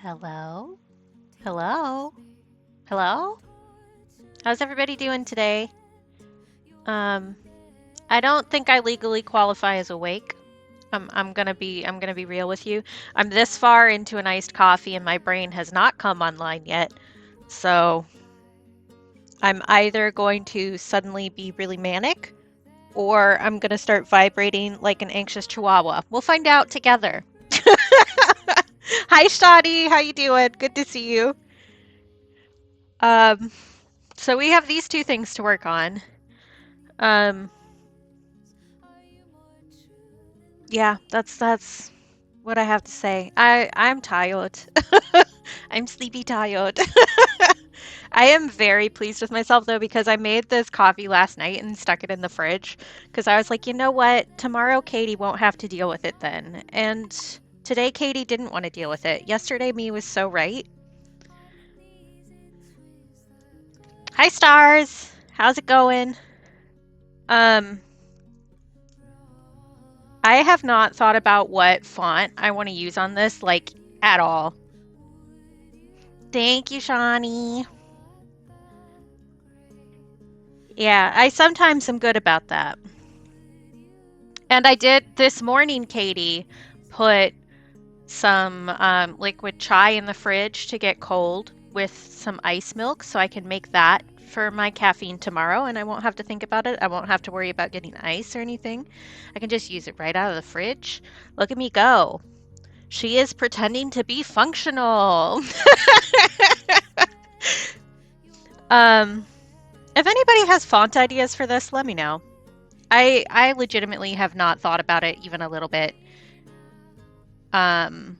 Hello? Hello? Hello? How's everybody doing today? Um, I don't think I legally qualify as awake. I'm gonna be real with you. I'm this far into an iced coffee and my brain has not come online yet. So I'm either going to suddenly be really manic or I'm gonna start vibrating like an anxious chihuahua. We'll find out together. Hi Shadi, how you doing? Good to see you. Um, so we have these two things to work on. Um, yeah, that's what I have to say. I'm tired. I'm sleepy tired. I am very pleased with myself though because I made this coffee last night and stuck it in the fridge because I was like, you know what? Tomorrow Katie won't have to deal with it then. And today Katie didn't want to deal with it. Yesterday me was so right. Hi stars. How's it going? Um I have not thought about what font I want to use on this, like, at all. Thank you, Shawnee. Yeah, I sometimes am good about that. And I did this morning, Katie, put some liquid chai in the fridge to get cold with some ice milk so I can make that for my caffeine tomorrow and I won't have to think about it. I won't have to worry about getting ice or anything. I can just use it right out of the fridge. Look at me go. She is pretending to be functional. um, if anybody has font ideas for this, let me know. I legitimately have not thought about it even a little bit. Um,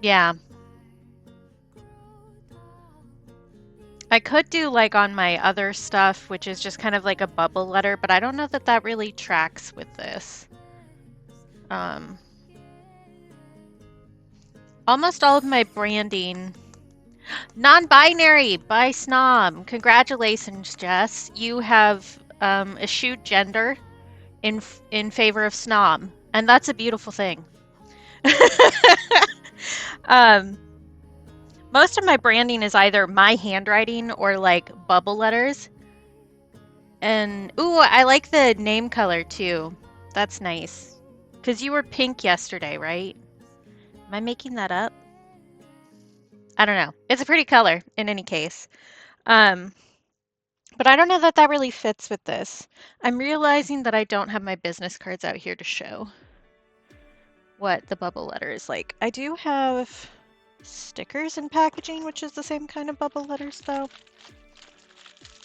yeah. I could do like on my other stuff, which is just kind of like a bubble letter, but I don't know that that really tracks with this. Um, almost all of my branding, non-binary by Snom. Congratulations, Jess. You have eschewed gender in favor of Snom, and that's a beautiful thing. um, most of my branding is either my handwriting or like bubble letters. And ooh, I like the name color too. That's nice. Because you were pink yesterday, right? Am I making that up? I don't know. It's a pretty color in any case. Um, but I don't know that that really fits with this. I'm realizing that I don't have my business cards out here to show what the bubble letter is like. I do have stickers and packaging, which is the same kind of bubble letters though.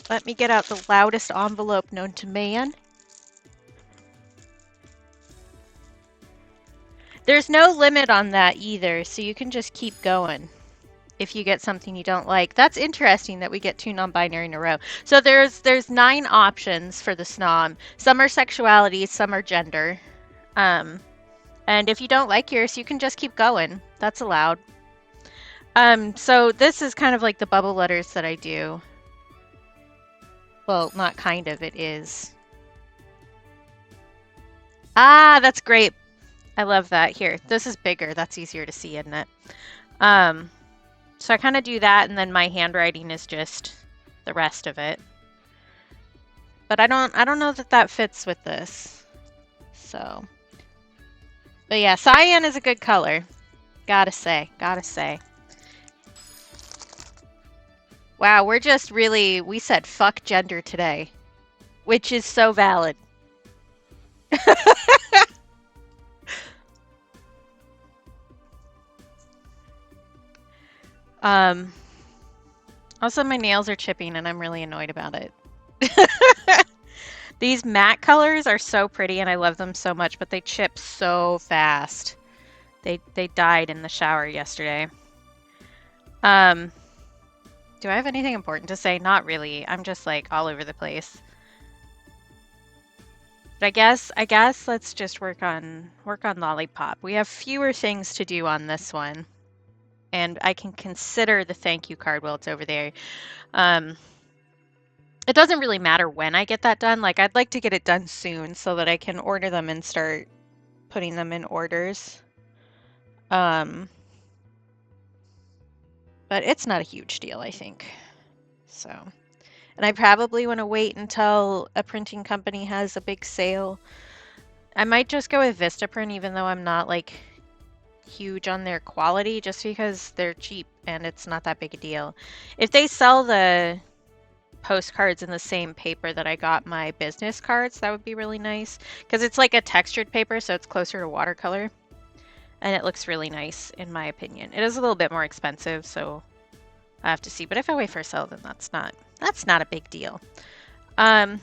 Let me get out the loudest envelope known to man. There's no limit on that either, so you can just keep going if you get something you don't like. That's interesting that we get two non-binary in a row. So there's 9 options for the snom. Some are sexuality, some are gender. And if you don't like yours, you can just keep going. That's allowed. So this is kind of like the bubble letters that I do. Well, not kind of, it is. Ah, that's great. I love that. Here, this is bigger. That's easier to see, isn't it? So I kind of do that, and then my handwriting is just the rest of it. But I don't know that that fits with this. So, but yeah, cyan is a good color. Gotta say, gotta say. Wow, we're just really, we said fuck gender today, which is so valid. Also my nails are chipping and I'm really annoyed about it. These matte colors are so pretty and I love them so much, but they chip so fast. They died in the shower yesterday. Do I have anything important to say? Not really. I'm just like all over the place. But I guess let's just work on Lollipop. We have fewer things to do on this one. And I can consider the thank you card while it's over there. It doesn't really matter when I get that done. Like, I'd like to get it done soon so that I can order them and start putting them in orders. But it's not a huge deal, I think. So, and I probably want to wait until a printing company has a big sale. I might just go with Vistaprint, even though I'm not like huge on their quality, just because they're cheap and it's not that big a deal. If they sell the postcards in the same paper that I got my business cards, that would be really nice, because it's like a textured paper, so it's closer to watercolor and it looks really nice in my opinion. It is a little bit more expensive, so I have to see, but if I wait for a sale, then that's not a big deal. I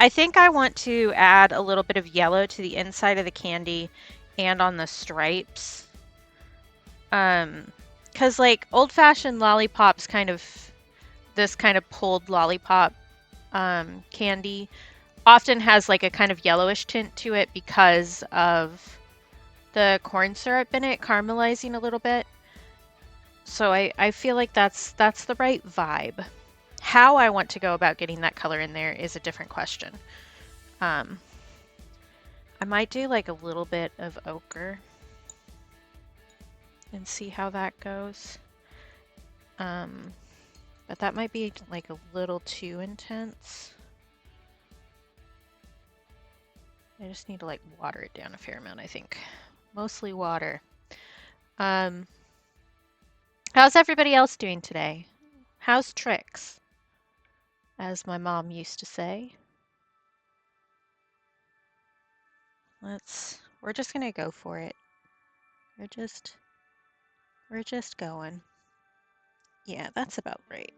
think I want to add a little bit of yellow to the inside of the candy and on the stripes. Because like old-fashioned lollipops, kind of this kind of pulled lollipop candy often has like a kind of yellowish tint to it because of the corn syrup in it caramelizing a little bit. So I feel like that's the right vibe. How I want to go about getting that color in there is a different question. I might do like a little bit of ochre and see how that goes. But that might be like a little too intense. I just need to like water it down a fair amount, I think. Mostly water. How's everybody else doing today? How's tricks? As my mom used to say. We're just gonna go for it. We're just going. Yeah, that's about right.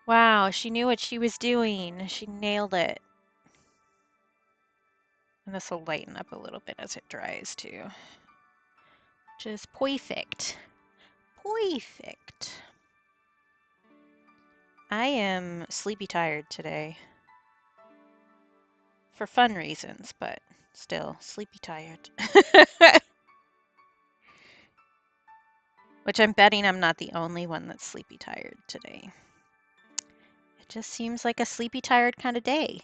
Wow, she knew what she was doing. She nailed it. And this will lighten up a little bit as it dries too. Just perfect. Perfect. I am sleepy tired today. For fun reasons, but still sleepy tired. Which I'm betting I'm not the only one that's sleepy tired today. It just seems like a sleepy tired kind of day.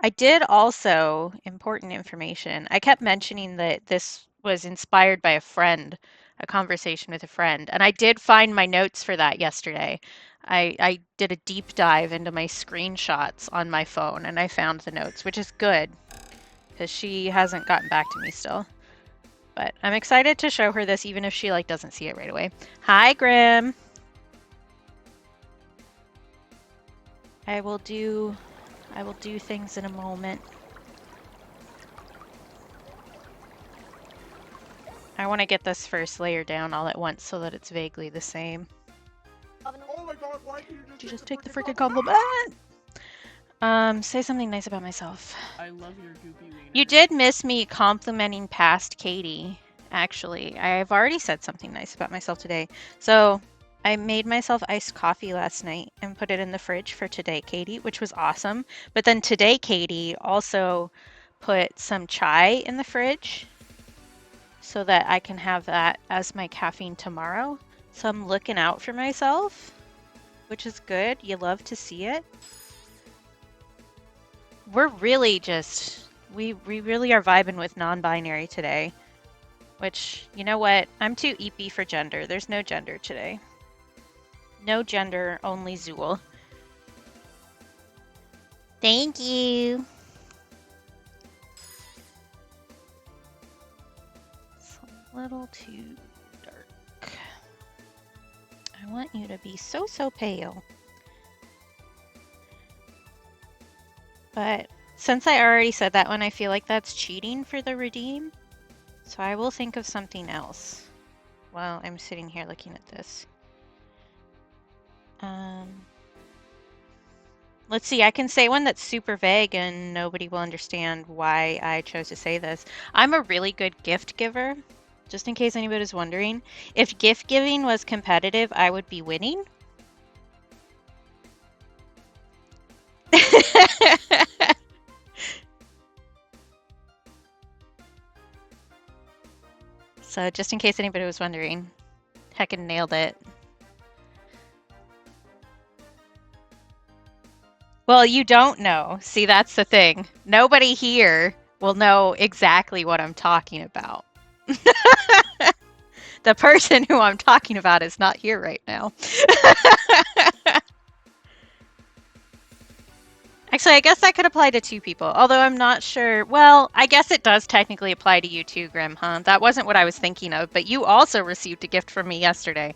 I did also, important information, I kept mentioning that this was inspired by a friend, a conversation with a friend, and I did find my notes for that yesterday. I did a deep dive into my screenshots on my phone and I found the notes, which is good because she hasn't gotten back to me still. But I'm excited to show her this even if she like doesn't see it right away. Hi, Grim. I will do things in a moment. I want to get this first layer down all at once so that it's vaguely the same. Oh my God, why did you just take the freaking compliment? Say something nice about myself. I love your goopy wiener. You did miss me complimenting past Katie, actually. I've already said something nice about myself today. So I made myself iced coffee last night and put it in the fridge for today, Katie, which was awesome. But then today, Katie also put some chai in the fridge so that I can have that as my caffeine tomorrow. So I'm looking out for myself, which is good. You love to see it. We're really just, we really are vibing with non-binary today, which, you know what? I'm too eepy for gender. There's no gender today. No gender, only Zool. Thank you. It's a little too dark. I want you to be so pale. But since I already said that one, I feel like that's cheating for the redeem. So I will think of something else while I'm sitting here looking at this. Let's see, I can say one that's super vague and nobody will understand why I chose to say this. I'm a really good gift giver, just in case anybody's wondering. If gift giving was competitive, I would be winning. So just in case anybody was wondering, heckin' nailed it. Well, you don't know. See, that's the thing. Nobody here will know exactly what I'm talking about. The person who I'm talking about is not here right now. Actually, I guess that could apply to two people, although I'm not sure. Well, I guess it does technically apply to you too, Grim, huh? That wasn't what I was thinking of, but you also received a gift from me yesterday.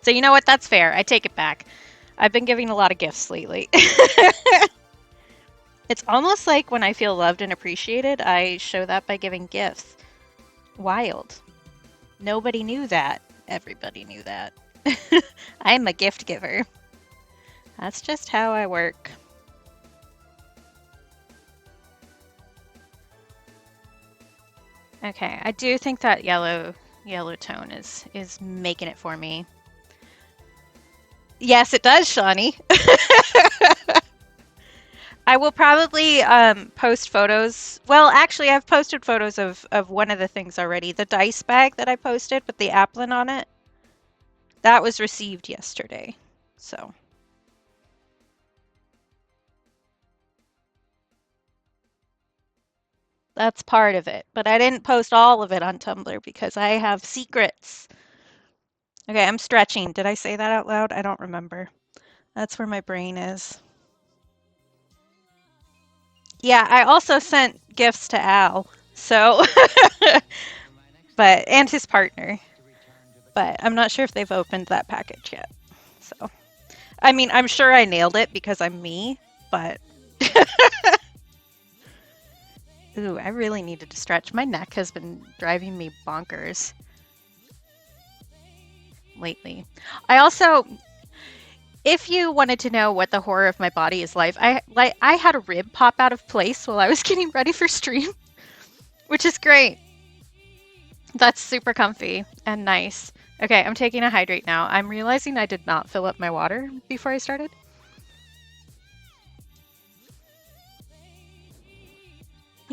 So you know what? That's fair. I take it back. I've been giving a lot of gifts lately. It's almost like when I feel loved and appreciated, I show that by giving gifts. Wild. Nobody knew that. Everybody knew that. I'm a gift giver. That's just how I work. Okay, I do think that yellow tone is making it for me. Yes, it does, Shawnee. I will probably post photos. Well, actually, I've posted photos of one of the things already. The dice bag that I posted with the applin on it. That was received yesterday. So. That's part of it. But I didn't post all of it on Tumblr because I have secrets. Okay, I'm stretching. Did I say that out loud? I don't remember. That's where my brain is. Yeah, I also sent gifts to Al. So, but and his partner. But I'm not sure if they've opened that package yet. So, I mean, I'm sure I nailed it because I'm me, but ooh, I really needed to stretch. My neck has been driving me bonkers lately. I also, if you wanted to know what the horror of my body is like, I had a rib pop out of place while I was getting ready for stream, which is great. That's super comfy and nice. Okay, I'm taking a hydrate now. I'm realizing I did not fill up my water before I started.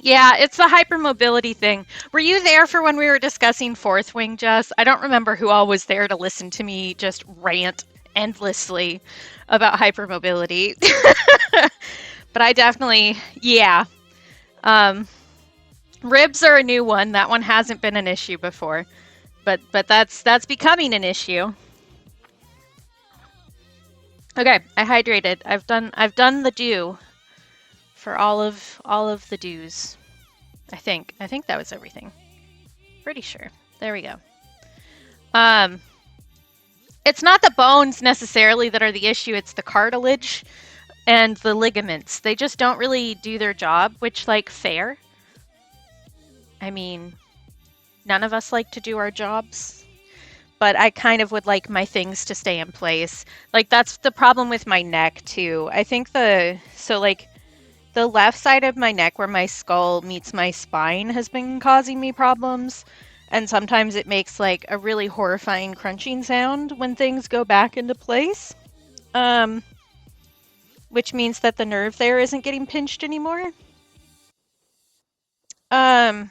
Yeah, it's the hypermobility thing. Were you there for when we were discussing Fourth Wing, Jess? I don't remember who all was there to listen to me just rant endlessly about hypermobility. But I definitely, yeah. Um, Ribs are a new one. That one hasn't been an issue before, but that's becoming an issue. Okay, I hydrated. I've done the do for all of the do's. I think that was everything. Pretty sure. There we go. Um, it's not the bones necessarily that are the issue. It's the cartilage and the ligaments. They just don't really do their job, which like fair. I mean, none of us like to do our jobs, but I kind of would like my things to stay in place. Like that's the problem with my neck too. I think the left side of my neck where my skull meets my spine has been causing me problems. And sometimes it makes like a really horrifying crunching sound when things go back into place. Um, which means that the nerve there isn't getting pinched anymore. Um,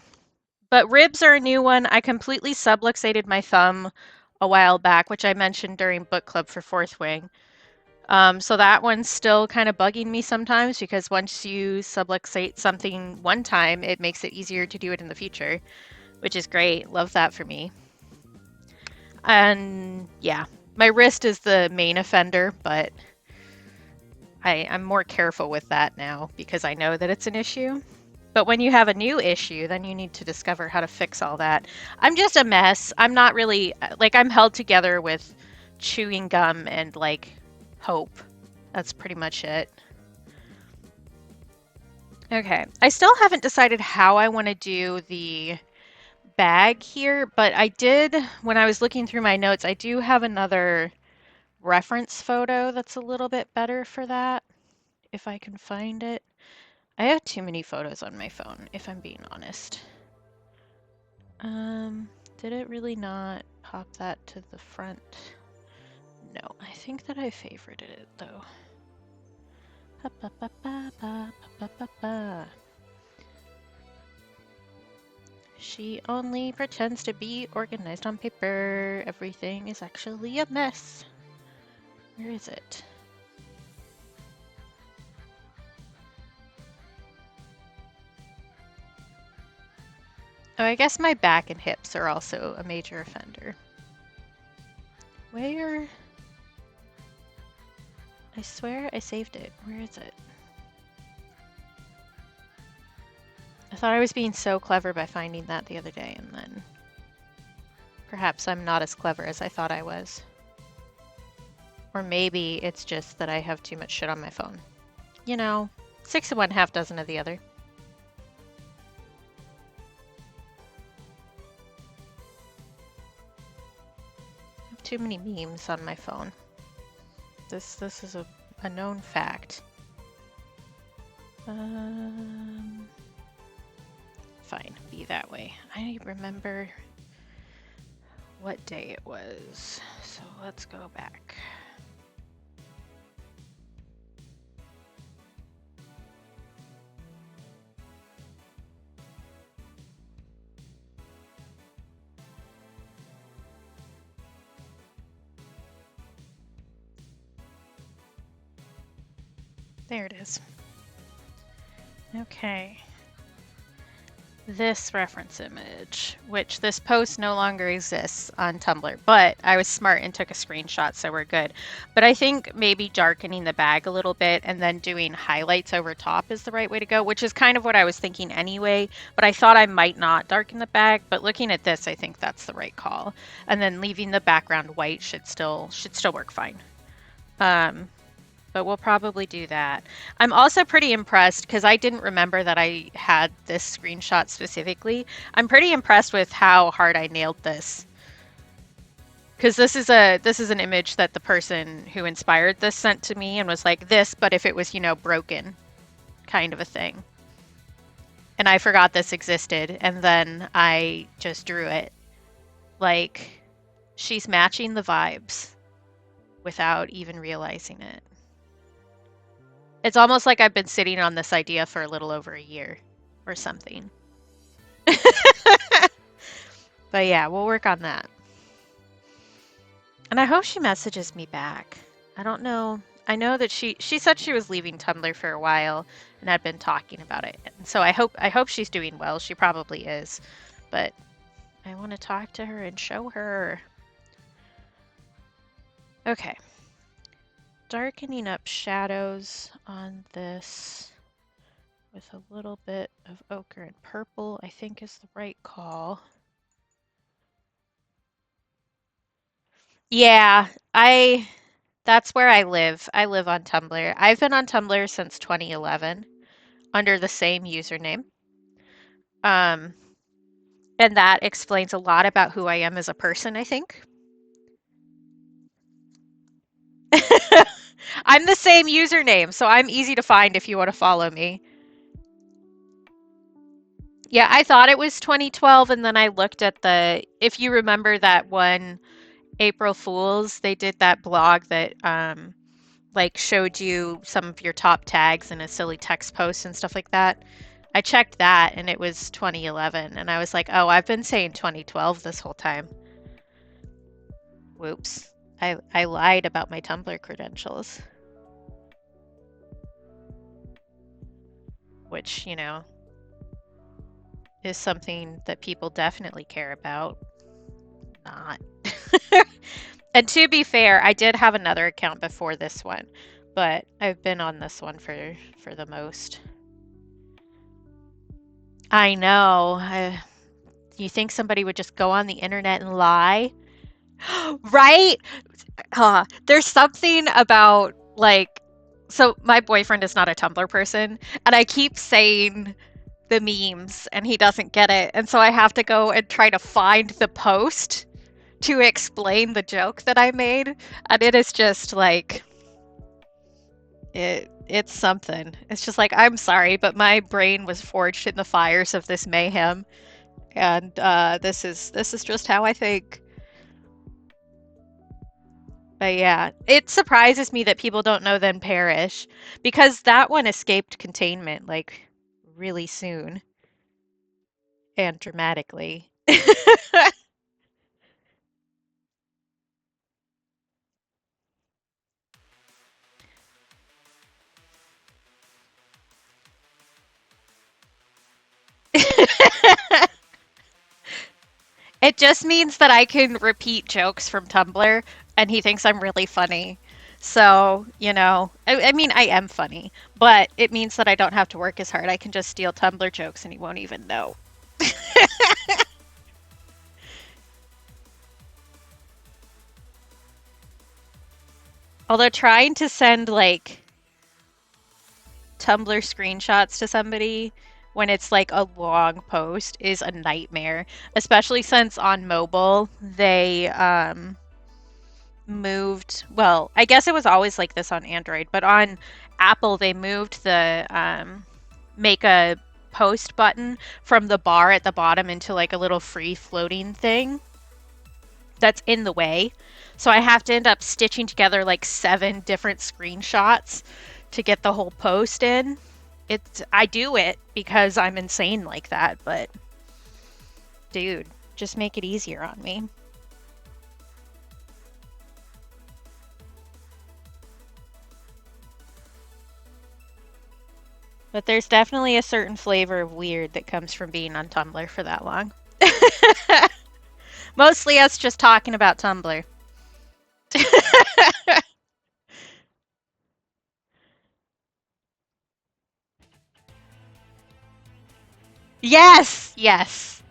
but ribs are a new one. I completely subluxated my thumb a while back, which I mentioned during book club for Fourth Wing. So that one's still kind of bugging me sometimes because once you subluxate something one time, it makes it easier to do it in the future, which is great. Love that for me. And yeah, my wrist is the main offender, but I'm more careful with that now because I know that it's an issue. But when you have a new issue, then you need to discover how to fix all that. I'm just a mess. I'm not really like I'm held together with chewing gum and like hope. That's pretty much it. Okay. I still haven't decided how I want to do the bag here, but I did, when I was looking through my notes, I do have another reference photo that's a little bit better for that, if I can find it. I have too many photos on my phone, if I'm being honest. Did it really not pop that to the front? No, I think that I favorited it though. Ba, ba, ba, ba, ba, ba, ba, ba. She only pretends to be organized on paper. Everything is actually a mess. Where is it? Oh, I guess my back and hips are also a major offender. Where? I swear I saved it. Where is it? I thought I was being so clever by finding that the other day, and then perhaps I'm not as clever as I thought I was. Or maybe it's just that I have too much shit on my phone. You know, 6 of one, half dozen of the other. I have too many memes on my phone. This is a known fact. Fine, be that way. I remember what day it was, so let's go back. There it is. Okay. this reference image, which this post no longer exists on Tumblr, but I was smart and took a screenshot, so we're good. But I think maybe darkening the bag a little bit and then doing highlights over top is the right way to go, which is kind of what I was thinking anyway, but I thought I might not darken the bag, but looking at this, I think that's the right call. And then leaving the background white should still work fine. But we'll probably do that. I'm also pretty impressed because I didn't remember that I had this screenshot specifically. I'm pretty impressed with how hard I nailed this. Because this is an image that the person who inspired this sent to me and was like this, but if it was, broken, kind of a thing. And I forgot this existed, and then I just drew it. Like, she's matching the vibes without even realizing it. It's almost like I've been sitting on this idea for a little over a year or something. But yeah, we'll work on that. And I hope she messages me back. I don't know. I know that she said she was leaving Tumblr for a while and had been talking about it. And so I hope she's doing well. She probably is. But I want to talk to her and show her. Okay. Darkening up shadows on this with a little bit of ochre and purple, I think is the right call. Yeah, that's where I live. I live on Tumblr. I've been on Tumblr since 2011 under the same username. Um, and that explains a lot about who I am as a person, I think. I'm the same username, so I'm easy to find if you want to follow me. Yeah, I thought it was 2012, and then I looked at if you remember that one April Fools, they did that blog that like showed you some of your top tags in a silly text post and stuff like that. I checked that and it was 2011, and I was like, oh, I've been saying 2012 this whole time. Whoops. I lied about my Tumblr credentials. Which, is something that people definitely care about. Not. And to be fair, I did have another account before this one, but I've been on this one for the most. I know. You think somebody would just go on the internet and lie? Right? There's something about like, so my boyfriend is not a Tumblr person, and I keep saying the memes and he doesn't get it. And so I have to go and try to find the post to explain the joke that I made. And it is just like, it's something. It's just like, I'm sorry, but my brain was forged in the fires of this mayhem. And this is just how I think. But yeah, it surprises me that people don't know Then Perish, because that one escaped containment like really soon and dramatically. It just means that I can repeat jokes from Tumblr and he thinks I'm really funny. So, I mean, I am funny, but it means that I don't have to work as hard. I can just steal Tumblr jokes and he won't even know. Although trying to send like Tumblr screenshots to somebody when it's like a long post is a nightmare, especially since on mobile they moved, well, I guess it was always like this on Android, but on Apple they moved the make a post button from the bar at the bottom into like a little free floating thing that's in the way. So I have to end up stitching together like 7 different screenshots to get the whole post in. I do it because I'm insane like that, but dude, just make it easier on me. But there's definitely a certain flavor of weird that comes from being on Tumblr for that long. Mostly us just talking about Tumblr. Yes, yes,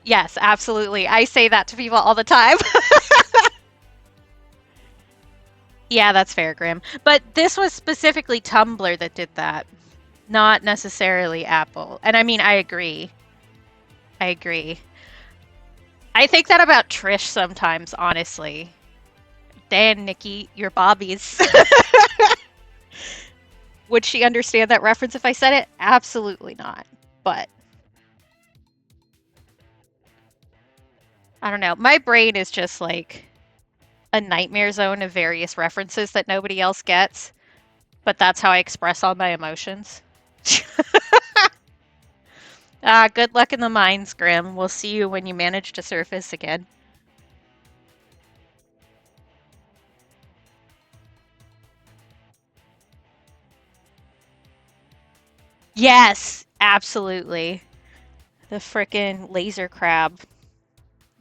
yes, absolutely. I say that to people all the time. Yeah, that's fair, Grim. But this was specifically Tumblr that did that, not necessarily Apple. And I mean, I agree. I agree. I think that about Trish sometimes, honestly. Dan, Nikki, your bobbies. Would she understand that reference if I said it? Absolutely not. But I don't know. My brain is just like a nightmare zone of various references that nobody else gets, but that's how I express all my emotions. Good luck in the mines, Grim. We'll see you when you manage to surface again. Yes, absolutely. The frickin' laser crab.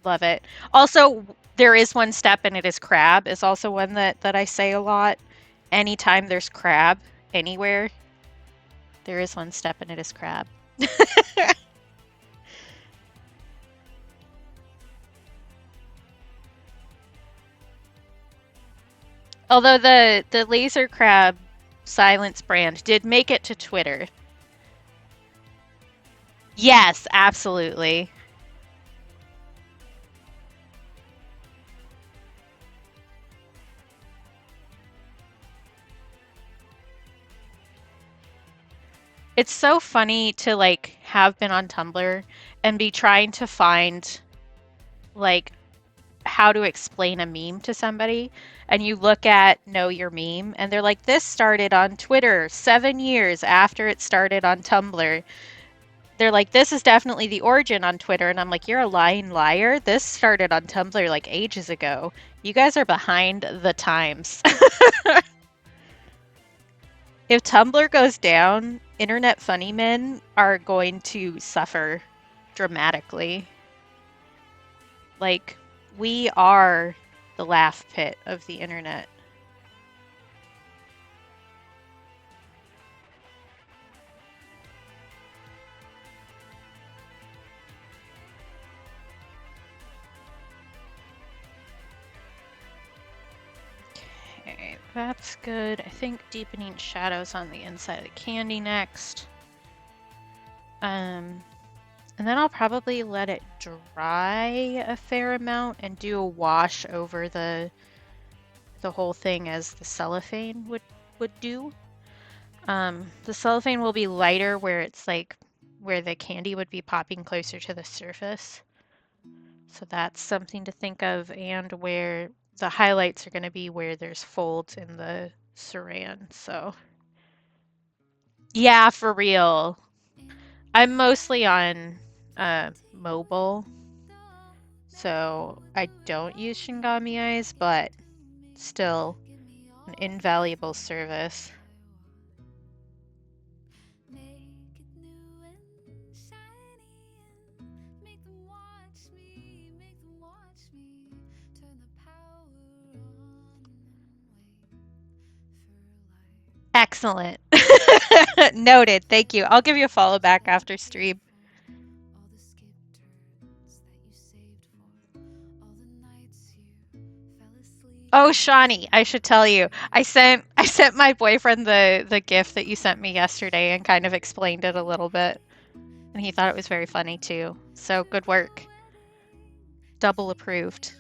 Love it. Also, there is one step and it is crab is also one that I say a lot. Anytime there's crab anywhere, there is one step and it is crab. Although the laser crab silence brand did make it to Twitter. Yes, absolutely. It's so funny to like have been on Tumblr and be trying to find like how to explain a meme to somebody, and you look at Know Your Meme and they're like, this started on Twitter 7 years after it started on Tumblr. They're like, this is definitely the origin on Twitter, and I'm like, you're a lying liar. This started on Tumblr like ages ago. You guys are behind the times. If Tumblr goes down, internet funny men are going to suffer dramatically. Like, we are the laugh pit of the internet. Okay, that's good. I think deepening shadows on the inside of the candy next. And then I'll probably let it dry a fair amount and do a wash over the whole thing as the cellophane would do. The cellophane will be lighter where it's like where the candy would be popping closer to the surface. So that's something to think of, and where the highlights are going to be where there's folds in the saran. So yeah, for real. I'm mostly on mobile, so I don't use Shingami Eyes, but still an invaluable service. Excellent. Noted. Thank you. I'll give you a follow back after stream. Oh, Shawnee, I should tell you. I sent my boyfriend the gift that you sent me yesterday and kind of explained it a little bit. And he thought it was very funny too. So good work. Double approved.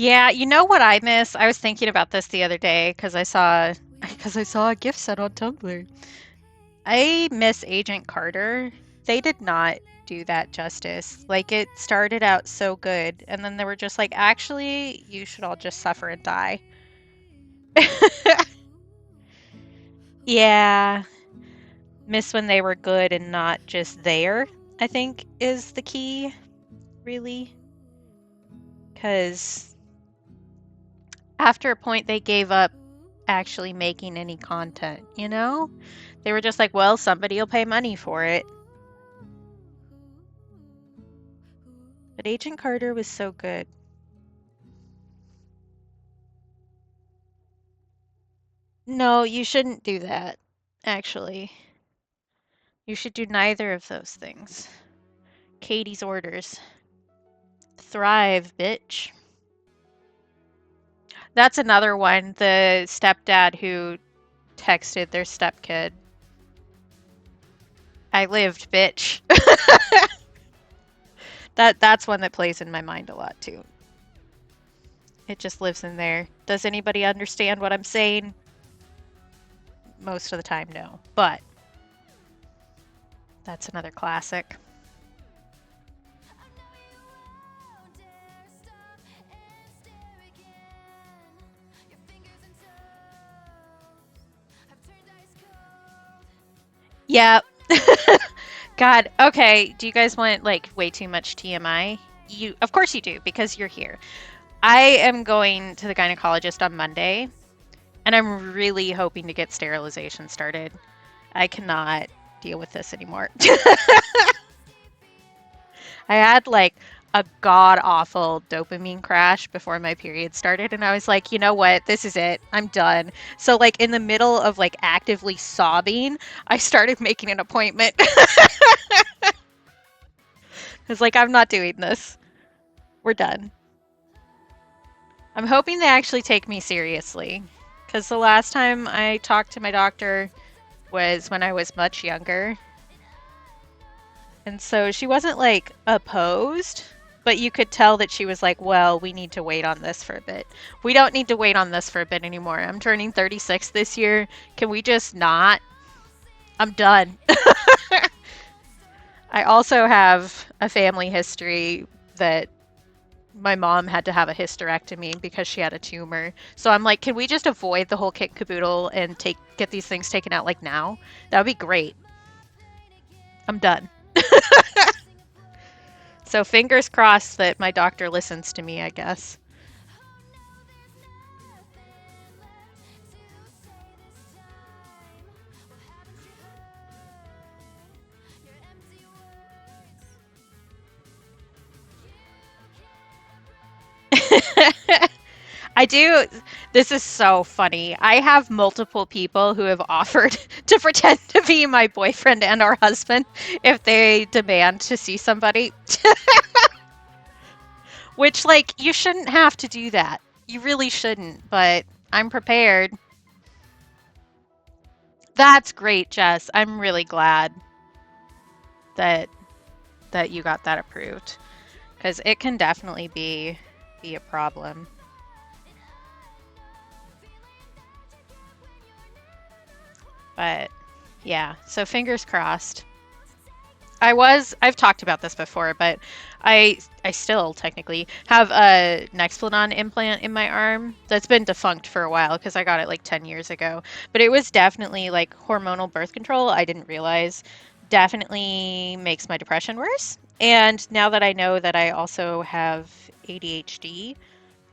Yeah, you know what I miss? I was thinking about this the other day because I saw a gift set on Tumblr. I miss Agent Carter. They did not do that justice. Like it started out so good, and then they were just like, actually, you should all just suffer and die. Yeah, miss when they were good and not just there, I think is the key, really. Because after a point, they gave up actually making any content, you know? They were just like, well, somebody will pay money for it. But Agent Carter was so good. No, you shouldn't do that, actually. You should do neither of those things. Katie's orders. Thrive, bitch. That's another one. The stepdad who texted their stepkid. I lived, bitch. That's one that plays in my mind a lot too. It just lives in there. Does anybody understand what I'm saying? Most of the time, no. But that's another classic. Yeah. God, okay. Do you guys want like way too much TMI? Of course you do, because you're here. I am going to the gynecologist on Monday, and I'm really hoping to get sterilization started. I cannot deal with this anymore. I had like a god awful dopamine crash before my period started, and I was like, you know what? This is it. I'm done. So, like, in the middle of like actively sobbing, I started making an appointment. I was like, I'm not doing this. We're done. I'm hoping they actually take me seriously. Because the last time I talked to my doctor was when I was much younger. And so she wasn't like opposed, but you could tell that she was like, well, we need to wait on this for a bit. We don't need to wait on this for a bit anymore. I'm turning 36 this year. Can we just not? I'm done. I also have a family history that my mom had to have a hysterectomy because she had a tumor. So I'm like, can we just avoid the whole kit caboodle and get these things taken out like now? That would be great. I'm done. So fingers crossed that my doctor listens to me, I guess. I do. This is so funny. I have multiple people who have offered to pretend to be my boyfriend and or husband if they demand to see somebody. Which, like, you shouldn't have to do that. You really shouldn't, but I'm prepared. That's great, Jess. I'm really glad that you got that approved because it can definitely be a problem. But yeah, so fingers crossed. I've talked about this before, but I still technically have a Nexplanon implant in my arm that's been defunct for a while because I got it like 10 years ago. But it was definitely like hormonal birth control. I didn't realize definitely makes my depression worse. And now that I know that I also have ADHD,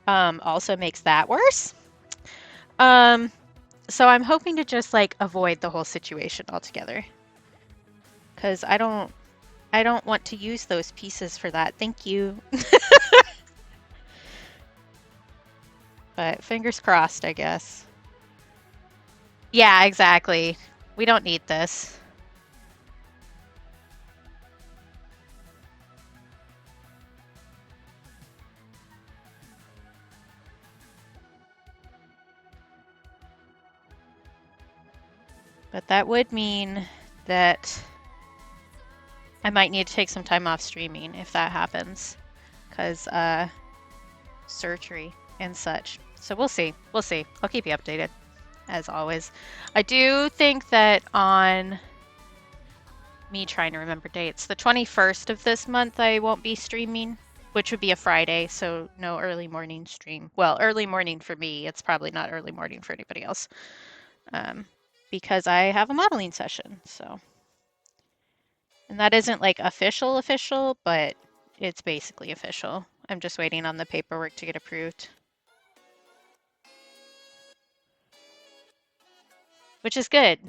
also makes that worse. Um, so I'm hoping to just like avoid the whole situation altogether because I don't want to use those pieces for that. Thank you. But fingers crossed, I guess. Yeah, exactly. We don't need this. But that would mean that I might need to take some time off streaming if that happens. Because surgery and such. So we'll see. We'll see. I'll keep you updated, as always. I do think that on me trying to remember dates, the 21st of this month I won't be streaming, which would be a Friday, so no early morning stream. Well, early morning for me. It's probably not early morning for anybody else, because I have a modeling session. So, and that isn't like official, but it's basically official. I'm just waiting on the paperwork to get approved, which is good.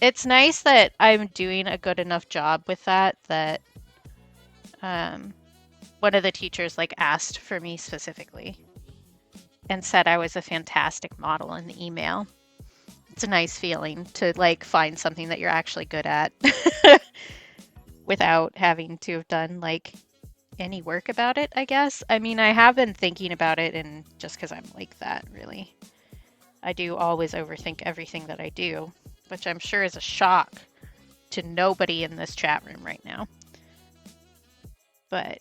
It's nice that I'm doing a good enough job with that um, one of the teachers like asked for me specifically and said I was a fantastic model in the email. It's a nice feeling to like find something that you're actually good at without having to have done like any work about it, I guess. I mean, I have been thinking about it, and just because I'm like that, really. I do always overthink everything that I do, which I'm sure is a shock to nobody in this chat room right now. But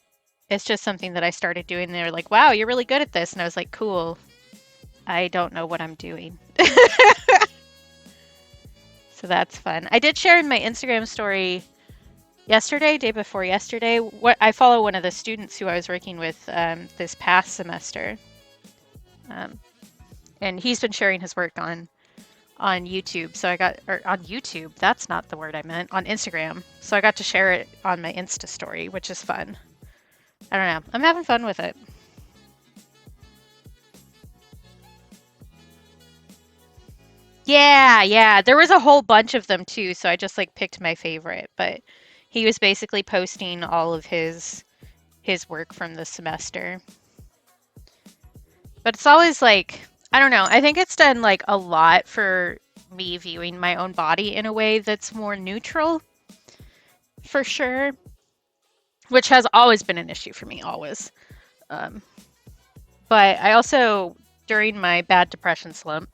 it's just something that I started doing. They're like, wow, you're really good at this. And I was like, cool. I don't know what I'm doing. So that's fun. I did share in my Instagram story yesterday, day before yesterday. What I follow one of the students who I was working with this past semester. And he's been sharing his work on YouTube. So I got, or on YouTube, that's not the word I meant, on Instagram. So I got to share it on my Insta story, which is fun. I don't know. I'm having fun with it. Yeah. There was a whole bunch of them too, so I just like picked my favorite. But he was basically posting all of his work from the semester. But it's always like, I don't know. I think it's done like a lot for me viewing my own body in a way that's more neutral, for sure, which has always been an issue for me, always. Um, but I also, during my bad depression slump,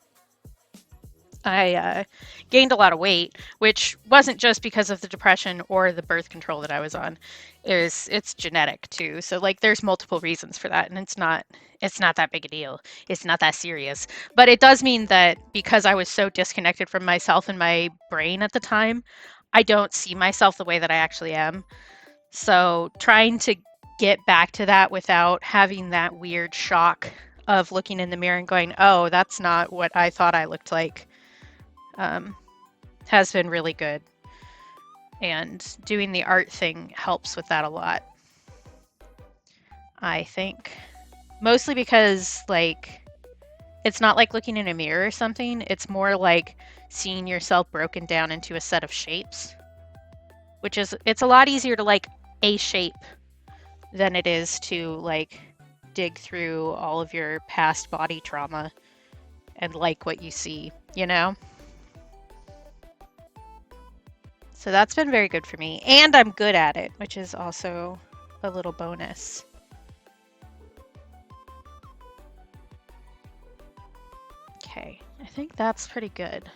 I gained a lot of weight, which wasn't just because of the depression or the birth control that I was on. It's genetic too. So like there's multiple reasons for that, and it's not that big a deal. It's not that serious. But it does mean that because I was so disconnected from myself and my brain at the time, I don't see myself the way that I actually am. So trying to get back to that without having that weird shock of looking in the mirror and going, "Oh, that's not what I thought I looked like." Has been really good. And doing the art thing helps with that a lot, I think. Mostly because, like, it's not like looking in a mirror or something. It's more like seeing yourself broken down into a set of shapes, which is, it's a lot easier to like a shape than it is to like dig through all of your past body trauma and like what you see, you know? So that's been very good for me. And I'm good at it, which is also a little bonus. Okay, I think that's pretty good.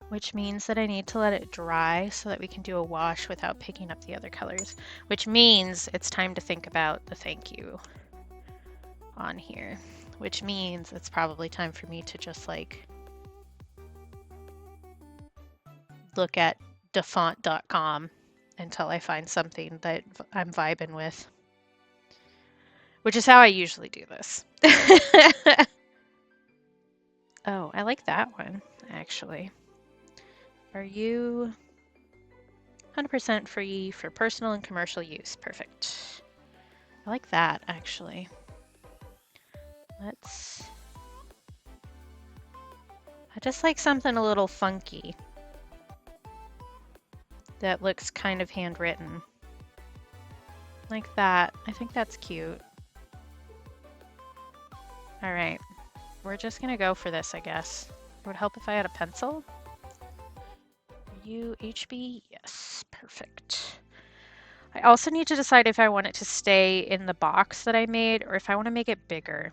Which means that I need to let it dry so that we can do a wash without picking up the other colors. Which means it's time to think about the thank you on here. Which means it's probably time for me to just like look at dafont.com until I find something that I'm vibing with. Which is how I usually do this. Oh, I like that one, actually. Are you 100% free for personal and commercial use? Perfect. I like that, actually. I just like something a little funky that looks kind of handwritten. Like that. I think that's cute. All right. We're just gonna go for this, I guess. It would help if I had a pencil. Are you HB? Yes, perfect. I also need to decide if I want it to stay in the box that I made or if I want to make it bigger.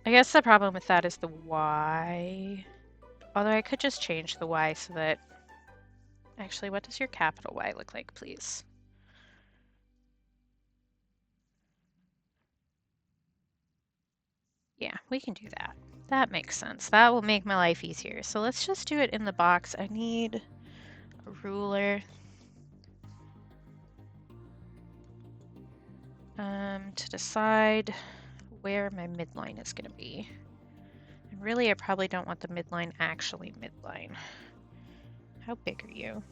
I guess the problem with that is the Y. Although I could just change the Y so that... Actually, what does your capital Y look like, please? Yeah, we can do that. That makes sense. That will make my life easier. So let's just do it in the box. I need a ruler. To decide where my midline is going to be. And really, I probably don't want the midline actually midline. How big are you?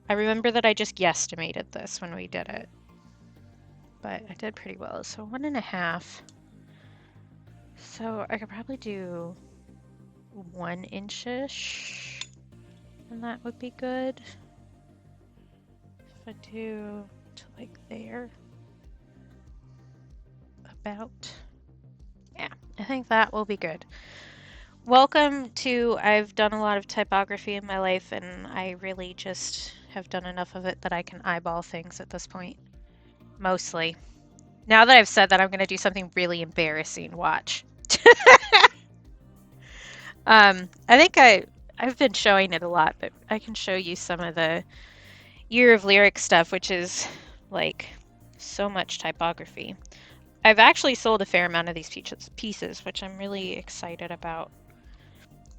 I remember that I just guesstimated this when we did it. But I did pretty well. So 1.5. So I could probably do 1 inch-ish. And that would be good. If I do to like there. About. Yeah, I think that will be good. Welcome to, I've done a lot of typography in my life and I really just have done enough of it that I can eyeball things at this point. Mostly. Now that I've said that, I'm going to do something really embarrassing. Watch. I think I've been showing it a lot, but I can show you some of the Year of Lyric stuff, which is like so much typography. I've actually sold a fair amount of these pieces, which I'm really excited about.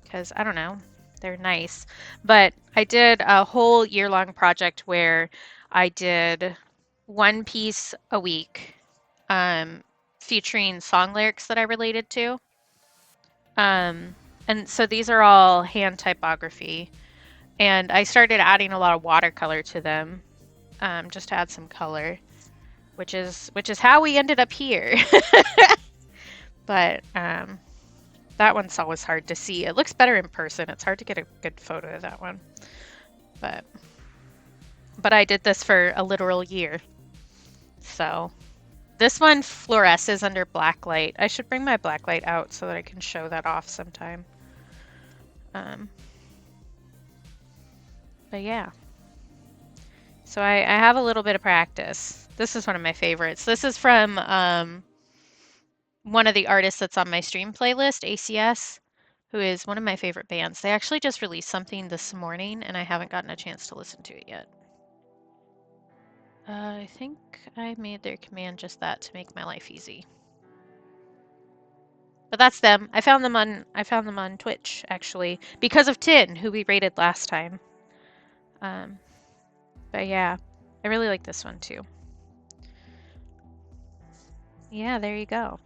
Because, I don't know, they're nice. But I did a whole year-long project where I did 1 piece a week featuring song lyrics that I related to. And so these are all hand typography. And I started adding a lot of watercolor to them just to add some color, which is how we ended up here. But that one's always hard to see. It looks better in person. It's hard to get a good photo of that one. But I did this for a literal year. So this one fluoresces under black light. I should bring my black light out so that I can show that off sometime. But yeah. So I have a little bit of practice. This is one of my favorites. This is from one of the artists that's on my stream playlist, ACS, who is one of my favorite bands. They actually just released something this morning and I haven't gotten a chance to listen to it yet. I think I made their command just that to make my life easy. But that's them. I found them on Twitch actually because of Tin, who we rated last time. But yeah, I really like this one too. Yeah, there you go.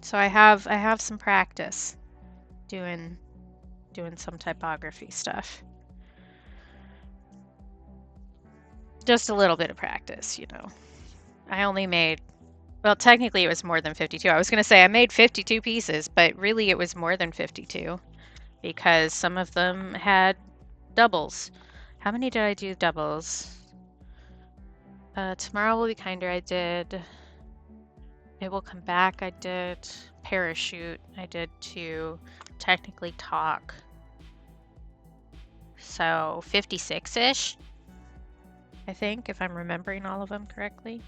So I have some practice doing some typography stuff. Just a little bit of practice, you know. I only made, well, technically it was more than 52. I was going to say I made 52 pieces, but really it was more than 52 because some of them had doubles. How many did I do doubles? Tomorrow Will Be Kinder, I did. It Will Come Back, I did. Parachute, I did to technically talk. So 56-ish, I think, if I'm remembering all of them correctly.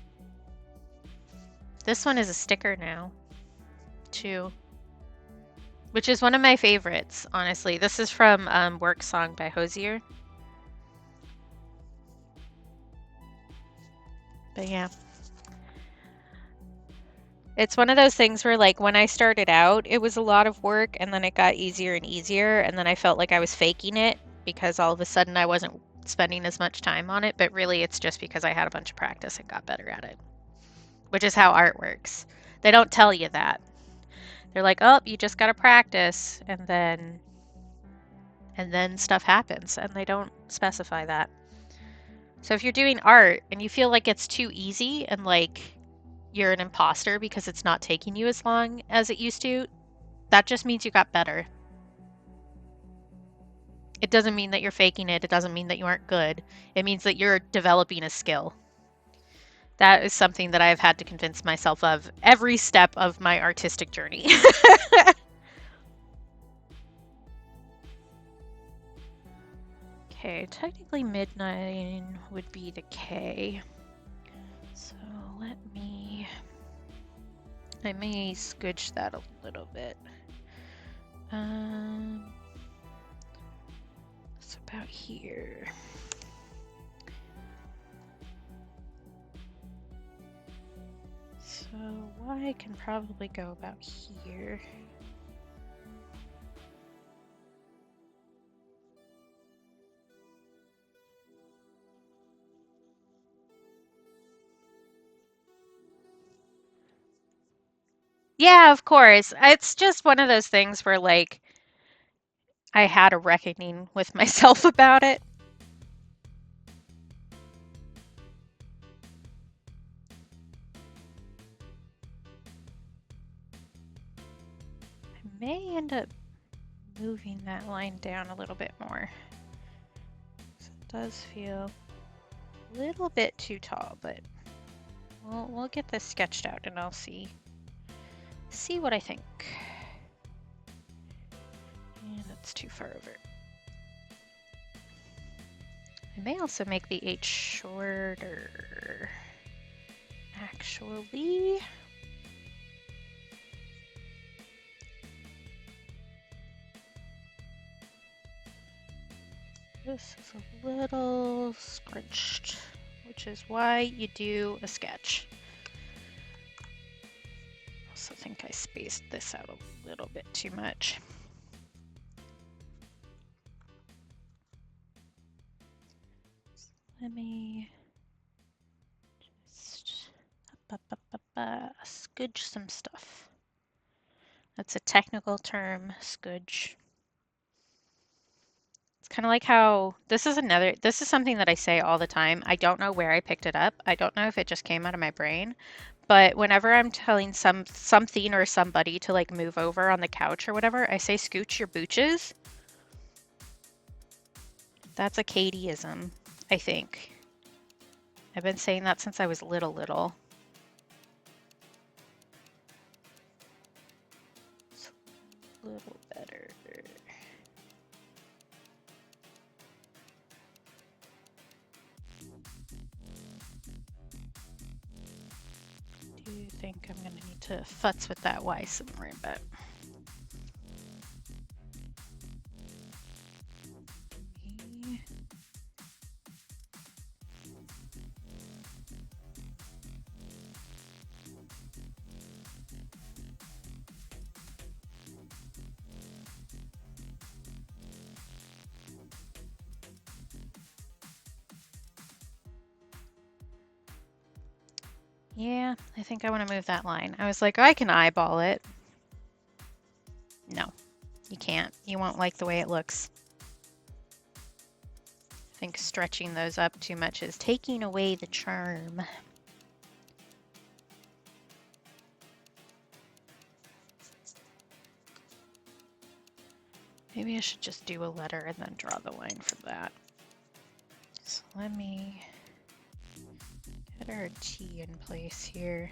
This one is a sticker now, too, which is one of my favorites, honestly. This is from Work Song by Hosier. But yeah. It's one of those things where, like, when I started out, it was a lot of work, and then it got easier and easier, and then I felt like I was faking it because all of a sudden I wasn't spending as much time on it, but really it's just because I had a bunch of practice and got better at it, which is how art works. They don't tell you that. They're like, oh, you just gotta practice, and then stuff happens, and they don't specify that. So if you're doing art and you feel like it's too easy and like you're an imposter because it's not taking you as long as it used to, that just means you got better. It doesn't mean that you're faking it. It doesn't mean that you aren't good. It means that you're developing a skill. That is something that I've had to convince myself of every step of my artistic journey. Okay, technically midnight would be the K. So I may scooch that a little bit. about here. So Y can probably go about here. Yeah, of course. It's just one of those things where, like, I had a reckoning with myself about it. I may end up moving that line down a little bit more. So it does feel a little bit too tall, but we'll get this sketched out and I'll see what I think. And that's too far over. I may also make the H shorter. Actually, this is a little scrunched, which is why you do a sketch. I also think I spaced this out a little bit too much. So let me just scudge some stuff. That's a technical term, scudge. It's kind of like how this is something that I say all the time. I don't know where I picked it up. I don't know if it just came out of my brain, but whenever I'm telling something or somebody to like move over on the couch or whatever, I say scooch your booches. That's a Katieism, I think. I've been saying that since I was little. It's a little better. I do think I'm gonna need to futz with that Y some more, but yeah, I think I want to move that line. I was like, I can eyeball it. No, you can't. You won't like the way it looks. I think stretching those up too much is taking away the charm. Maybe I should just do a letter and then draw the line for that. So let me get our T in place here.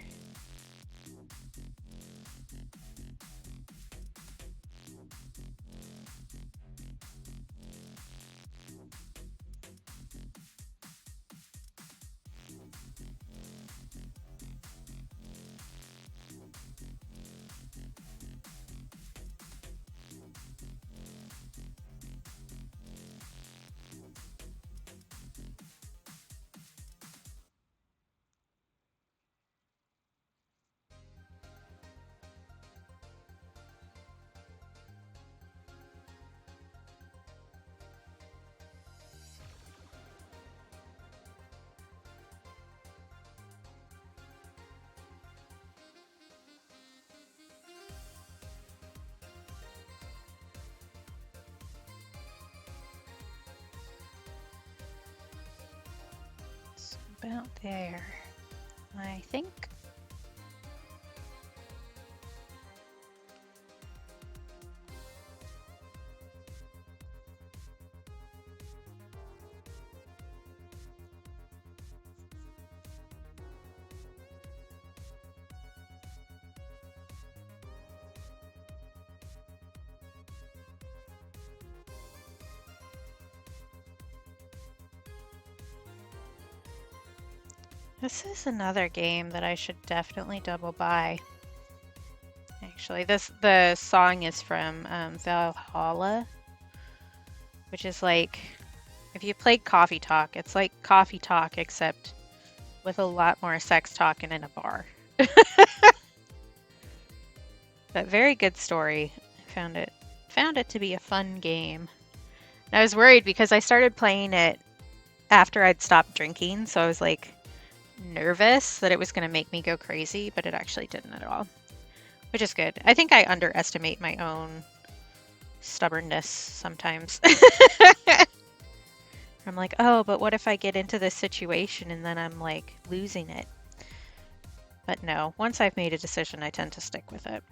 About there, I think. This is another game that I should definitely double buy. Actually, the song is from Valhalla, which is like If you played Coffee Talk, it's like Coffee Talk except with a lot more sex talking in a bar. But very good story. I found it to be a fun game. I was worried because I started playing it after I'd stopped drinking, so I was like nervous that it was going to make me go crazy, but it actually didn't at all, which is good. I think I underestimate my own stubbornness sometimes. I'm like, oh, but what if I get into this situation and then I'm like losing it? But no, once I've made a decision, I tend to stick with it.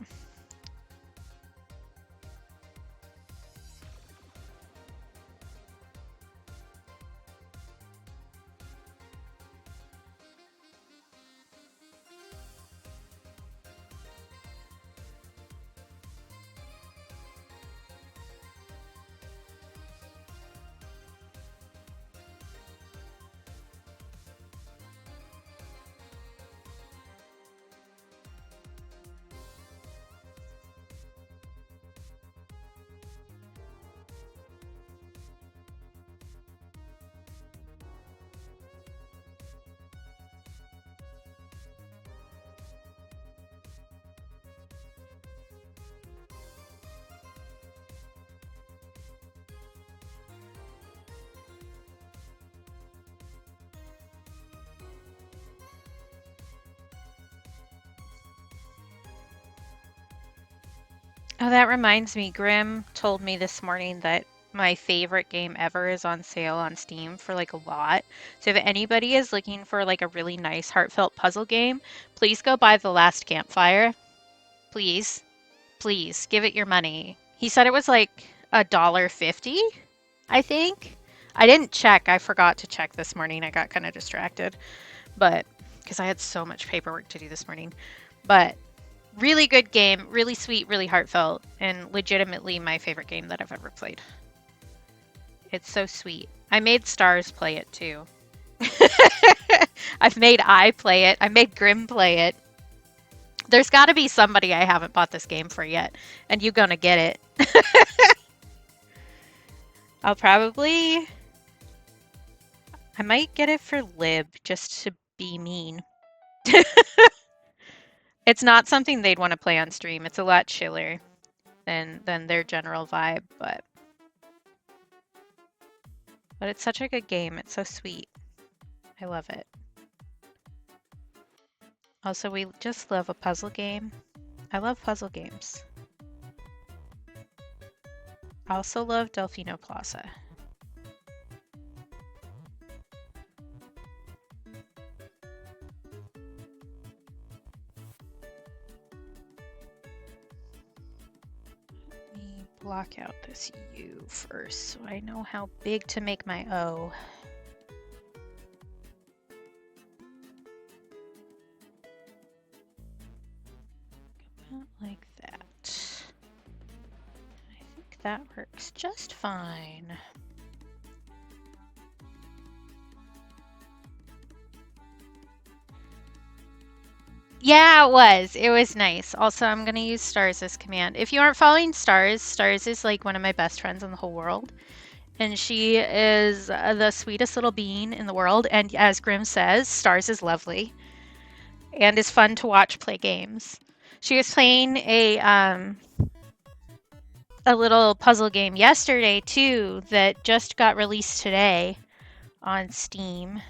Oh, that reminds me, Grim told me this morning that my favorite game ever is on sale on Steam for like a lot. So if anybody is looking for like a really nice heartfelt puzzle game, please go buy The Last Campfire. Please. Please give it your money. He said it was like $1.50, I think. I didn't check. I forgot to check this morning. I got kind of distracted, but because I had so much paperwork to do this morning. But really good game, really sweet, really heartfelt, and legitimately my favorite game that I've ever played. It's so sweet. I made Stars play it too. I've made I play it. I made Grim play it. There's got to be somebody I haven't bought this game for yet, and you're gonna get it. I might get it for Lib just to be mean. It's not something they'd want to play on stream. It's a lot chiller than their general vibe, but it's such a good game. It's so sweet. I love it. Also, we just love a puzzle game. I love puzzle games. I also love Delfino Plaza. Let me block out this U first so I know how big to make my O. About like that. I think that works just fine. Yeah, it was. It was nice. Also, I'm going to use Stars as command. If you aren't following Stars, Stars is like one of my best friends in the whole world. And she is the sweetest little being in the world. And as Grim says, Stars is lovely and is fun to watch play games. She was playing a little puzzle game yesterday too that just got released today on Steam.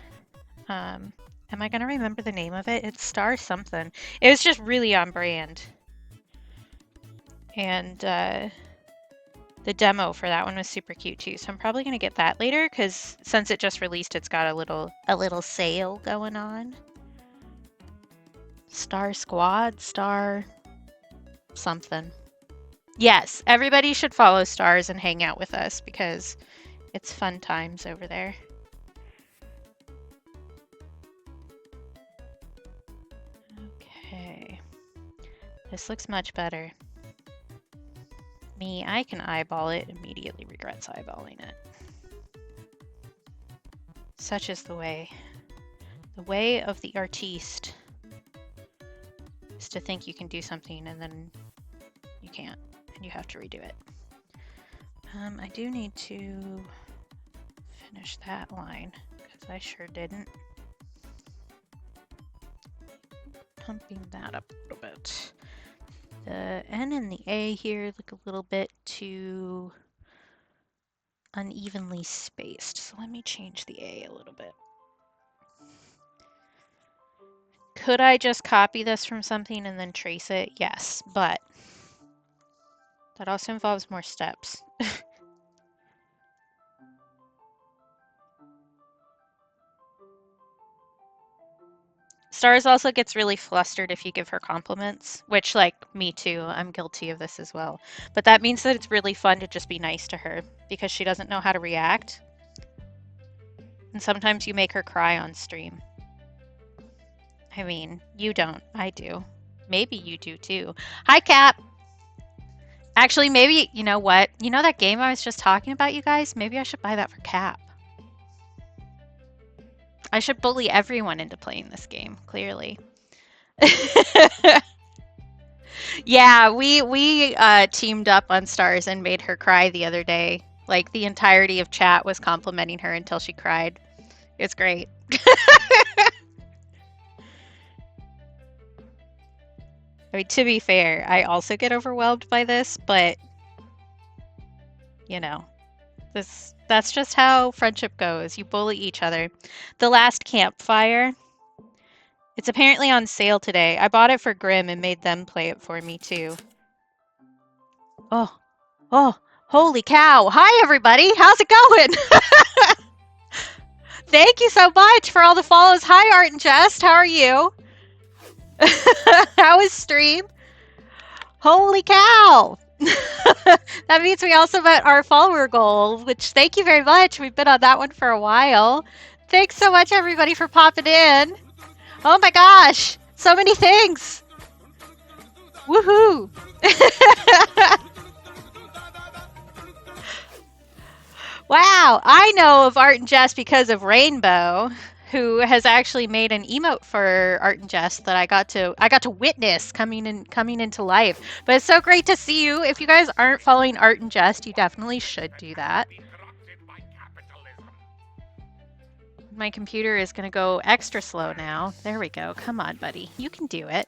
Am I gonna remember the name of it? It's Star something. It was just really on brand. And the demo for that one was super cute too. So I'm probably gonna get that later because since it just released, it's got a little sale going on. Star Squad, Star something. Yes, everybody should follow Stars and hang out with us because it's fun times over there. Okay. This looks much better. Me, I can eyeball it, immediately regrets eyeballing it. Such is the way. The way of the artiste is to think you can do something and then you can't, and you have to redo it. I do need to finish that line, because I sure didn't. Pumping that up a little bit. The N and the A here look a little bit too unevenly spaced, so let me change the A a little bit. Could I just copy this from something and then trace it? Yes, but that also involves more steps. Stars also gets really flustered if you give her compliments, which, like, me too, I'm guilty of this as well. But that means that it's really fun to just be nice to her because she doesn't know how to react. And sometimes you make her cry on stream. I mean, you don't, I do. Maybe you do too. Hi, Cap! Actually, maybe, you know what? You know that game I was just talking about, you guys? Maybe I should buy that for Cap. I should bully everyone into playing this game, clearly. Yeah, we teamed up on Stars and made her cry the other day. Like, the entirety of chat was complimenting her until she cried. It's great. I mean, to be fair, I also get overwhelmed by this, but, you know, that's just how friendship goes. You bully each other. The Last Campfire. It's apparently on sale today. I bought it for Grim and made them play it for me, too. Oh, holy cow. Hi, everybody. How's it going? Thank you so much for all the follows. Hi, Art and Jest. How are you? How is stream? Holy cow. That means we also met our follower goal, which thank you very much. We've been on that one for a while. Thanks so much, everybody, for popping in. Oh my gosh. So many things. Woohoo. Wow, I know of Art and Jest because of Rainbow, who has actually made an emote for Art and Jest that I got to witness coming into life. But it's so great to see you. If you guys aren't following Art and Jest, you definitely should do that. My computer is going to go extra slow now. There we go. Come on, buddy. You can do it.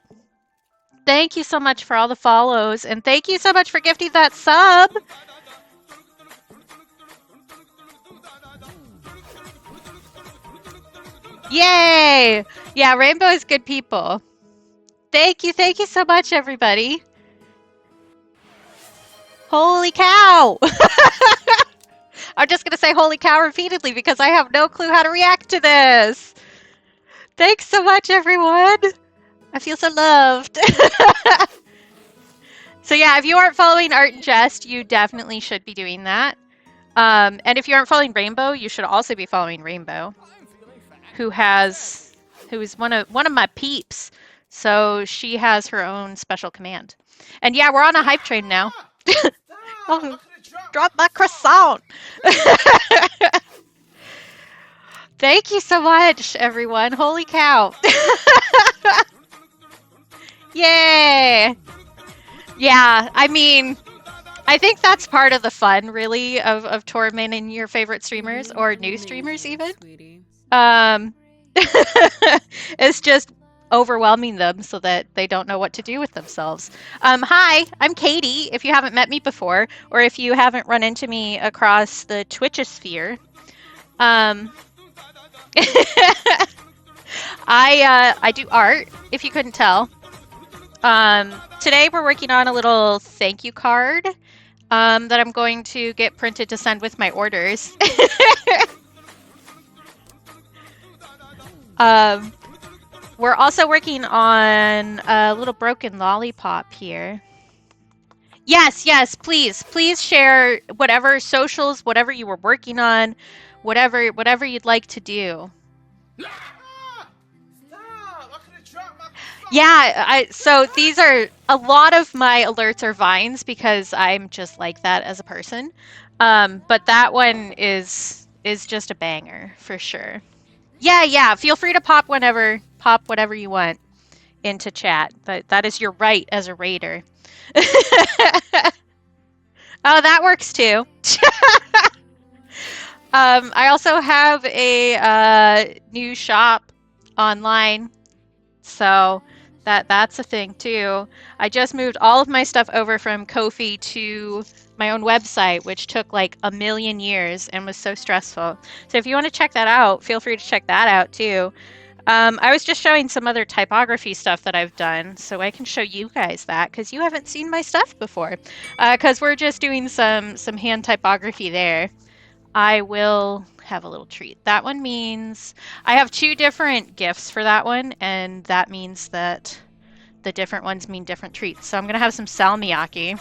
Thank you so much for all the follows, and thank you so much for gifting that sub. Yay! Yeah, Rainbow is good people. Thank you so much, everybody. Holy cow! I'm just gonna say holy cow repeatedly because I have no clue how to react to this. Thanks so much, everyone. I feel so loved. So yeah, if you aren't following Art and Jest, you definitely should be doing that. And if you aren't following Rainbow, you should also be following Rainbow, who is one of my peeps. So she has her own special command. And yeah, we're on a hype train now. Oh, drop my croissant. Thank you so much, everyone. Holy cow. Yay. Yeah, I mean, I think that's part of the fun, really, of tormenting your favorite streamers or new streamers, even. It's just overwhelming them so that they don't know what to do with themselves. Hi, I'm Katie, if you haven't met me before, or if you haven't run into me across the Twitchosphere. I do art, if you couldn't tell. Today we're working on a little thank you card that I'm going to get printed to send with my orders. We're also working on a little broken lollipop here. Yes, please share whatever socials, whatever you were working on, whatever you'd like to do. Yeah, so these are a lot of my alerts are vines because I'm just like that as a person. But that one is just a banger for sure. Yeah, feel free to pop whatever you want into chat. That is your right as a raider. Oh, that works too. I also have a new shop online, so that's a thing too. I just moved all of my stuff over from Ko-fi to my own website, which took like a million years and was so stressful. So if you want to check that out, feel free to check that out too. I was just showing some other typography stuff that I've done, so I can show you guys that because you haven't seen my stuff before. Because we're just doing some hand typography there. I will have a little treat. That one means I have two different gifts for that one, and that means that the different ones mean different treats. So I'm gonna have some salmiakki.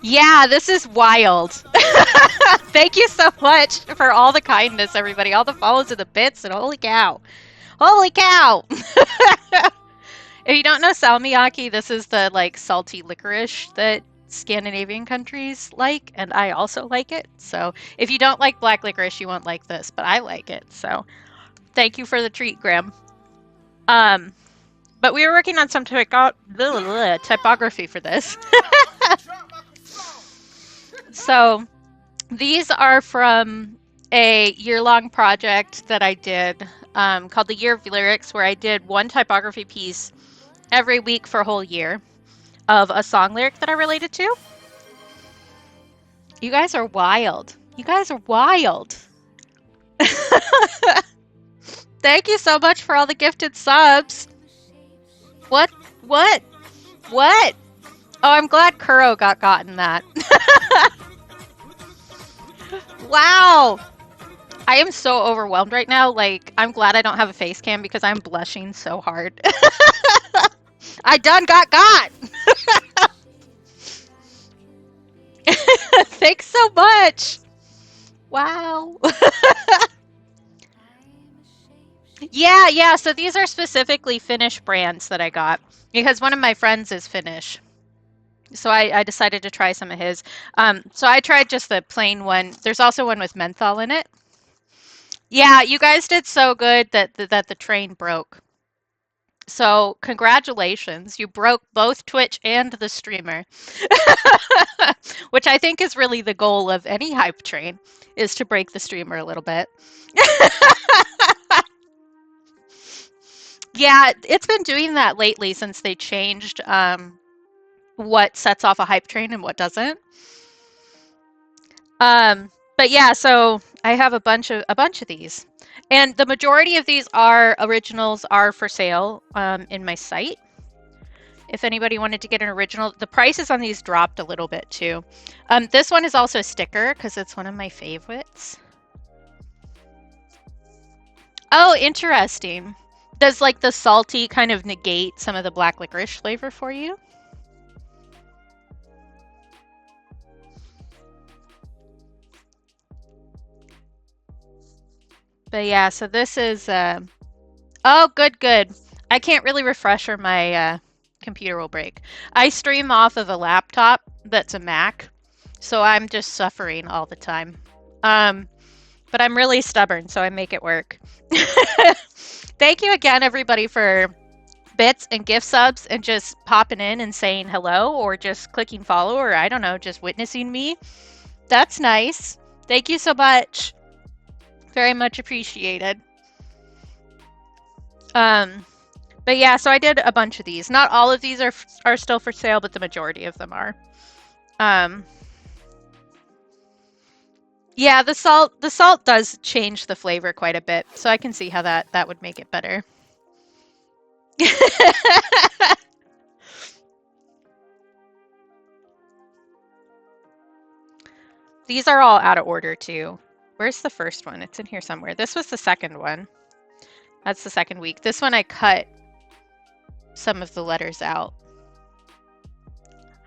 Yeah, this is wild. Thank you so much for all the kindness, everybody. All the follows and the bits, and holy cow. Holy cow! If you don't know salmiakki, this is the like salty licorice that Scandinavian countries like, and I also like it. So if you don't like black licorice, you won't like this, but I like it. So thank you for the treat, Graham. Um, but we were working on some typography for this. So these are from a year-long project that I did called the Year of Lyrics, where I did one typography piece every week for a whole year of a song lyric that I related to. You guys are wild. You guys are wild. Thank you so much for all the gifted subs. What? What? What? Oh, I'm glad Kuro gotten that. Wow. I am so overwhelmed right now. Like, I'm glad I don't have a face cam because I'm blushing so hard. I done got. Thanks so much. Wow. Yeah. So these are specifically Finnish brands that I got because one of my friends is Finnish. So I decided to try some of his. So I tried just the plain one. There's also one with menthol in it. Yeah, you guys did so good that the train broke. So congratulations, you broke both Twitch and the streamer. Which I think is really the goal of any hype train, is to break the streamer a little bit. Yeah, it's been doing that lately since they changed what sets off a hype train and what doesn't. But yeah, so I have a bunch of these, and the majority of these are originals are for sale in my site. If anybody wanted to get an original, the prices on these dropped a little bit too. This one is also a sticker because it's one of my favorites. Oh, interesting. Does like the salty kind of negate some of the black licorice flavor for you? But yeah, so this is oh, good. I can't really refresh or my computer will break. I stream off of a laptop that's a Mac, so I'm just suffering all the time. But I'm really stubborn, so I make it work. Thank you again, everybody, for bits and gift subs and just popping in and saying hello or just clicking follow or I don't know, just witnessing me. That's nice. Thank you so much. Very much appreciated. But yeah, so I did a bunch of these. Not all of these are still for sale, but the majority of them are. Yeah, the salt does change the flavor quite a bit, so I can see how that would make it better. These are all out of order too. Where's the first one? It's in here somewhere. This was the second one. That's the second week. This one I cut some of the letters out.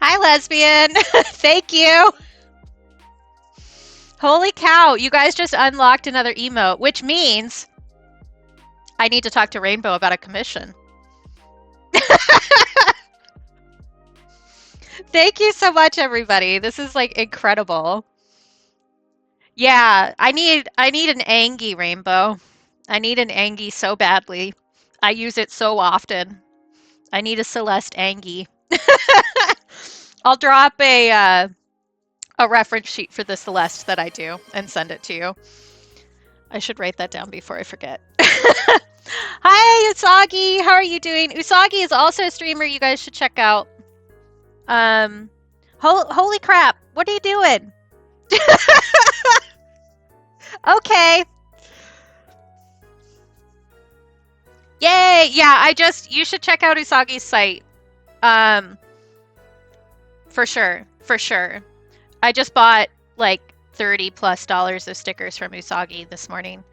Hi, lesbian. Thank you. Holy cow, you guys just unlocked another emote, which means I need to talk to Rainbow about a commission. Thank you so much, everybody. This is like incredible. Yeah, I need an Angie, Rainbow. I need an Angie so badly. I use it so often. I need a Celeste Angie. I'll drop a a reference sheet for the Celeste that I do and send it to you. I should write that down before I forget. Hi, Usagi. How are you doing? Usagi is also a streamer you guys should check out. Holy crap. What are you doing? Okay. Yay. Yeah, you should check out Usagi's site. For sure. For sure. I just bought like $30+ of stickers from Usagi this morning.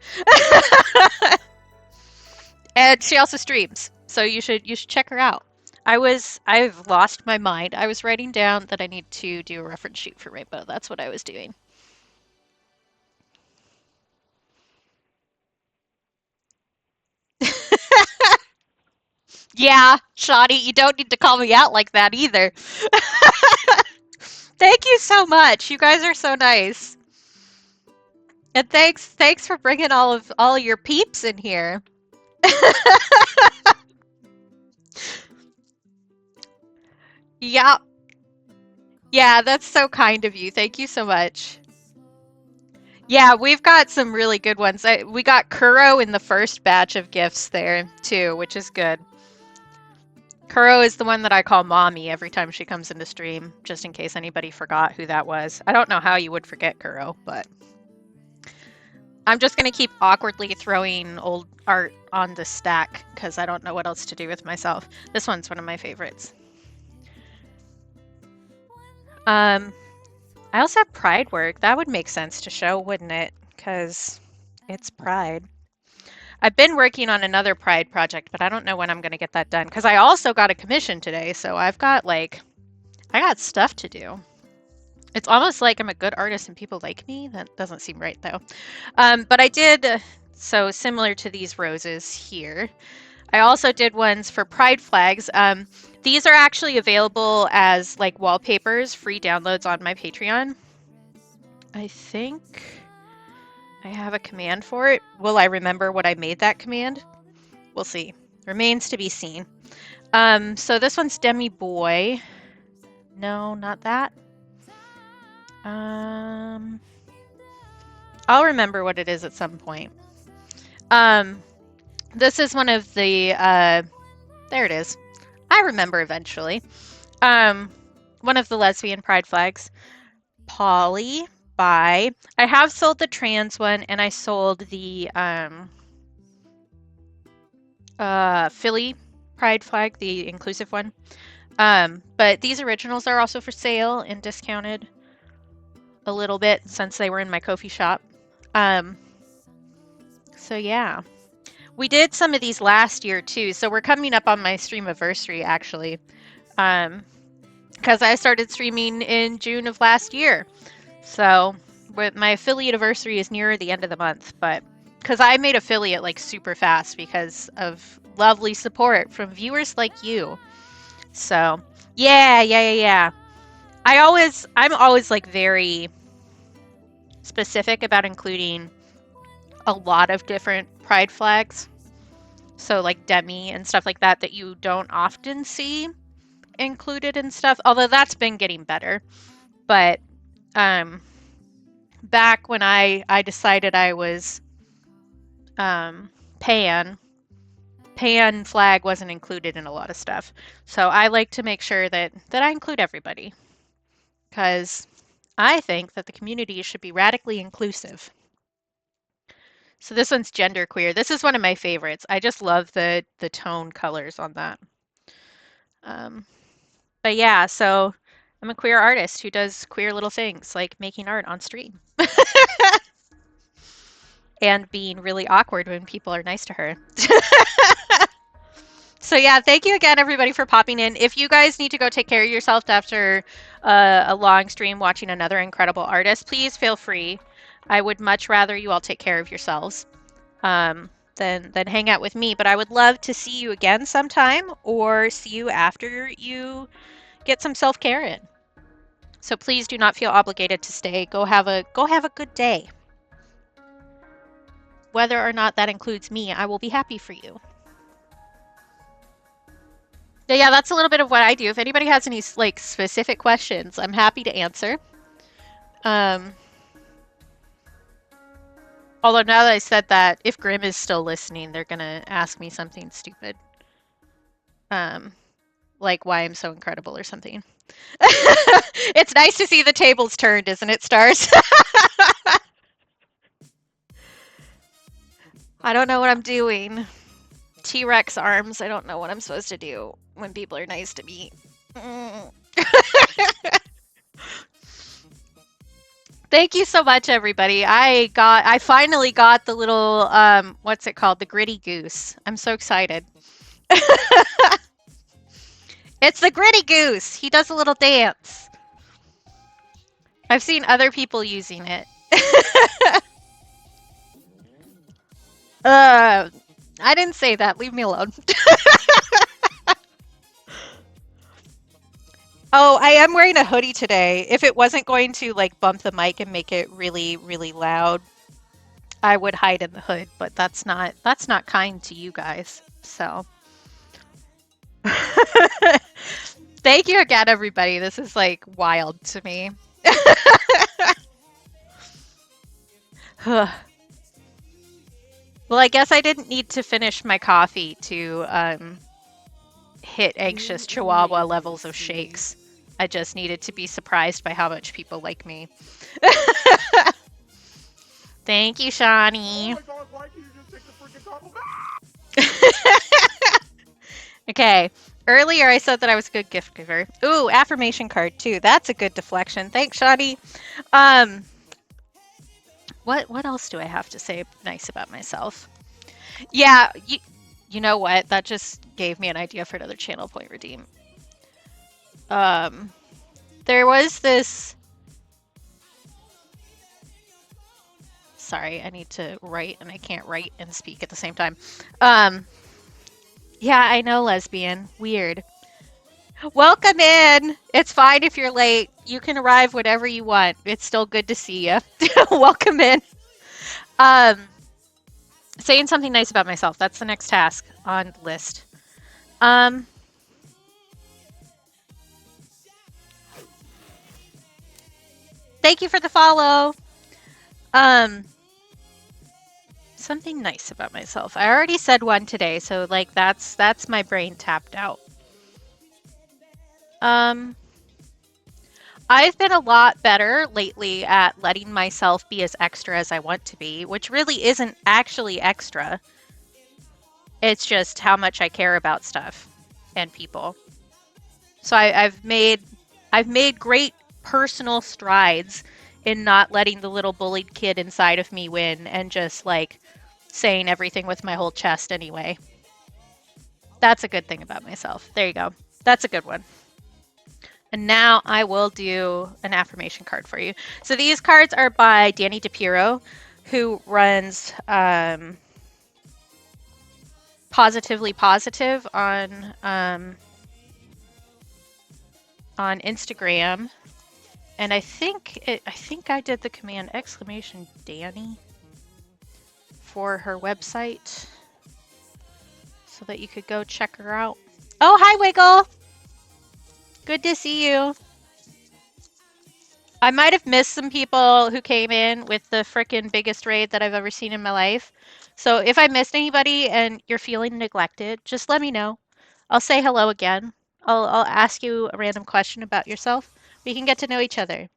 And she also streams, so you should check her out. I've lost my mind. I was writing down that I need to do a reference sheet for Rainbow. That's what I was doing. Yeah, Shoddy, you don't need to call me out like that either. Thank you so much. You guys are so nice. And thanks for bringing all of your peeps in here. Yeah. Yeah, that's so kind of you. Thank you so much. Yeah, we've got some really good ones. We got Kuro in the first batch of gifts there too, which is good. Kuro is the one that I call Mommy every time she comes into stream, just in case anybody forgot who that was. I don't know how you would forget Kuro, but I'm just going to keep awkwardly throwing old art on the stack because I don't know what else to do with myself. This one's one of my favorites. I also have Pride work. That would make sense to show, wouldn't it? Because it's Pride. I've been working on another Pride project, but I don't know when I'm going to get that done. Because I also got a commission today, so I got stuff to do. It's almost like I'm a good artist and people like me. That doesn't seem right, though. But I did, so similar to these roses here. I also did ones for Pride flags. These are actually available as like wallpapers, free downloads on my Patreon. I think I have a command for it. Will I remember what I made that command? We'll see. Remains to be seen. So this one's Demi Boy. No, not that. I'll remember what it is at some point. This is one of the, there it is. I remember eventually. One of the lesbian pride flags. Polly, bi. I have sold the trans one, and I sold the Philly pride flag, the inclusive one. But these originals are also for sale and discounted a little bit since they were in my Ko-fi shop. So yeah. We did some of these last year too, so we're coming up on my streamiversary actually. Because I started streaming in June of last year. So my affiliate anniversary is nearer the end of the month, but because I made affiliate like super fast because of lovely support from viewers like you. So yeah. I'm always like very specific about including a lot of different pride flags. So like Demi and stuff like that that you don't often see included and stuff, although that's been getting better. But back when I decided I was pan flag wasn't included in a lot of stuff. So I like to make sure that I include everybody because I think that the community should be radically inclusive. So this one's genderqueer. This is one of my favorites. I just love the tone colors on that. But yeah, so I'm a queer artist who does queer little things like making art on stream. And being really awkward when people are nice to her. So yeah, thank you again, everybody, for popping in. If you guys need to go take care of yourself after a long stream watching another incredible artist, please feel free. I would much rather you all take care of yourselves than hang out with me. But I would love to see you again sometime or see you after you get some self-care in. So please do not feel obligated to stay. Go have a good day. Whether or not that includes me, I will be happy for you. So yeah, that's a little bit of what I do. If anybody has any like specific questions, I'm happy to answer. Um, although now that I said that, if Grim is still listening, they're gonna ask me something stupid. Um, like why I'm so incredible or something. It's nice to see the tables turned, isn't it, Stars? I don't know what I'm doing. T-Rex arms. I don't know what I'm supposed to do when people are nice to me. Thank you so much, everybody. I finally got the little what's it called? The gritty goose. I'm so excited. It's the gritty goose. He does a little dance. I've seen other people using it. I didn't say that. Leave me alone. Oh, I am wearing a hoodie today. If it wasn't going to like bump the mic and make it really, really loud, I would hide in the hood, but that's not kind to you guys. So thank you again, everybody. This is like wild to me. Well, I guess I didn't need to finish my coffee to hit anxious chihuahua levels of shakes. I just needed to be surprised by how much people like me. Thank you, Shawnee. Oh my God, why can't you just take the freaking Taco Bell? Okay. Earlier I said that I was a good gift giver. Ooh, affirmation card too. That's a good deflection. Thanks, Shawnee. What else do I have to say nice about myself? Yeah, you know what? That just gave me an idea for another channel point redeem. There was this. Sorry, I need to write and I can't write and speak at the same time. Yeah, I know, lesbian. Weird. Welcome in. It's fine if you're late. You can arrive whenever you want. It's still good to see you. Welcome in. Saying something nice about myself. That's the next task on the list. Thank you for the follow. Something nice about myself. I already said one today, so like that's my brain tapped out. I've been a lot better lately at letting myself be as extra as I want to be, which really isn't actually extra. It's just how much I care about stuff and people. So I've made great personal strides in not letting the little bullied kid inside of me win and just like saying everything with my whole chest anyway. That's a good thing about myself. There you go. That's a good one. And now I will do an affirmation card for you. So these cards are by Danny DePiero, who runs Positively Positive on Instagram. And I think I did the command !Danny for her website so that you could go check her out. Oh, hi, Wiggle. Good to see you. I might have missed some people who came in with the frickin' biggest raid that I've ever seen in my life. So if I missed anybody and you're feeling neglected, just let me know. I'll say hello again. I'll ask you a random question about yourself. We can get to know each other.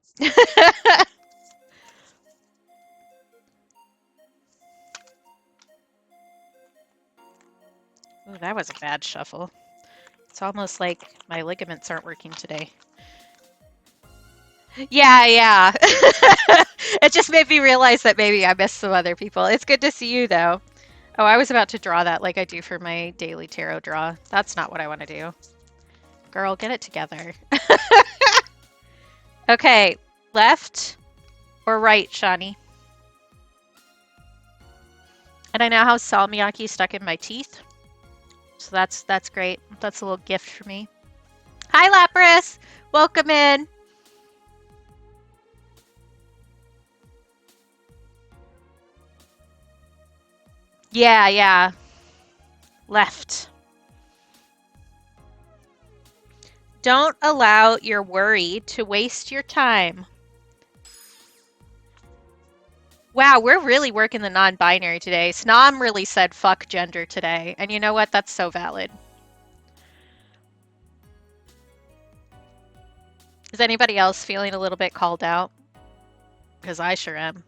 Ooh, that was a bad shuffle. It's almost like my ligaments aren't working today. Yeah. It just made me realize that maybe I missed some other people. It's good to see you, though. Oh, I was about to draw that like I do for my daily tarot draw. That's not what I want to do. Girl, get it together. Okay, left or right, Shawnee? And I now have salmiakki stuck in my teeth. So that's great. That's a little gift for me. Hi, Lapras! Welcome in. Yeah. Left. Don't allow your worry to waste your time. Wow, we're really working the non-binary today. Snom really said fuck gender today. And you know what? That's so valid. Is anybody else feeling a little bit called out? Because I sure am.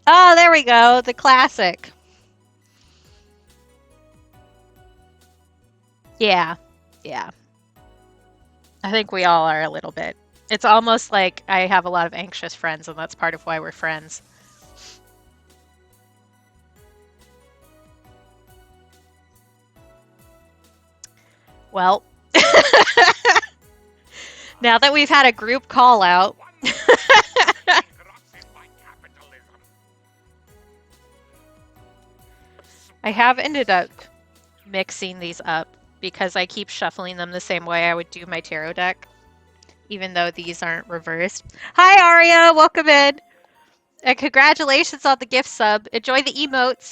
Oh, there we go. The classic. Yeah. Yeah. I think we all are a little bit. It's almost like I have a lot of anxious friends, and that's part of why we're friends. Well, now that we've had a group call out, I have ended up mixing these up because I keep shuffling them the same way I would do my tarot deck, even though these aren't reversed. Hi, Aria. Welcome in. And congratulations on the gift sub. Enjoy the emotes.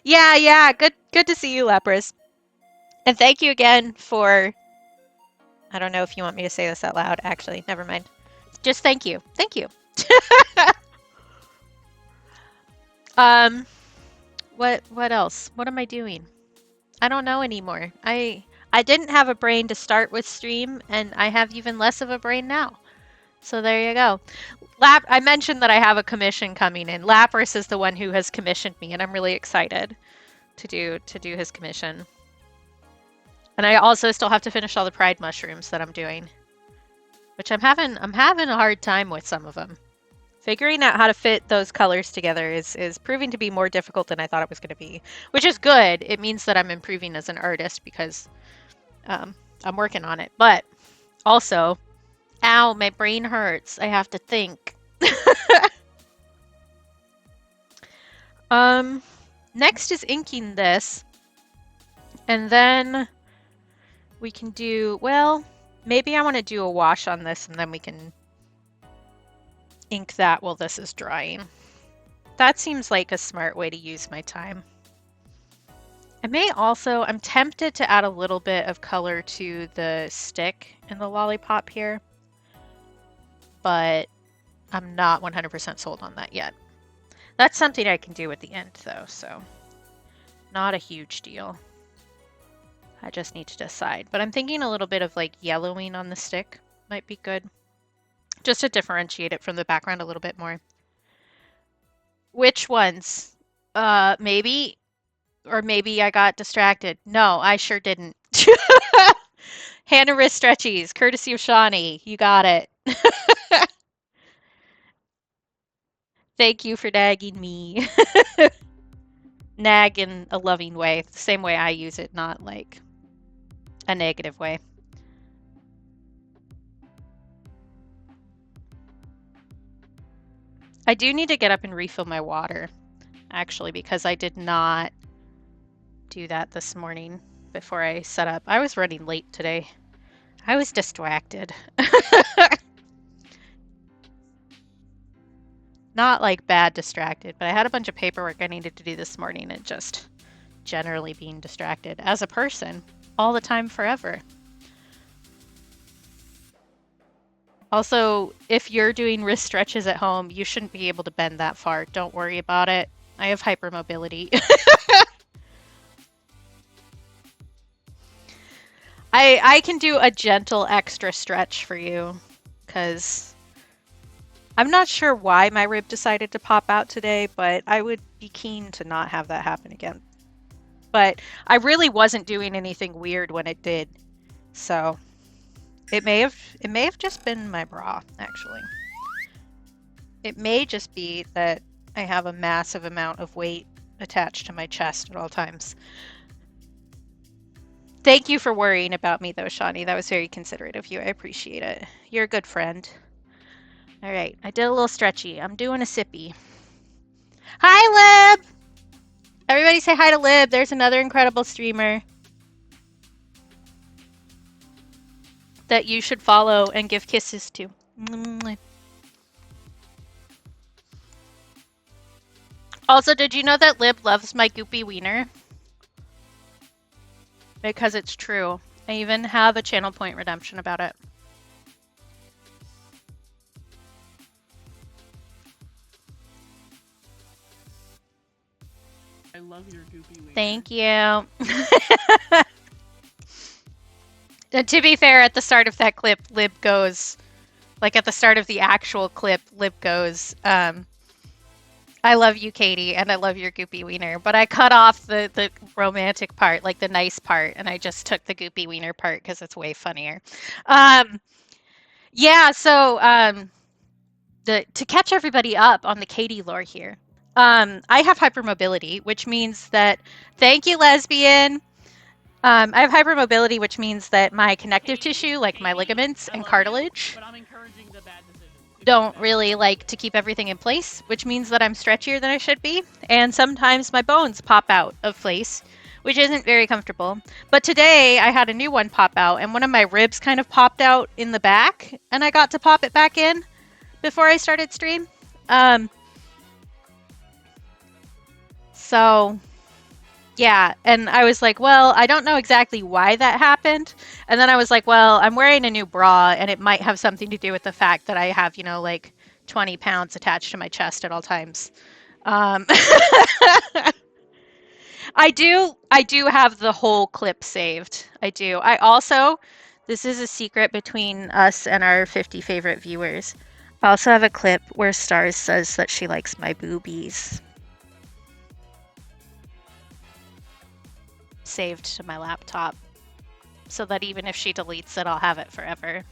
Yeah. Good to see you, Lepers. And thank you again for, I don't know if you want me to say this out loud, actually. Never mind. Just thank you. Thank you. What else? What am I doing? I don't know anymore. I didn't have a brain to start with stream, and I have even less of a brain now. So there you go. I mentioned that I have a commission coming in. Lapras is the one who has commissioned me, and I'm really excited to do his commission. And I also still have to finish all the pride mushrooms that I'm doing, which I'm having a hard time with some of them. Figuring out how to fit those colors together is proving to be more difficult than I thought it was going to be, which is good. It means that I'm improving as an artist because I'm working on it. But also, ow, my brain hurts. I have to think. Next is inking this. And then we can do, well, maybe I want to do a wash on this and then we can ink that while this is drying. That seems like a smart way to use my time. I may also, I'm tempted to add a little bit of color to the stick in the lollipop here, but I'm not 100% sold on that yet. That's something I can do at the end though, so not a huge deal. I just need to decide, but I'm thinking a little bit of like yellowing on the stick might be good, just to differentiate it from the background a little bit more. Which ones? Maybe, or maybe I got distracted. No, I sure didn't. Hand and wrist stretchies, courtesy of Shawnee. You got it. Thank you for nagging me. Nag in a loving way, the same way I use it, not like a negative way. I do need to get up and refill my water, actually, because I did not do that this morning before I set up. I was running late today. I was distracted. Not like bad distracted, but I had a bunch of paperwork I needed to do this morning and just generally being distracted as a person all the time forever. Also, if you're doing wrist stretches at home, you shouldn't be able to bend that far. Don't worry about it. I have hypermobility. I can do a gentle extra stretch for you because I'm not sure why my rib decided to pop out today, but I would be keen to not have that happen again. But I really wasn't doing anything weird when it did. So it may have just been my bra, actually. It may just be that I have a massive amount of weight attached to my chest at all times. Thank you for worrying about me, though, Shawnee. That was very considerate of you. I appreciate it. You're a good friend. All right, I did a little stretchy. I'm doing a sippy. Hi, Lib! Everybody say hi to Lib. There's another incredible streamer that you should follow and give kisses to. Also, did you know that Lib loves my goopy wiener? Because it's true. I even have a channel point redemption about it. I love your goopy wiener. Thank you. To be fair, at the start of that clip, Lib goes, like at the start of the actual clip, Lib goes, I love you, Katie, and I love your goopy wiener. But I cut off the romantic part, like the nice part, and I just took the goopy wiener part because it's way funnier. Um, yeah, so to catch everybody up on the Katie lore here, I have hypermobility, which means that, thank you, lesbian. I have hypermobility, which means that my connective tissue, like my ligaments and cartilage, But I'm encouraging the bad decision. don't really like to keep everything in place, which means that I'm stretchier than I should be. And sometimes my bones pop out of place, which isn't very comfortable. But today I had a new one pop out, and one of my ribs kind of popped out in the back, and I got to pop it back in before I started stream. So yeah, and I was like, well, I don't know exactly why that happened. And then I was like, well, I'm wearing a new bra, and it might have something to do with the fact that I have, like 20 pounds attached to my chest at all times. Um, I do have the whole clip saved. I do. I also, this is a secret between us and our 50 favorite viewers. I also have a clip where Stars says that she likes my boobies. Saved to my laptop so that even if she deletes it, I'll have it forever.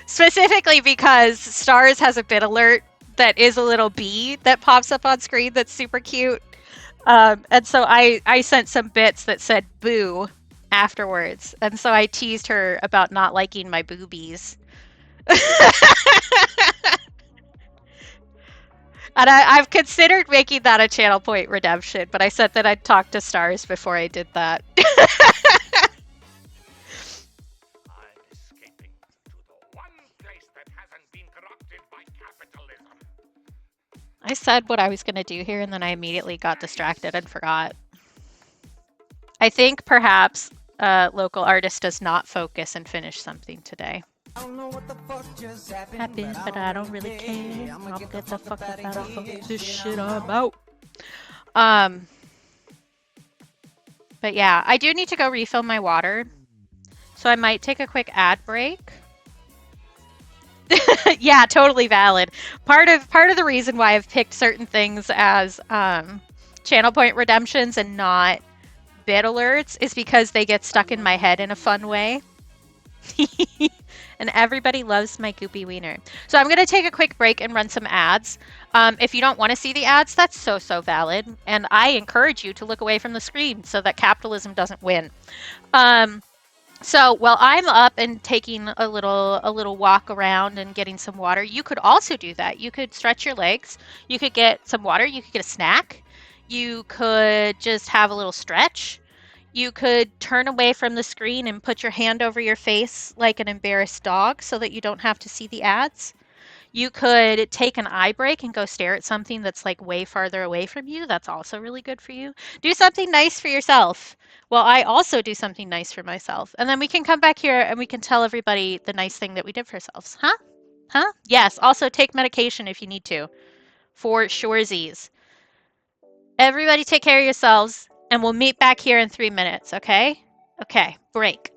Specifically because Stars has a bit alert that is a little bee that pops up on screen that's super cute. And so I sent some bits that said boo afterwards. And so I teased her about not liking my boobies. And I've considered making that a channel point redemption, but I said that I'd talk to Stars before I did that. I said what I was going to do here, and then I immediately got distracted and forgot. I think perhaps a local artist does not focus and finish something today. Happened, but I don't really care. I'll get the fuck up out of this shit I'm out. But yeah, I do need to go refill my water, so I might take a quick ad break. Yeah, totally valid. Part of the reason why I've picked certain things as channel point redemptions and not bit alerts is because they get stuck in my head in a fun way. And everybody loves my goopy wiener. So I'm going to take a quick break and run some ads. If you don't want to see the ads, that's so valid. And I encourage you to look away from the screen so that capitalism doesn't win. So while I'm up and taking a little walk around and getting some water, you could also do that. You could stretch your legs. You could get some water. You could get a snack. You could just have a little stretch. You could turn away from the screen and put your hand over your face like an embarrassed dog so that you don't have to see the ads. You could take an eye break and go stare at something that's like way farther away from you. That's also really good for you. Do something nice for yourself. Well, I also do something nice for myself. And then we can come back here and we can tell everybody the nice thing that we did for ourselves. Huh? Huh? Yes. Also take medication if you need to. For surezies. Everybody take care of yourselves and we'll meet back here in 3 minutes, okay? Okay, break.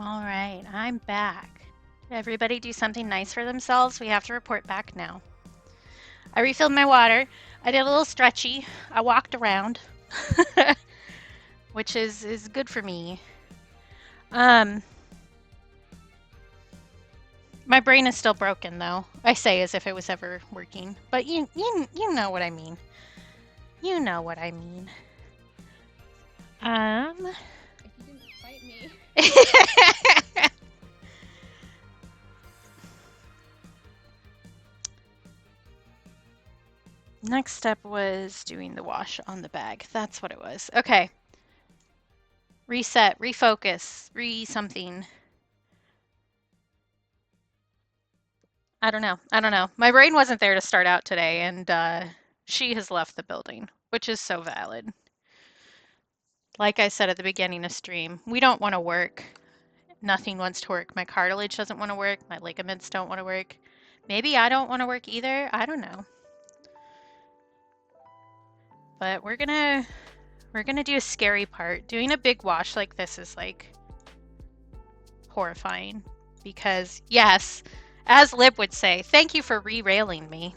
All right, I'm back. Did everybody do something nice for themselves? We have to report back now. I refilled my water. I did a little stretchy. I walked around, which is good for me. My brain is still broken though. I say as if it was ever working, but you know what I mean. You know what I mean. If you didn't fight me. Next step was doing the wash on the bag. That's what it was. Okay. Reset, refocus, something. I don't know. I don't know. My brain wasn't there to start out today, and she has left the building, which is so valid. Like I said at the beginning of stream, we don't want to work. Nothing wants to work. My cartilage doesn't want to work. My ligaments don't want to work. Maybe I don't want to work either. I don't know. But we're gonna do a scary part. Doing a big wash like this is like horrifying because yes, as Lib would say, thank you for re-railing me.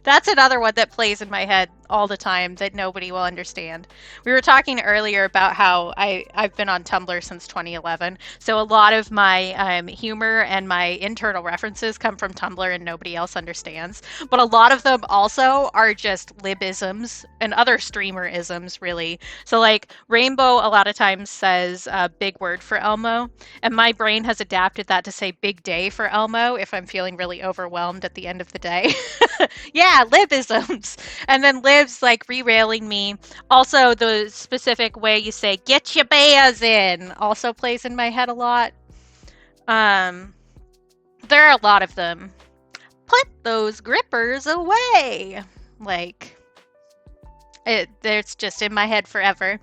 That's another one that plays in my head all the time that nobody will understand. We were talking earlier about how I've been on Tumblr since 2011, so a lot of my humor and my internal references come from Tumblr and nobody else understands. But a lot of them also are just libisms and other streamer-isms, really. So like Rainbow a lot of times says big word for Elmo, and my brain has adapted that to say big day for Elmo if I'm feeling really overwhelmed at the end of the day. Yeah, libisms. And then Liv's like re-railing me. Also, the specific way you say "get your bears in" also plays in my head a lot. There are a lot of them. Put those grippers away. Like, It's just in my head forever.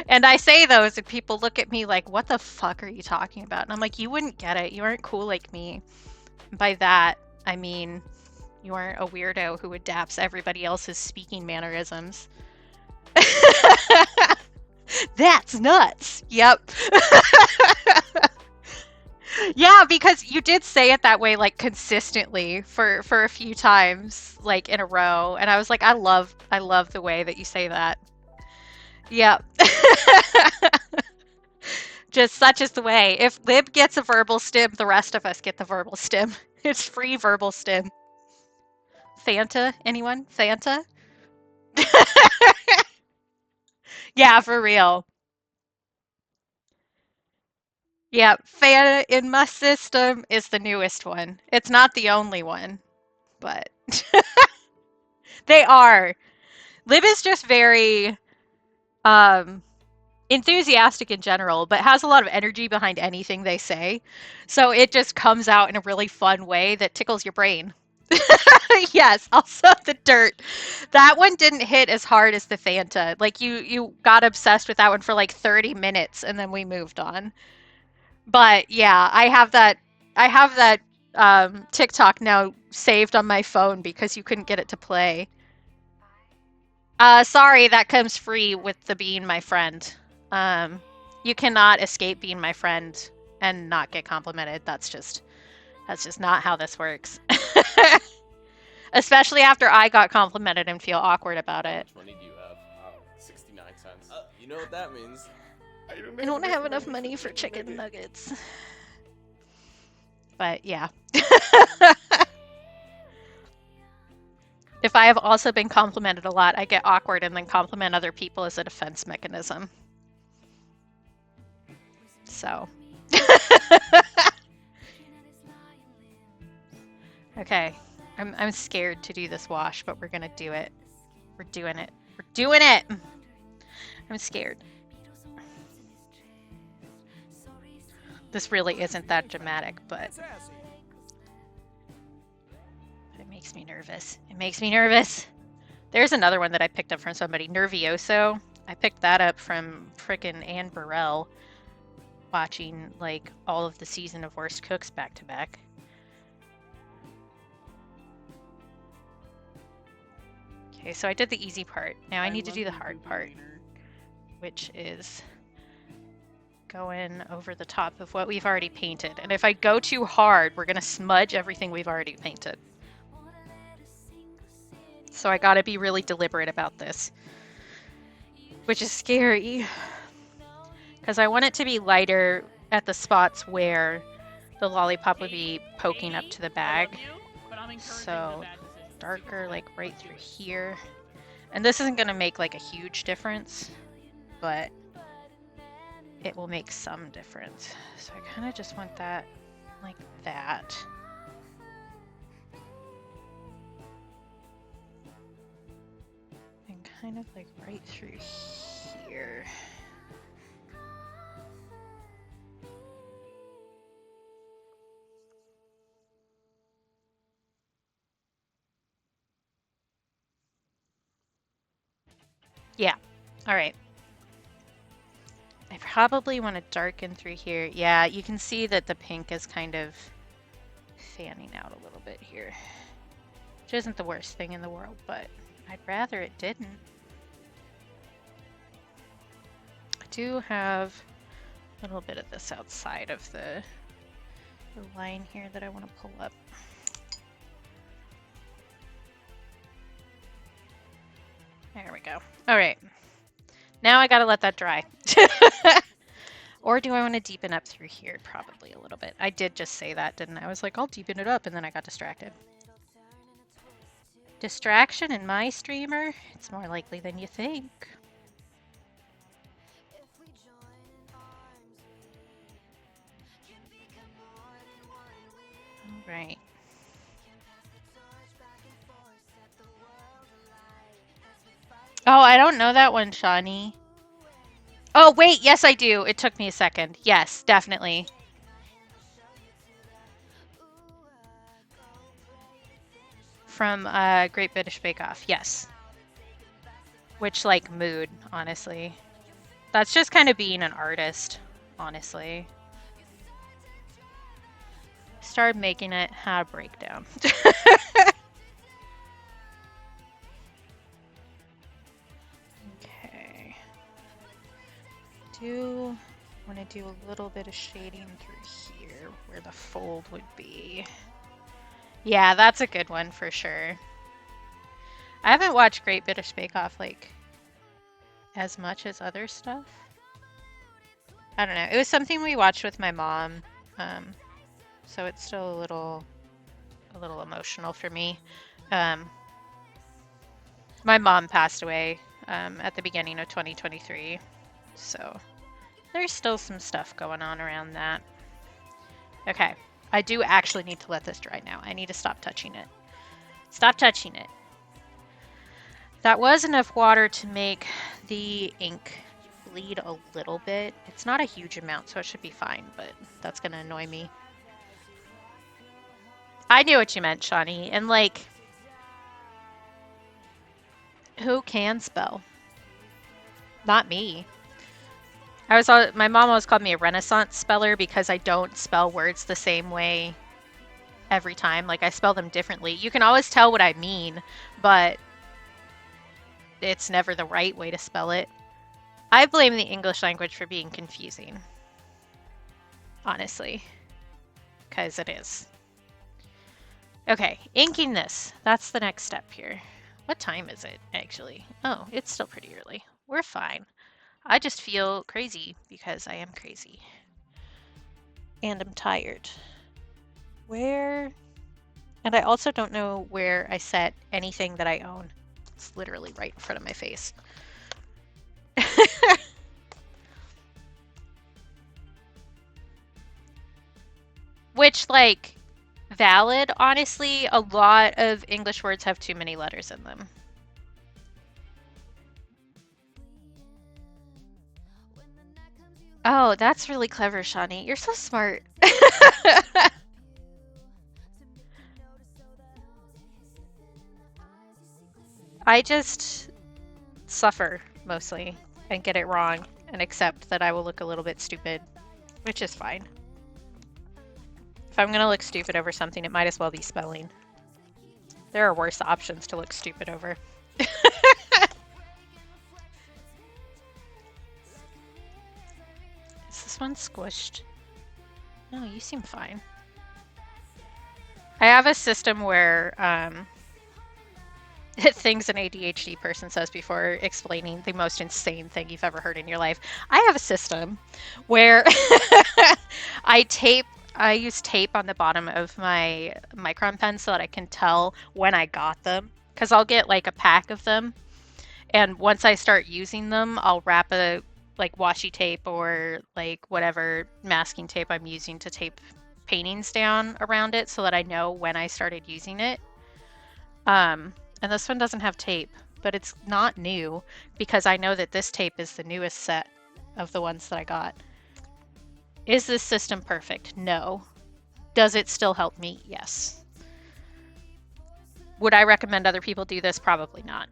And I say those, and people look at me like, what the fuck are you talking about? And I'm like, you wouldn't get it. You aren't cool like me. By that, I mean, you aren't a weirdo who adapts everybody else's speaking mannerisms. That's nuts. Yep. Yeah, because you did say it that way, like consistently for a few times, like in a row, and I was like, I love the way that you say that. Yep. Just such is the way. If Lib gets a verbal stim, the rest of us get the verbal stim. It's free verbal stim. Fanta? Anyone? Fanta? Yeah, for real. Yeah, Fanta in my system is the newest one. It's not the only one, but they are. Lib is just very um enthusiastic in general, but has a lot of energy behind anything they say. So it just comes out in a really fun way that tickles your brain. Yes, also the dirt. That one didn't hit as hard as the Fanta. Like you got obsessed with that one for like 30 minutes and then we moved on. But yeah, I have that TikTok now saved on my phone because you couldn't get it to play. Sorry, that comes free with the being my friend. Um, you cannot escape being my friend and not get complimented. That's just not how this works. Especially after I got complimented and feel awkward about it. How much money do you have? 69 cents. You know what that means? I don't have enough money for chicken nuggets. But yeah. If I have also been complimented a lot, I get awkward and then compliment other people as a defense mechanism. So. Okay. I'm scared to do this wash, but we're gonna do it. We're doing it. We're doing it! I'm scared. This really isn't that dramatic, but it makes me nervous. It makes me nervous. There's another one that I picked up from somebody, Nervioso. I picked that up from frickin' Anne Burrell, watching like all of the season of Worst Cooks back to back. Okay, so I did the easy part. Now I need to do the hard part, which is going over the top of what we've already painted. And if I go too hard, we're gonna smudge everything we've already painted. So I gotta be really deliberate about this, which is scary. Because I want it to be lighter at the spots where the lollipop would be poking up to the bag. So darker like right through here. And this isn't gonna make like a huge difference, but it will make some difference. So I kind of just want that like that. And kind of like right through here. Yeah, all right. I probably want to darken through here. Yeah, you can see that the pink is kind of fanning out a little bit here. Which isn't the worst thing in the world, but I'd rather it didn't. I do have a little bit of this outside of the line here that I want to pull up. There we go. All right. Now I gotta let that dry. Or do I want to deepen up through here? Probably a little bit. I did just say that, didn't I? I was like, I'll deepen it up, and then I got distracted. Distraction in my streamer? It's more likely than you think. All right. Oh, I don't know that one, Shawnee. Oh, wait, yes, I do. It took me a second. Yes, definitely. From Great British Bake Off, yes. Which, like, mood, honestly. That's just kind of being an artist, honestly. Started making it, had a breakdown. Okay. Want to do a little bit of shading through here where the fold would be. Yeah, that's a good one for sure. I haven't watched Great British Bake Off like as much as other stuff. I don't know. It was something we watched with my mom, so it's still a little emotional for me. My mom passed away at the beginning of 2023, so there's still some stuff going on around that. Okay, I do actually need to let this dry now. I need to stop touching it. Stop touching it. That was enough water to make the ink bleed a little bit. It's not a huge amount, so it should be fine, but that's gonna annoy me. I knew what you meant, Shawnee, and like, who can spell? Not me. My mom always called me a Renaissance speller because I don't spell words the same way every time. Like, I spell them differently. You can always tell what I mean, but it's never the right way to spell it. I blame the English language for being confusing. Honestly. Because it is. Okay, inking this. That's the next step here. What time is it, actually? Oh, it's still pretty early. We're fine. I just feel crazy because I am crazy. And I'm tired. Where? And I also don't know where I set anything that I own. It's literally right in front of my face. Which, like, valid, honestly, a lot of English words have too many letters in them. Oh, that's really clever, Shawnee. You're so smart. I just suffer, mostly, and get it wrong, and accept that I will look a little bit stupid, which is fine. If I'm gonna look stupid over something, it might as well be spelling. There are worse options to look stupid over. Is this one squished? No, you seem fine. I have a system where things an ADHD person says before explaining the most insane thing you've ever heard in your life. I have a system where I use tape on the bottom of my micron pen so that I can tell when I got them. Because I'll get like a pack of them. And once I start using them, I'll wrap a like washi tape or like whatever masking tape I'm using to tape paintings down around it so that I know when I started using it. And this one doesn't have tape, but it's not new because I know that this tape is the newest set of the ones that I got. Is this system perfect? No. Does it still help me? Yes. Would I recommend other people do this? Probably not.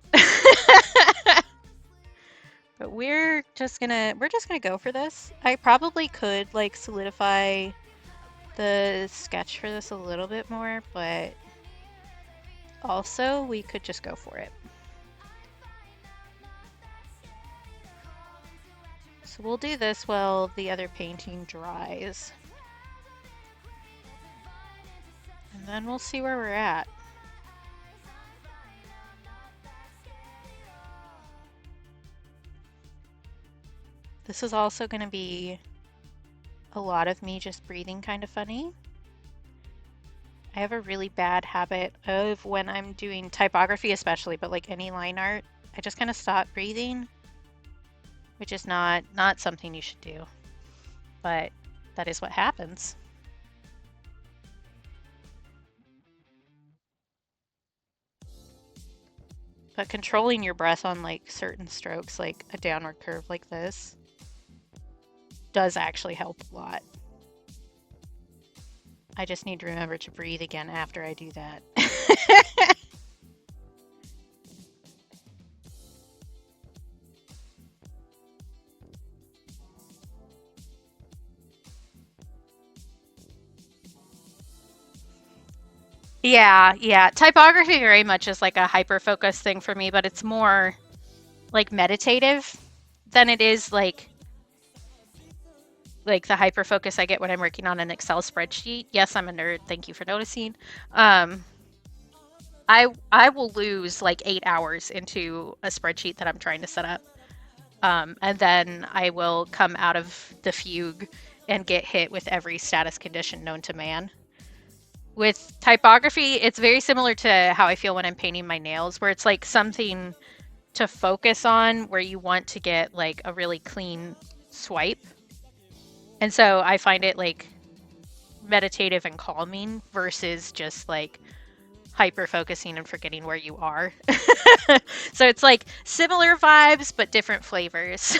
But we're just gonna go for this. I probably could like solidify the sketch for this a little bit more, but also we could just go for it. So we'll do this while the other painting dries. And then we'll see where we're at. This is also going to be a lot of me just breathing kind of funny. I have a really bad habit of when I'm doing typography especially, but like any line art, I just kind of stop breathing, which is not something you should do, but that is what happens. But controlling your breath on like certain strokes, like a downward curve like this, does actually help a lot. I just need to remember to breathe again after I do that. Yeah, yeah. Typography very much is like a hyper focus thing for me, but it's more like meditative than it is like the hyper focus I get when I'm working on an Excel spreadsheet. Yes, I'm a nerd. Thank you for noticing. Um, I will lose like 8 hours into a spreadsheet that I'm trying to set up, and then I will come out of the fugue and get hit with every status condition known to man. With typography, it's very similar to how I feel when I'm painting my nails, where it's like something to focus on where you want to get like a really clean swipe. And so I find it like meditative and calming versus just like hyper focusing and forgetting where you are. So it's like similar vibes but different flavors.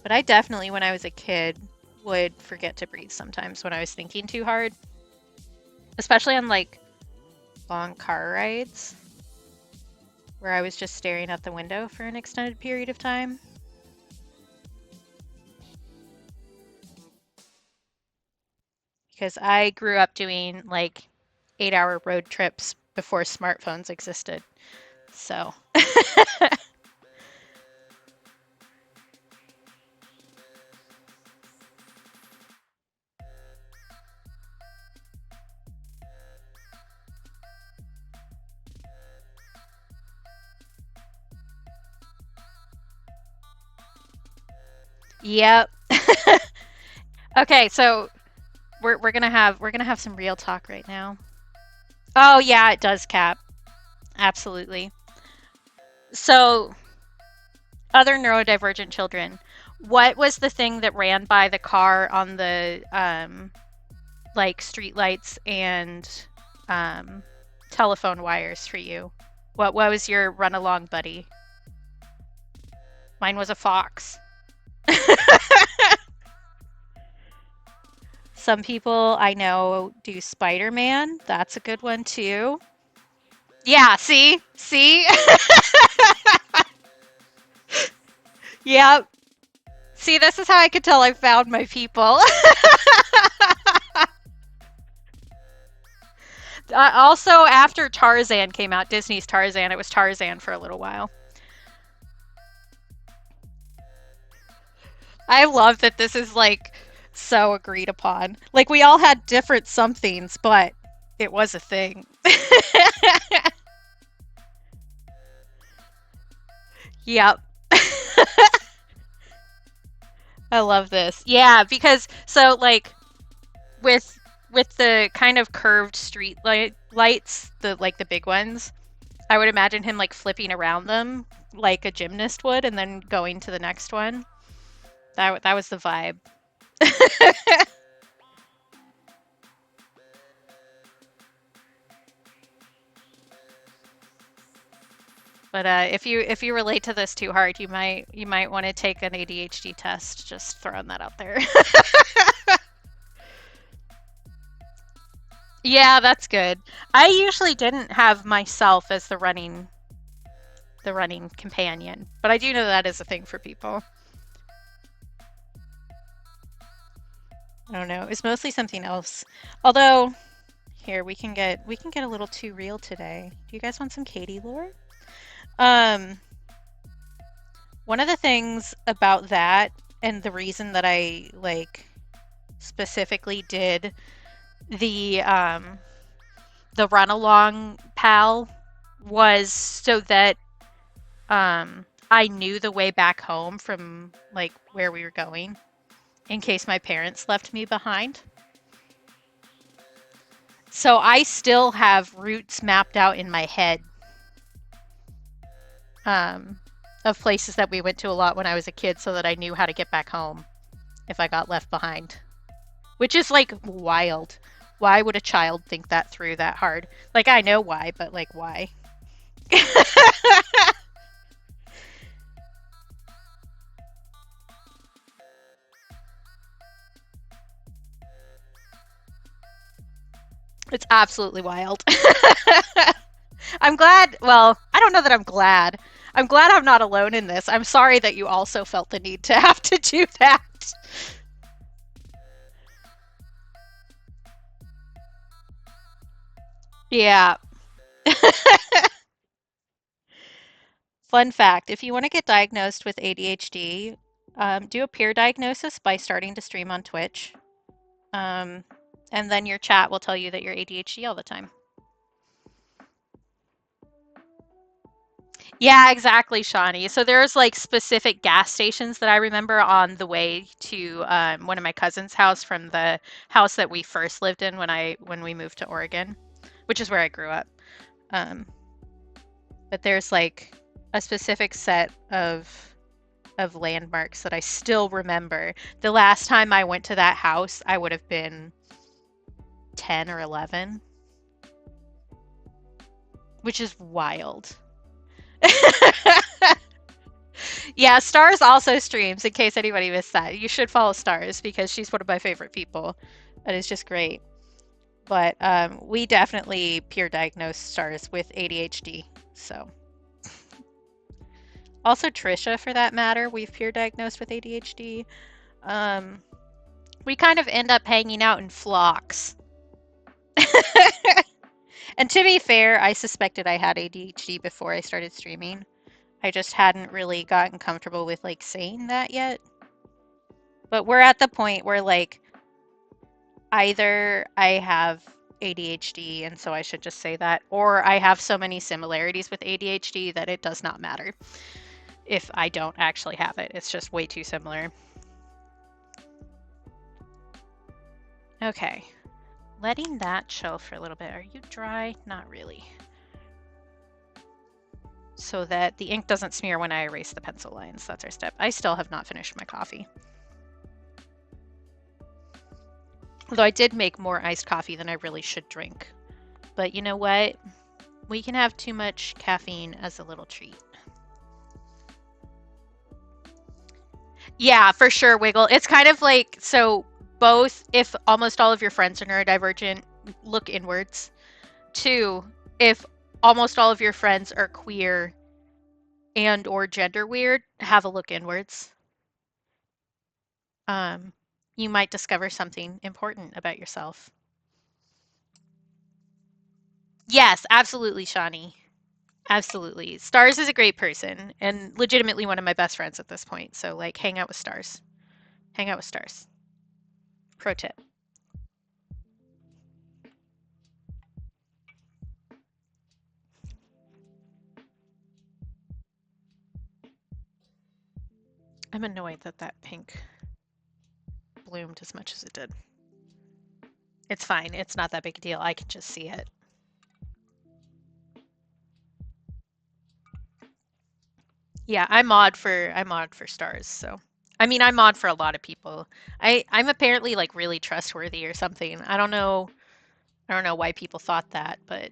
But I definitely, when I was a kid, would forget to breathe sometimes when I was thinking too hard, especially on like long car rides where I was just staring out the window for an extended period of time. Because I grew up doing like 8 hour road trips before smartphones existed. So, yep. Okay, so we're gonna have some real talk right now. Oh yeah, it does cap. Absolutely. So, other neurodivergent children, what was the thing that ran by the car on the like street lights and um telephone wires for you? What was your run along buddy? Mine was a fox. Some people I know do Spider-Man. That's a good one too. Yeah, see? See? Yep. See, this is how I could tell I found my people. Also, after Tarzan came out, Disney's Tarzan, it was Tarzan for a little while. I love that this is like so agreed upon. Like, we all had different somethings, but it was a thing. Yep. I love this. Yeah, because so like with the kind of curved street lights, the like the big ones, I would imagine him like flipping around them like a gymnast would and then going to the next one. That was the vibe. But if you relate to this too hard, you might want to take an ADHD test. Just throwing that out there. Yeah, that's good. I usually didn't have myself as the running companion, but I do know that is a thing for people. I don't know. It's mostly something else. Although, here we can get a little too real today. Do you guys want some Katie lore? Um, One of the things about that and the reason that I like specifically did the run along pal was so that I knew the way back home from like where we were going in case my parents left me behind. So I still have routes mapped out in my head um, of places that we went to a lot when I was a kid so that I knew how to get back home if I got left behind. Which is like wild. Why would a child think that through that hard? Like, I know why, but like, why? It's absolutely wild. I'm glad, well, I don't know that I'm glad. I'm glad I'm not alone in this. I'm sorry that you also felt the need to have to do that. Yeah. Fun fact, if you want to get diagnosed with ADHD, do a peer diagnosis by starting to stream on Twitch. Um, and then your chat will tell you that you're ADHD all the time. Yeah, exactly, Shawnee. So there's like specific gas stations that I remember on the way to one of my cousin's house from the house that we first lived in when we moved to Oregon, which is where I grew up. Um, but there's like a specific set of landmarks that I still remember. The last time I went to that house, I would have been 10 or 11, which is wild. Yeah, Stars also streams, in case anybody missed that. You should follow Stars because she's one of my favorite people. And it's just great. But we definitely peer diagnosed Stars with ADHD. So also Trisha, for that matter, we've peer diagnosed with ADHD. We kind of end up hanging out in flocks. And to be fair, I suspected I had ADHD before I started streaming. I just hadn't really gotten comfortable with like saying that yet. But we're at the point where like either I have ADHD and so I should just say that, or I have so many similarities with ADHD that it does not matter if I don't actually have it. It's just way too similar. Okay. Letting that chill for a little bit. Are you dry? Not really. So that the ink doesn't smear when I erase the pencil lines. That's our step. I still have not finished my coffee. Although I did make more iced coffee than I really should drink. But you know what? We can have too much caffeine as a little treat. Yeah, for sure, Wiggle. It's kind of like, so both, if almost all of your friends are neurodivergent, look inwards. 2, if almost all of your friends are queer and or gender weird, have a look inwards. You might discover something important about yourself. Yes, absolutely, Shawnee. Absolutely. Stars is a great person and legitimately one of my best friends at this point. So like hang out with Stars. Hang out with Stars. Pro tip. I'm annoyed that that pink bloomed as much as it did. It's fine. It's not that big a deal. I can just see it. Yeah, I mod for Stars, so I mean I mod for a lot of people. I'm apparently like really trustworthy or something. I don't know why people thought that, but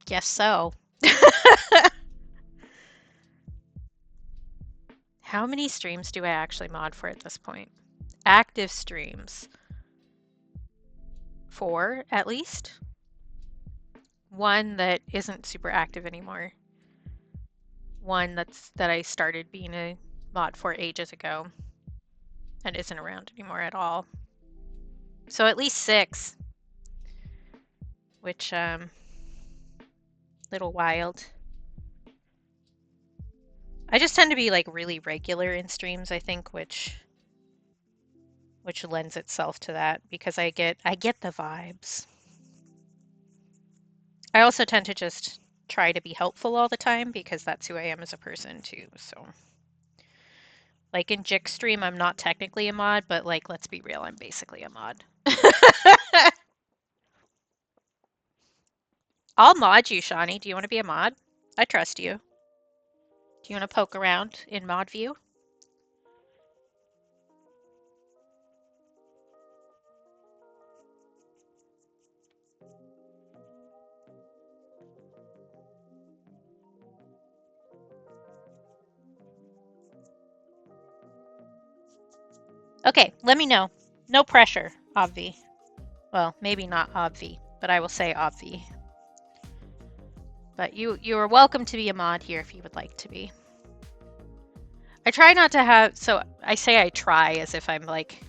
guess so. How many streams do I actually mod for at this point? Active streams. 4 at least. 1 that isn't super active anymore. 1 that I started being a mod for ages ago and isn't around anymore at all. So at least 6, which little wild. I just tend to be like really regular in streams, I think, which lends itself to that because I get the vibes. I also tend to just try to be helpful all the time because that's who I am as a person too. So like in Jix stream, I'm not technically a mod, but like let's be real, I'm basically a mod. I'll mod you, Shawnee. Do you want to be a mod? I trust you. Do you want to poke around in mod view? Okay, let me know. No pressure, Obvi. Well, maybe not Obvi, but I will say Obvi. But you are welcome to be a mod here if you would like to be. I try not to have, so I say I try as if I'm like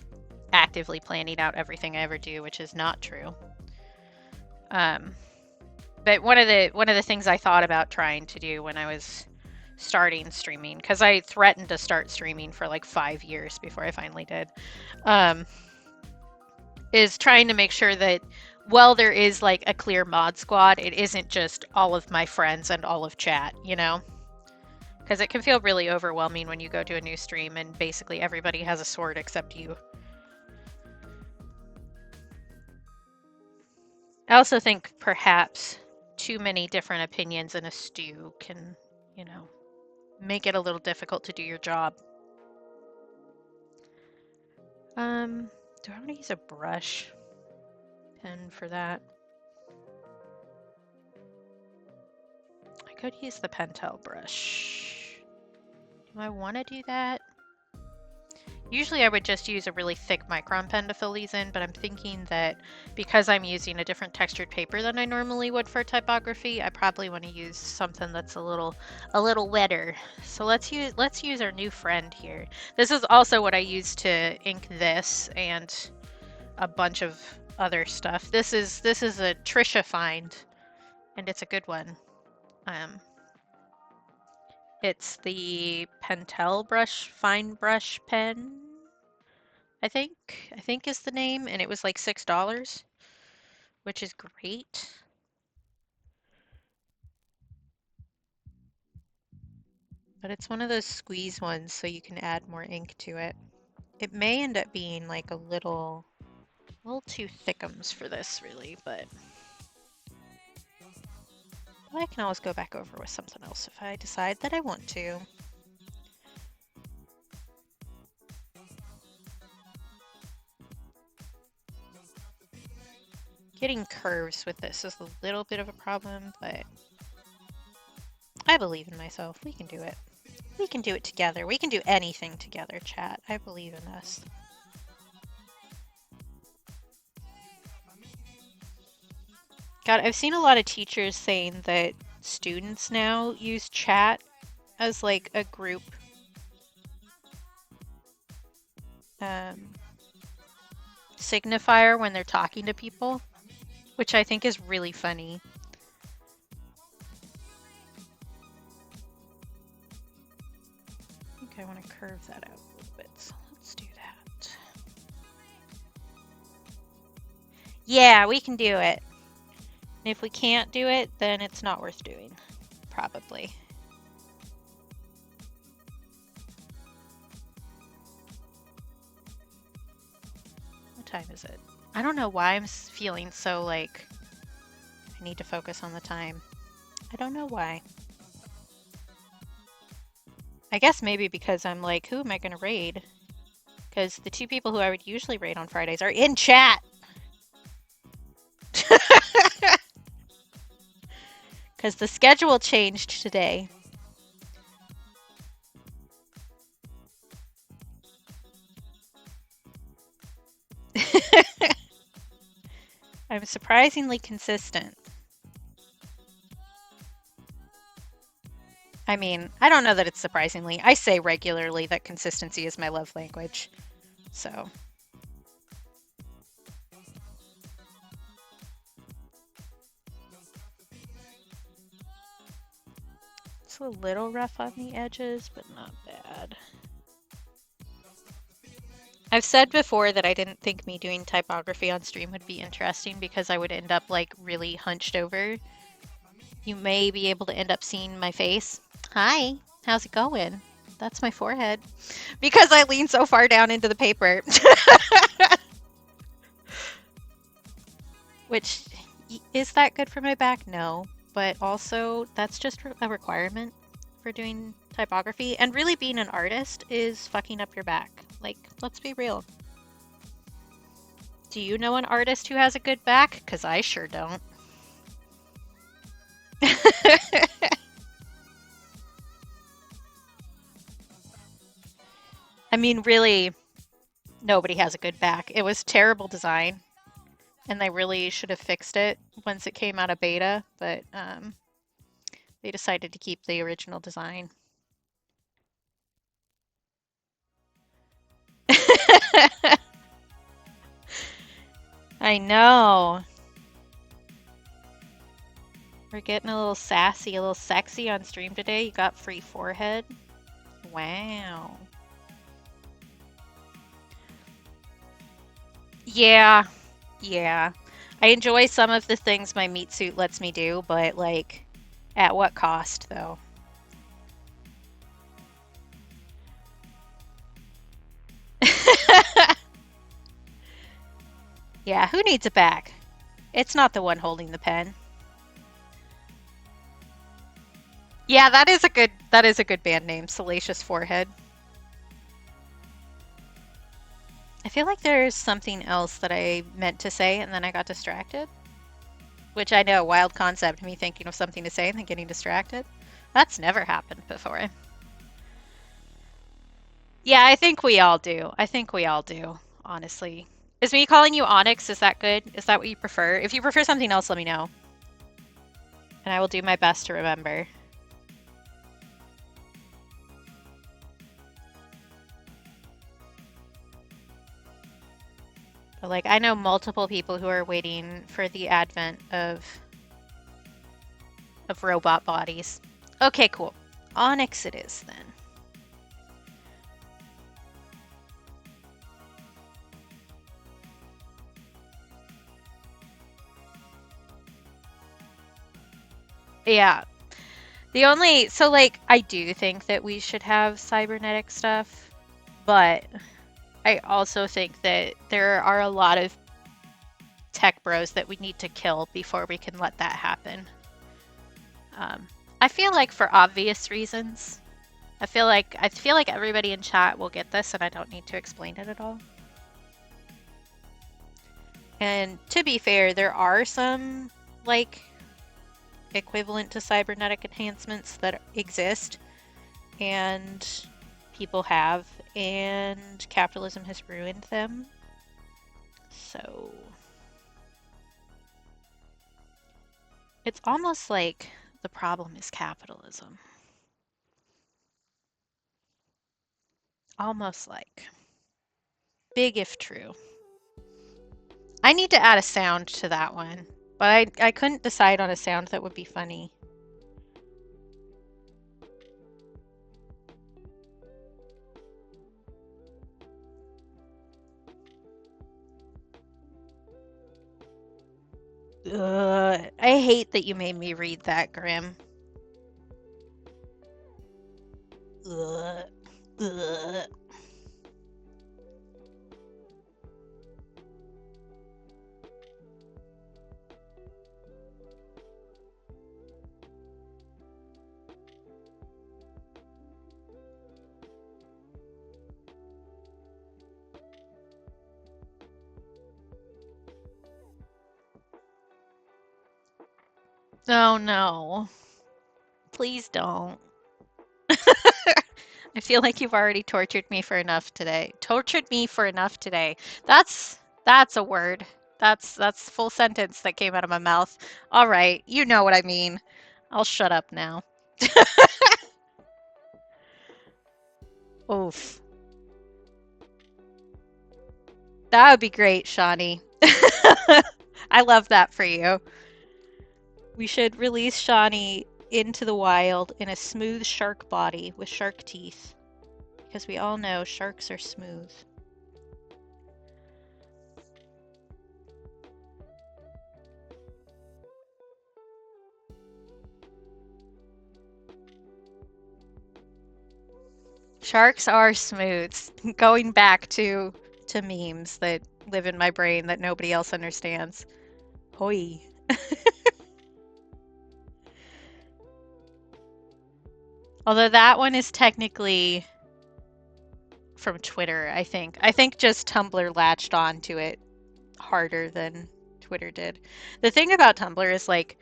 actively planning out everything I ever do, which is not true. But one of the things I thought about trying to do when I was starting streaming, because I threatened to start streaming for like 5 years before I finally did, is trying to make sure that while there is like a clear mod squad, it isn't just all of my friends and all of chat, you know? Because it can feel really overwhelming when you go to a new stream and basically everybody has a sword except you. I also think perhaps too many different opinions in a stew can, you know, make it a little difficult to do your job. Do I want to use a brush pen for that? I could use the Pentel brush. Do I want to do that? Usually I would just use a really thick micron pen to fill these in, but I'm thinking that because I'm using a different textured paper than I normally would for typography, I probably want to use something that's a little wetter. So let's use our new friend here. This is also what I use to ink this and a bunch of other stuff. This is a Trisha find, and it's a good one. It's the Pentel brush fine brush pen. I think is the name, and it was like $6, which is great. But it's one of those squeeze ones, so you can add more ink to it. It may end up being like a little too thickums for this, really, but I can always go back over with something else if I decide that I want to. Getting curves with this is a little bit of a problem, but I believe in myself. We can do it. We can do it together. We can do anything together, chat. I believe in us. God, I've seen a lot of teachers saying that students now use chat as like a group signifier when they're talking to people, which I think is really funny. I think I want to curve that out a little bit, so let's do that. Yeah, we can do it. And if we can't do it, then it's not worth doing, probably. What time is it? I don't know why I'm feeling so like I need to focus on the time. I don't know why. I guess maybe because I'm like, who am I going to raid? Because the two people who I would usually raid on Fridays are in chat. Because the schedule changed today. I'm surprisingly consistent. I mean, I don't know that it's surprisingly. I say regularly that consistency is my love language. So. It's a little rough on the edges, but not bad. I've said before that I didn't think me doing typography on stream would be interesting because I would end up like really hunched over. You may be able to end up seeing my face. Hi, how's it going? That's my forehead. Because I lean so far down into the paper. Which, is that good for my back? No. But also, that's just a requirement for doing typography. And really being an artist is fucking up your back. Like, let's be real. Do you know an artist who has a good back? Because I sure don't. I mean, really, nobody has a good back. It was terrible design, and they really should have fixed it once it came out of beta, but they decided to keep the original design. I know. We're getting a little sassy, a little sexy on stream today. You got free forehead. Wow. Yeah. Yeah. I enjoy some of the things my meat suit lets me do, but like, at what cost, though? Yeah, who needs a bag? It's not the one holding the pen. Yeah, that is a good band name, Salacious Forehead. I feel like there's something else that I meant to say and then I got distracted. Which I know, wild concept, me thinking of something to say and then getting distracted. That's never happened before. Yeah, I think we all do. I think we all do, honestly. Is me calling you Onyx, is that good? Is that what you prefer? If you prefer something else, let me know. And I will do my best to remember. But like, I know multiple people who are waiting for the advent of robot bodies. Okay, cool. Onyx it is then. Yeah. So like, I do think that we should have cybernetic stuff, but I also think that there are a lot of tech bros that we need to kill before we can let that happen. I feel like for obvious reasons. I feel like everybody in chat will get this and I don't need to explain it at all. And to be fair, there are some like equivalent to cybernetic enhancements that exist and people have, and capitalism has ruined them. So it's almost like the problem is capitalism. Almost like. Big if true. I need to add a sound to that one, but I couldn't decide on a sound that would be funny. Ugh, I hate that you made me read that, Grim. Ugh. Ugh. Oh no. Please don't. I feel like you've already tortured me for enough today. Tortured me for enough today. That's a word. That's full sentence that came out of my mouth. All right, you know what I mean. I'll shut up now. Oof. That would be great, Shawnee. I love that for you. We should release Shawnee into the wild in a smooth shark body with shark teeth. Because we all know sharks are smooth. Sharks are smooth. Going back to memes that live in my brain that nobody else understands. Hoi. Although that one is technically from Twitter, I think. I think just Tumblr latched on to it harder than Twitter did. The thing about Tumblr is like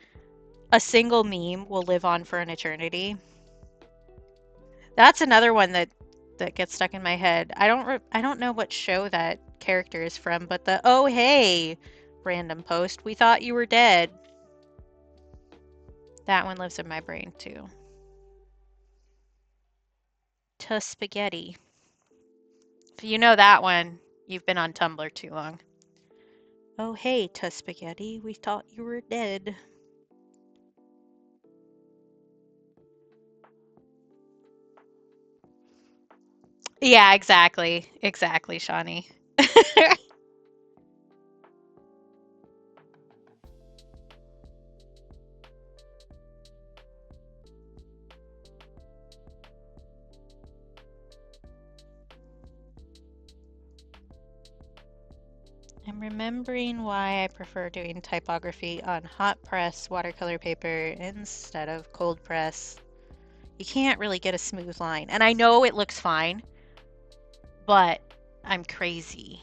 a single meme will live on for an eternity. That's another one that gets stuck in my head. I don't know what show that character is from, but the "oh hey" random post, "we thought you were dead." That one lives in my brain too. To spaghetti. If you know that one, you've been on Tumblr too long. Oh, hey, Spaghetti. We thought you were dead. Yeah, exactly. Exactly, Shawnee. I'm remembering why I prefer doing typography on hot press watercolor paper instead of cold press. You can't really get a smooth line. And I know it looks fine, but I'm crazy.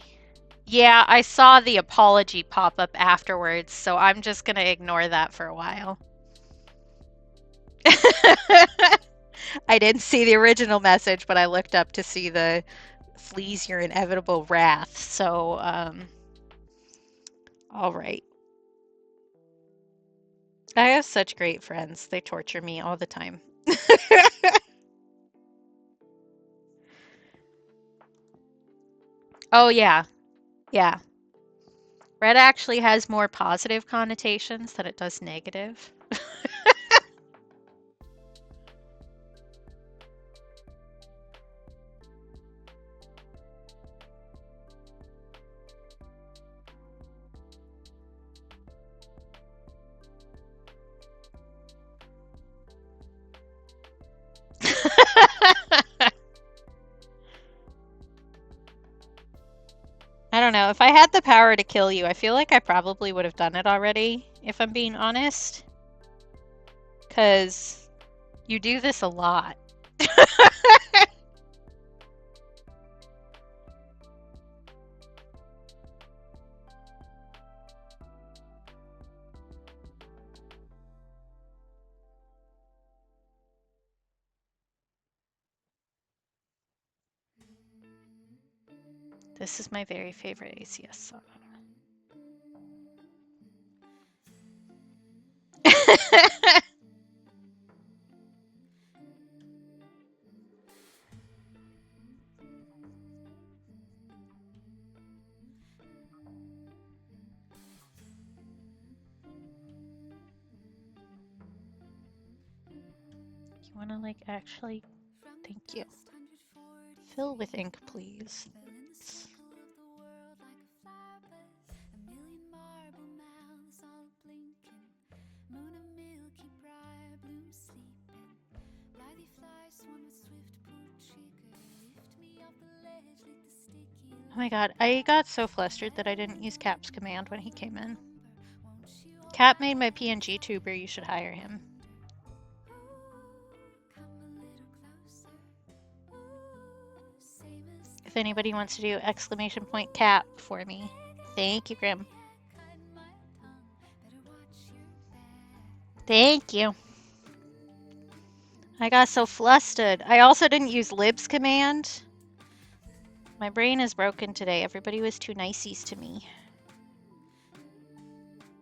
Yeah, I saw the apology pop up afterwards, so I'm just gonna ignore that for a while. I didn't see the original message, but I looked up to see the flees your inevitable wrath. So, all right. I have such great friends. They torture me all the time. Oh, yeah. Yeah. Red actually has more positive connotations than it does negative. I don't know. If I had the power to kill you, I feel like I probably would have done it already, if I'm being honest. Because you do this a lot. This is my very favorite ACS song. You want to like actually, thank you. Fill with ink, please. Thanks. Oh my god, I got so flustered that I didn't use Cap's command when he came in. Cap made my PNG tuber, you should hire him. If anybody wants to do exclamation point Cap for me. Thank you, Grim. Thank you. I got so flustered. I also didn't use libs command. My brain is broken today. Everybody was too niceys to me.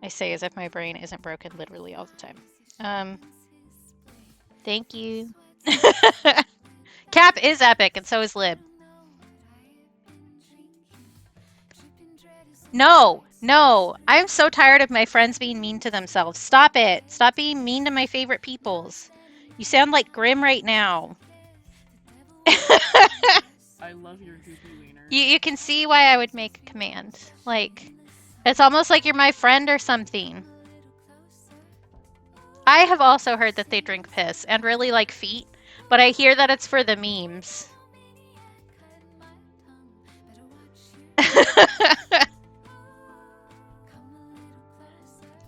I say as if my brain isn't broken literally all the time. Thank you. Cap is epic, and so is lib. No, no. I'm so tired of my friends being mean to themselves. Stop it. Stop being mean to my favorite peoples. You sound like Grim right now. I love your goopy wiener. You can see why I would make a command. Like, it's almost like you're my friend or something. I have also heard that they drink piss and really like feet, but I hear that it's for the memes.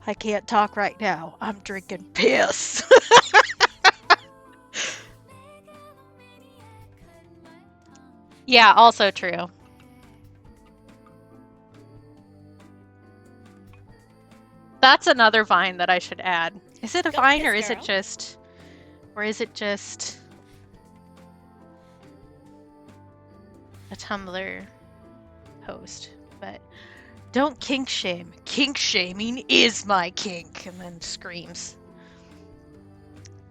I can't talk right now. I'm drinking piss. Yeah, also true. That's another Vine that I should add. Is it a Go Vine piss, or is it girl. just a Tumblr post? But don't kink shame. Kink shaming is my kink. And then screams.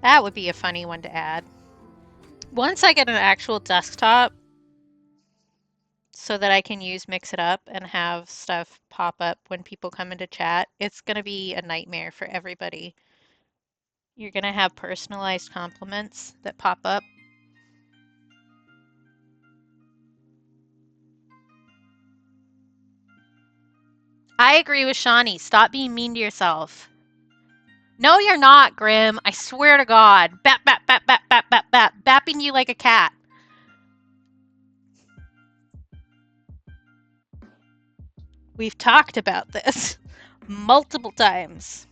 That would be a funny one to add. Once I get an actual desktop, so that I can use Mix It Up and have stuff pop up when people come into chat. It's going to be a nightmare for everybody. You're going to have personalized compliments that pop up. I agree with Shawnee. Stop being mean to yourself. No, you're not, Grim. I swear to God. Bap, bap, bap, bap, bap, bap, bap. Bapping you like a cat. We've talked about this multiple times.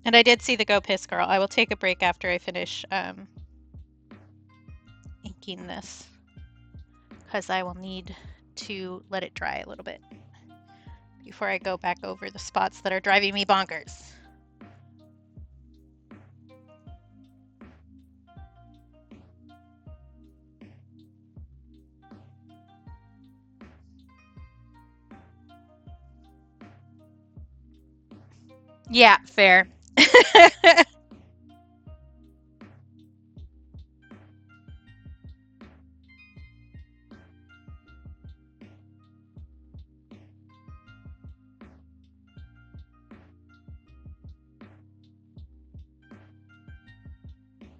And I did see the Go Piss Girl. I will take a break after I finish inking this, because I will need to let it dry a little bit before I go back over the spots that are driving me bonkers. Yeah, fair.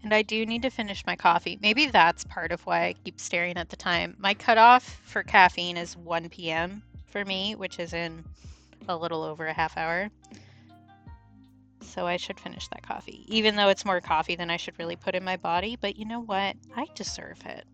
And I do need to finish my coffee. Maybe that's part of why I keep staring at the time. My cutoff for caffeine is 1 p.m. for me, which is in a little over a half hour. So I should finish that coffee, even though it's more coffee than I should really put in my body. But you know what? I deserve it.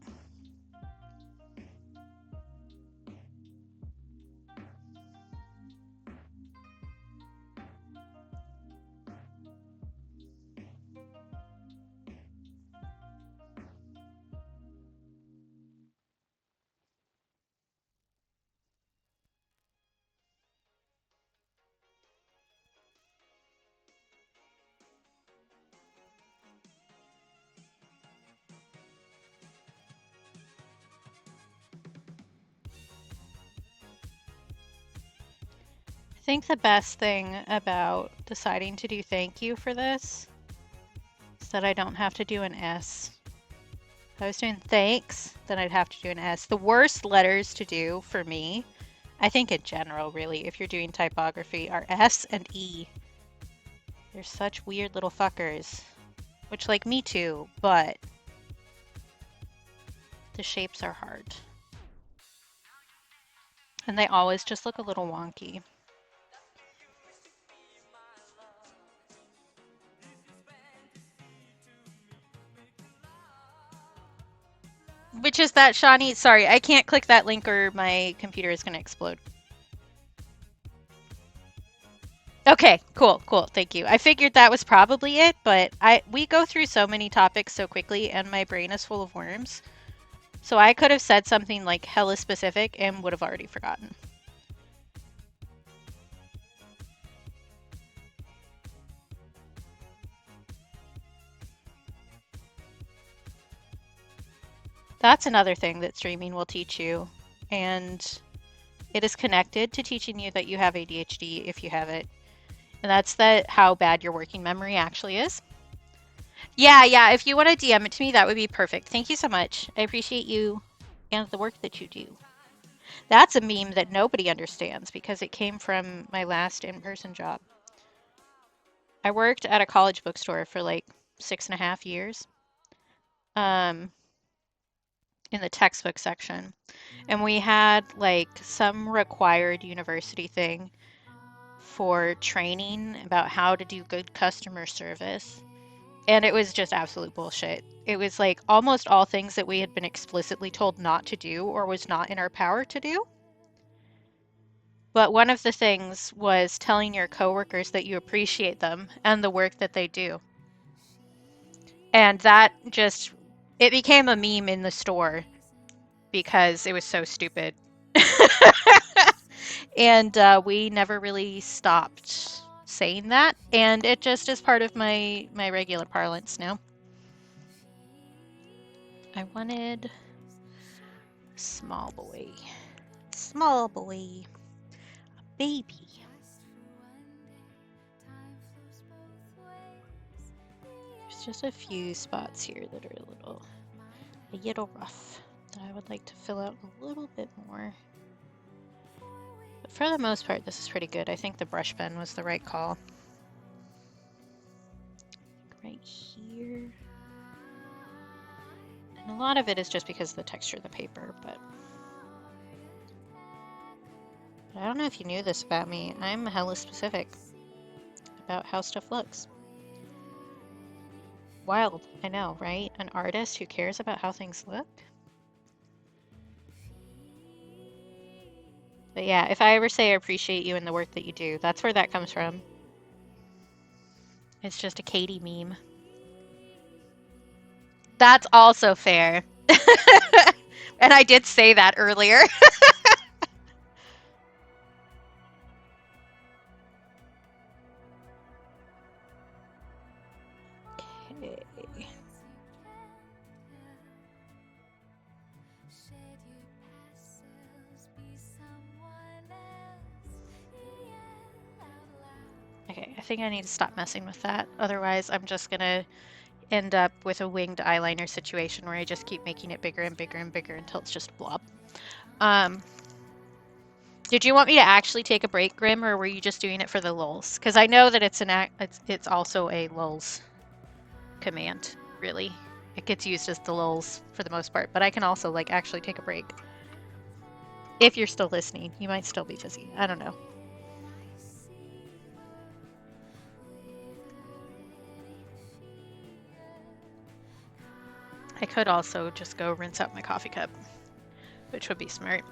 I think the best thing about deciding to do thank you for this is that I don't have to do an S. If I was doing thanks, then I'd have to do an S. The worst letters to do for me, I think in general really, if you're doing typography, are S and E. They're such weird little fuckers. Which, like, me too, but the shapes are hard. And they always just look a little wonky. Which is that, Shawnee? Sorry, I can't click that link or my computer is going to explode. Okay, cool, thank you. I figured that was probably it, but we go through so many topics so quickly and my brain is full of worms. So I could have said something like hella specific and would have already forgotten. That's another thing that streaming will teach you, and it is connected to teaching you that you have ADHD if you have it. And that's how bad your working memory actually is. Yeah, if you want to DM it to me, that would be perfect. Thank you so much. I appreciate you and the work that you do. That's a meme that nobody understands because it came from my last in-person job. I worked at a college bookstore for like 6.5 years. In the textbook section. And we had like some required university thing for training about how to do good customer service. And it was just absolute bullshit. It was like almost all things that we had been explicitly told not to do or was not in our power to do. But one of the things was telling your coworkers that you appreciate them and the work that they do. And that just, it became a meme in the store because it was so stupid. And we never really stopped saying that, and it just is part of my regular parlance now. I wanted small boy, a baby. just a few spots here that are a little rough that I would like to fill out a little bit more. But for the most part, this is pretty good. I think the brush pen was the right call. Right here. And a lot of it is just because of the texture of the paper, but I don't know if you knew this about me. I'm hella specific about how stuff looks. Wild, I know, right? An artist who cares about how things look? But yeah, if I ever say I appreciate you and the work that you do, that's where that comes from. It's just a Katie meme. That's also fair. And I did say that earlier. Okay. Okay, I think I need to stop messing with that. Otherwise, I'm just gonna end up with a winged eyeliner situation where I just keep making it bigger and bigger and bigger until it's just a blob. Did you want me to actually take a break, Grim, or were you just doing it for the lulz? Because I know that it's also a lulz command, really. It gets used as the lulz for the most part, but I can also like actually take a break. If you're still listening, you might still be busy. I don't know. I could also just go rinse out my coffee cup, which would be smart.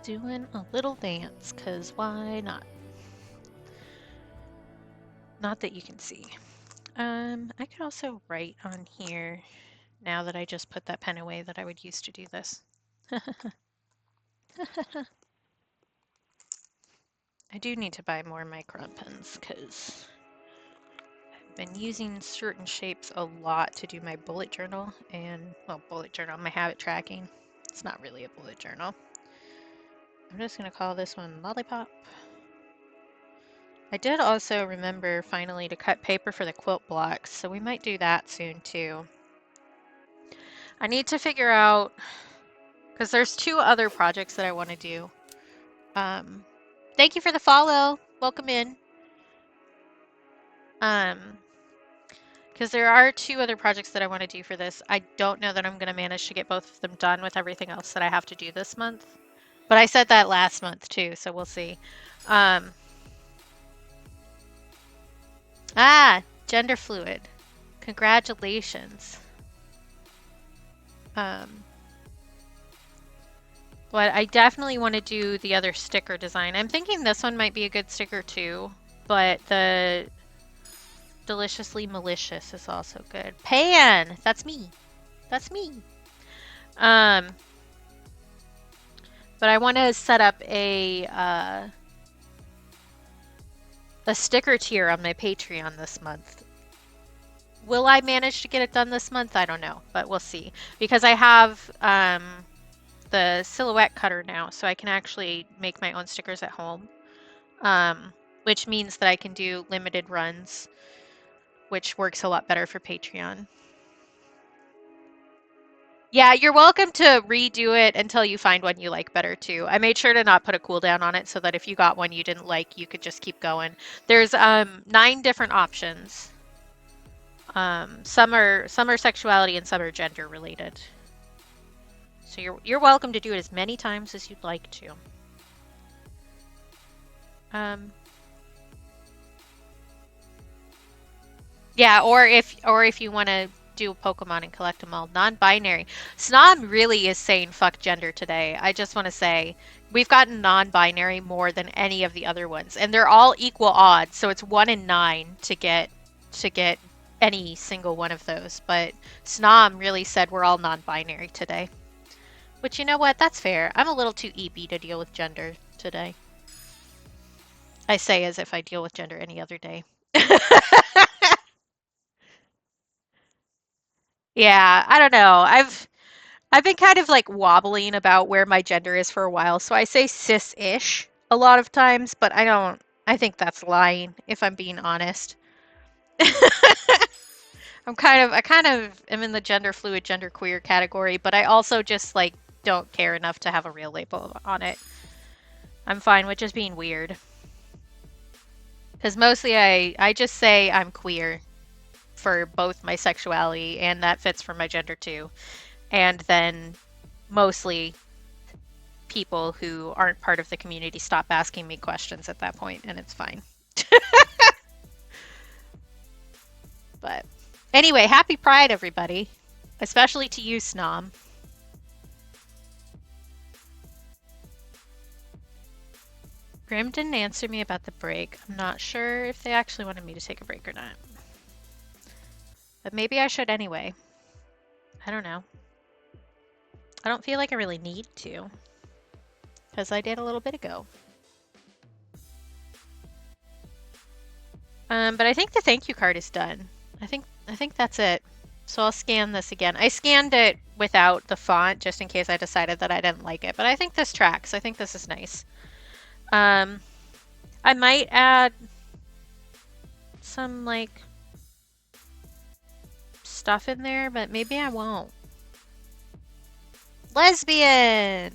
Doing a little dance, cause why not? Not that you can see. I could also write on here, now that I just put that pen away, that I would use to do this. I do need to buy more micron pens, because I've been using certain shapes a lot to do my bullet journal, and, well, bullet journal, my habit tracking. It's not really a bullet journal. I'm just going to call this one Lollipop. I did also remember finally to cut paper for the quilt blocks, so we might do that soon too. I need to figure out, because there's 2 other projects that I want to do. Thank you for the follow. Welcome in. Because there are 2 other projects that I want to do for this. I don't know that I'm going to manage to get both of them done with everything else that I have to do this month. But I said that last month too, so we'll see. Gender fluid. Congratulations. But I definitely want to do the other sticker design. I'm thinking this one might be a good sticker too, but the Deliciously Malicious is also good. Pan! That's me. That's me. But I want to set up a sticker tier on my Patreon this month. Will I manage to get it done this month? I don't know, but we'll see. Because I have the silhouette cutter now, so I can actually make my own stickers at home. Which means that I can do limited runs, which works a lot better for Patreon. Yeah, you're welcome to redo it until you find one you like better too. I made sure to not put a cooldown on it so that if you got one you didn't like, you could just keep going. There's 9 different options. Some are sexuality and some are gender related. So you're welcome to do it as many times as you'd like to. Yeah, or if you want to do Pokemon and collect them all. Non-binary. Snob really is saying fuck gender today. I just want to say we've gotten non-binary more than any of the other ones, and they're all equal odds. So it's 1 in 9 to get any single one of those. But Snom really said we're all non-binary today. Which, you know what? That's fair. I'm a little too EP to deal with gender today. I say as if I deal with gender any other day. Yeah, I don't know. I've been kind of like wobbling about where my gender is for a while, so I say cis-ish. a lot of times, but I think that's lying, if I'm being honest. I kind of am in the gender fluid, gender queer category, but I also just like don't care enough to have a real label on it. I'm fine with just being weird. Because mostly I just say I'm queer for both my sexuality, and that fits for my gender too. And then mostly people who aren't part of the community stop asking me questions at that point, and it's fine. But anyway, happy Pride, everybody. Especially to you, Snom. Grim didn't answer me about the break. I'm not sure if they actually wanted me to take a break or not. But maybe I should anyway. I don't know. I don't feel like I really need to. Because I did a little bit ago. But I think the thank you card is done. I think that's it. So I'll scan this again. I scanned it without the font just in case I decided that I didn't like it. But I think this tracks. I think this is nice. I might add some like stuff in there, but maybe I won't. Lesbian!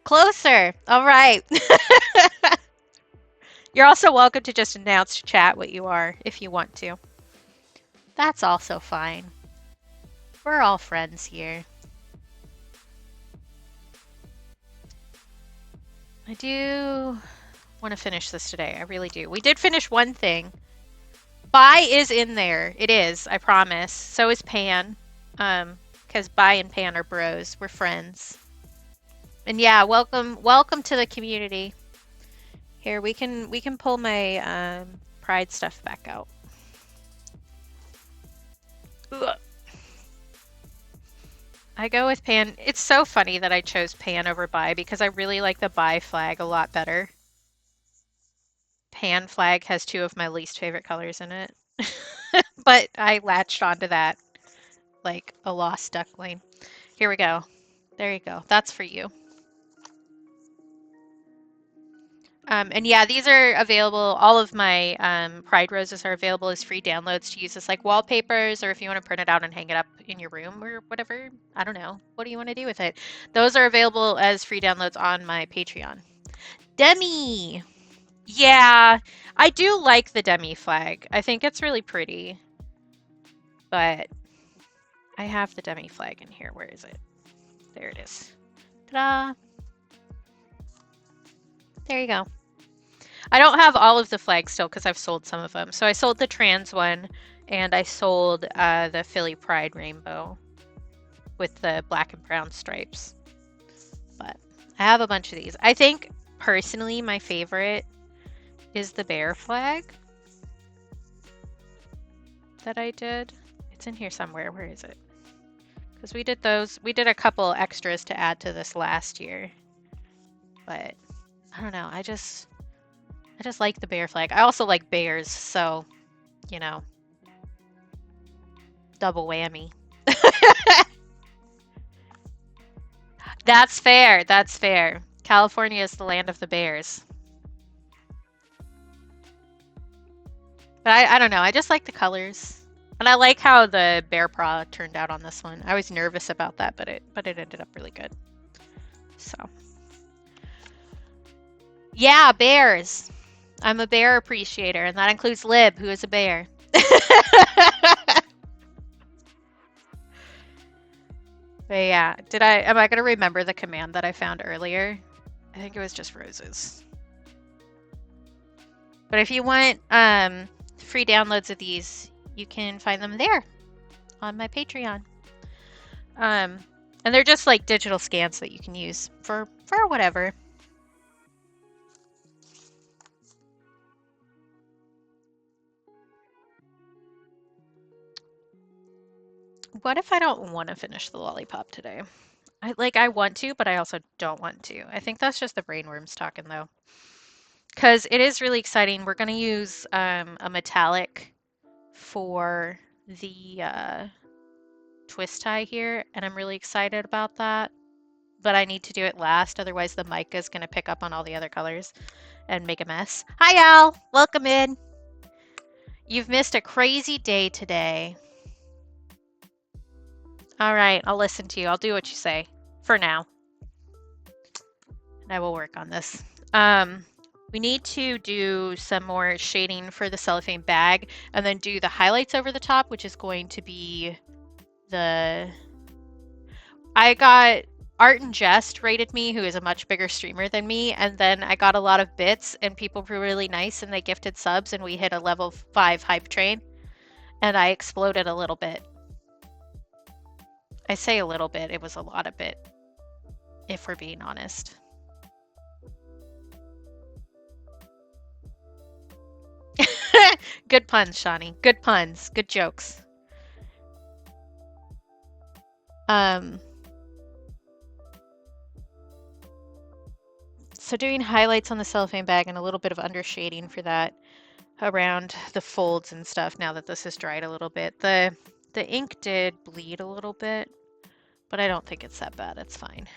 Closer! All right. You're also welcome to just announce to chat what you are if you want to. That's also fine. We're all friends here. I do want to finish this today. I really do. We did finish one thing. Bai is in there. It is, I promise. So is Pan. Because Bai and Pan are bros. We're friends. And yeah, welcome to the community. Here, we can pull my Pride stuff back out. Ugh. I go with Pan. It's so funny that I chose Pan over Bai because I really like the Bai flag a lot better. Pan flag has two of my least favorite colors in it. But I latched onto that like a lost duckling. Here we go. There you go. That's for you. And yeah, these are available. All of my Pride roses are available as free downloads to use as like wallpapers, or if you want to print it out and hang it up in your room or whatever. I don't know. What do you want to do with it? Those are available as free downloads on my Patreon. Demi! Yeah, I do like the Demi flag. I think it's really pretty. But I have the Demi flag in here. Where is it? There it is. Ta-da! There you go. I don't have all of the flags still because I've sold some of them. So I sold the trans one, and I sold the Philly Pride rainbow with the black and brown stripes. But I have a bunch of these. I think, personally, my favorite is the bear flag that I did. It's in here somewhere. Where is it? Because we did those. We did a couple extras to add to this last year. But I don't know. I just like the bear flag. I also like bears, so, you know, double whammy. That's fair. That's fair. California is the land of the bears. But I don't know. I just like the colors. And I like how the bear paw turned out on this one. I was nervous about that, but it ended up really good. So. Yeah, bears. I'm a bear appreciator, and that includes Lib, who is a bear. But yeah, am I gonna remember the command that I found earlier? I think it was just roses. But if you want free downloads of these, you can find them there on my Patreon. And they're just like digital scans that you can use for whatever. What if I don't want to finish the lollipop today? I want to, but I also don't want to. I think that's just the brainworms talking though. because it is really exciting. We're going to use a metallic for the twist tie here, and I'm really excited about that. But I need to do it last, otherwise the mica is going to pick up on all the other colors and make a mess. Hi, Al. Welcome in. You've missed a crazy day today. All right, I'll listen to you. I'll do what you say for now. And I will work on this. We need to do some more shading for the cellophane bag and then do the highlights over the top, which is going to be the... I got Art and Jest rated me, who is a much bigger streamer than me, and then I got a lot of bits and people were really nice and they gifted subs and we hit a level 5 hype train and I exploded a little bit. I say a little bit, it was a lot of bit, if we're being honest. Good puns, Shawnee. Good puns. Good jokes. So doing highlights on the cellophane bag and a little bit of undershading for that around the folds and stuff now that this has dried a little bit. The ink did bleed a little bit, but I don't think it's that bad. It's fine.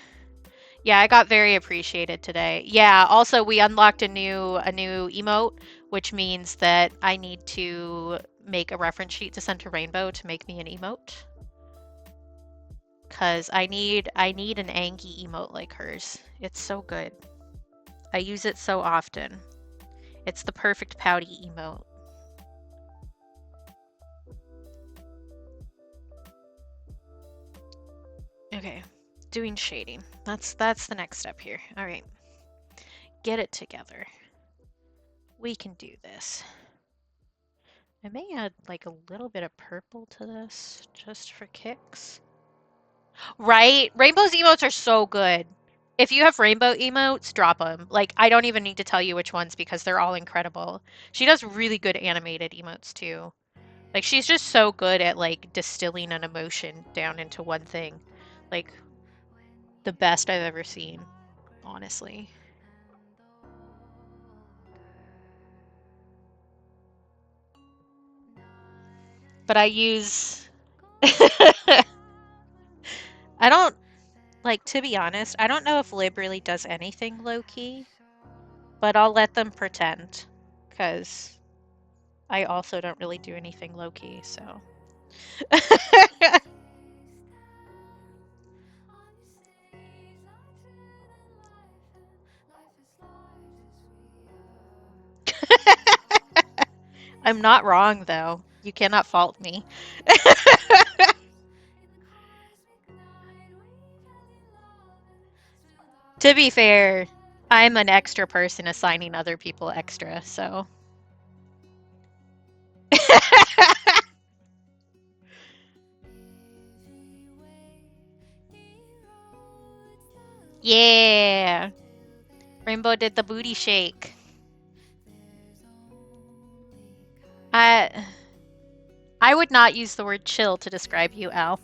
Yeah, I got very appreciated today. Yeah, also we unlocked a new emote, which means that I need to make a reference sheet to send to Rainbow to make me an emote. Cause I need an Angie emote like hers. It's so good. I use it so often. It's the perfect pouty emote. Okay. Doing shading. That's the next step here. All right. Get it together. We can do this. I may add like a little bit of purple to this just for kicks. Right? Rainbow's emotes are so good. If you have rainbow emotes, drop them. Like, I don't even need to tell you which ones because they're all incredible. She does really good animated emotes too. Like, she's just so good at like distilling an emotion down into one thing. Like, the best I've ever seen, honestly. But I use... I don't... Like, to be honest, I don't know if Lib really does anything low-key, but I'll let them pretend, because I also don't really do anything low-key, so... I'm not wrong, though. You cannot fault me. To be fair, I'm an extra person assigning other people extra, so... Yeah! Rainbow did the booty shake. I would not use the word chill to describe you, Al.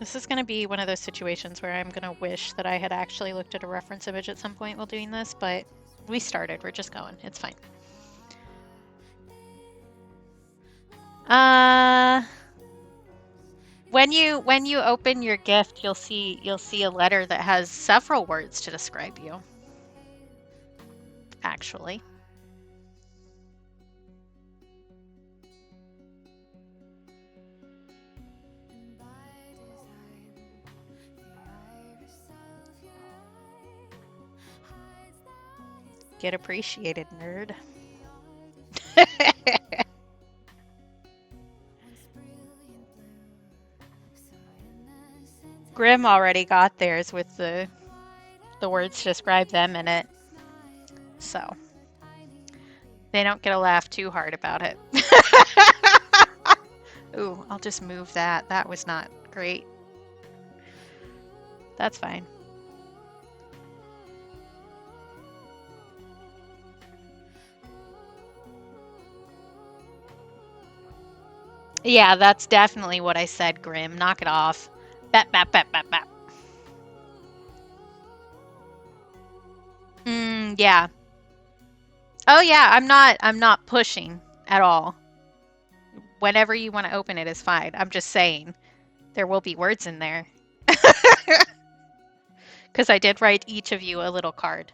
This is going to be one of those situations where I'm going to wish that I had actually looked at a reference image at some point while doing this, but we started. We're just going. It's fine. When you open your gift, you'll see a letter that has several words to describe you. Actually. Get appreciated, nerd. Grim already got theirs with the words to describe them in it. So they don't get to laugh too hard about it. Ooh, I'll just move that. That was not great. That's fine. Yeah, that's definitely what I said, Grim. Knock it off. Bap, bap, bap, bap, bap. Yeah. Oh yeah, I'm not pushing at all. Whenever you want to open it is fine. I'm just saying there will be words in there. Because I did write each of you a little card.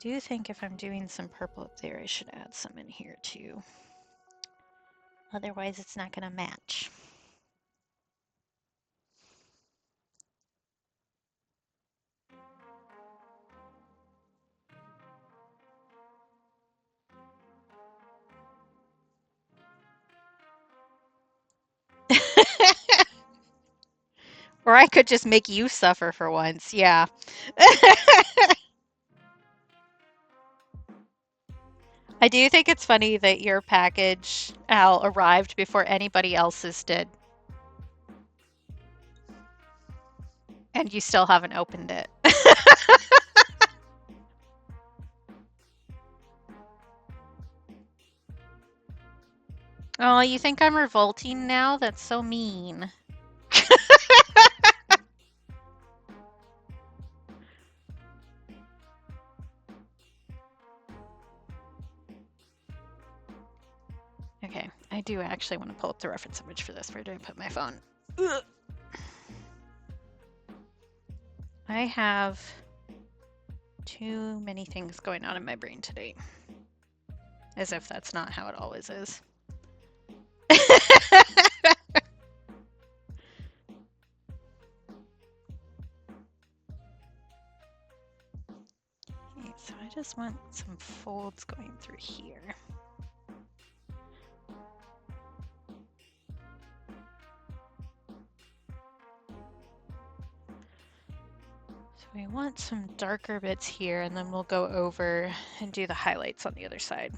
Do you think if I'm doing some purple up there, I should add some in here too? Otherwise, it's not going to match. Or I could just make you suffer for once. Yeah. I do think it's funny that your package, Al, arrived before anybody else's did. And you still haven't opened it. Oh, you think I'm revolting now? That's so mean. Okay, I do actually want to pull up the reference image for this. Where do I put my phone? Ugh. I have too many things going on in my brain today. As if that's not how it always is. Okay, so I just want some folds going through here. So we want some darker bits here, and then we'll go over and do the highlights on the other side.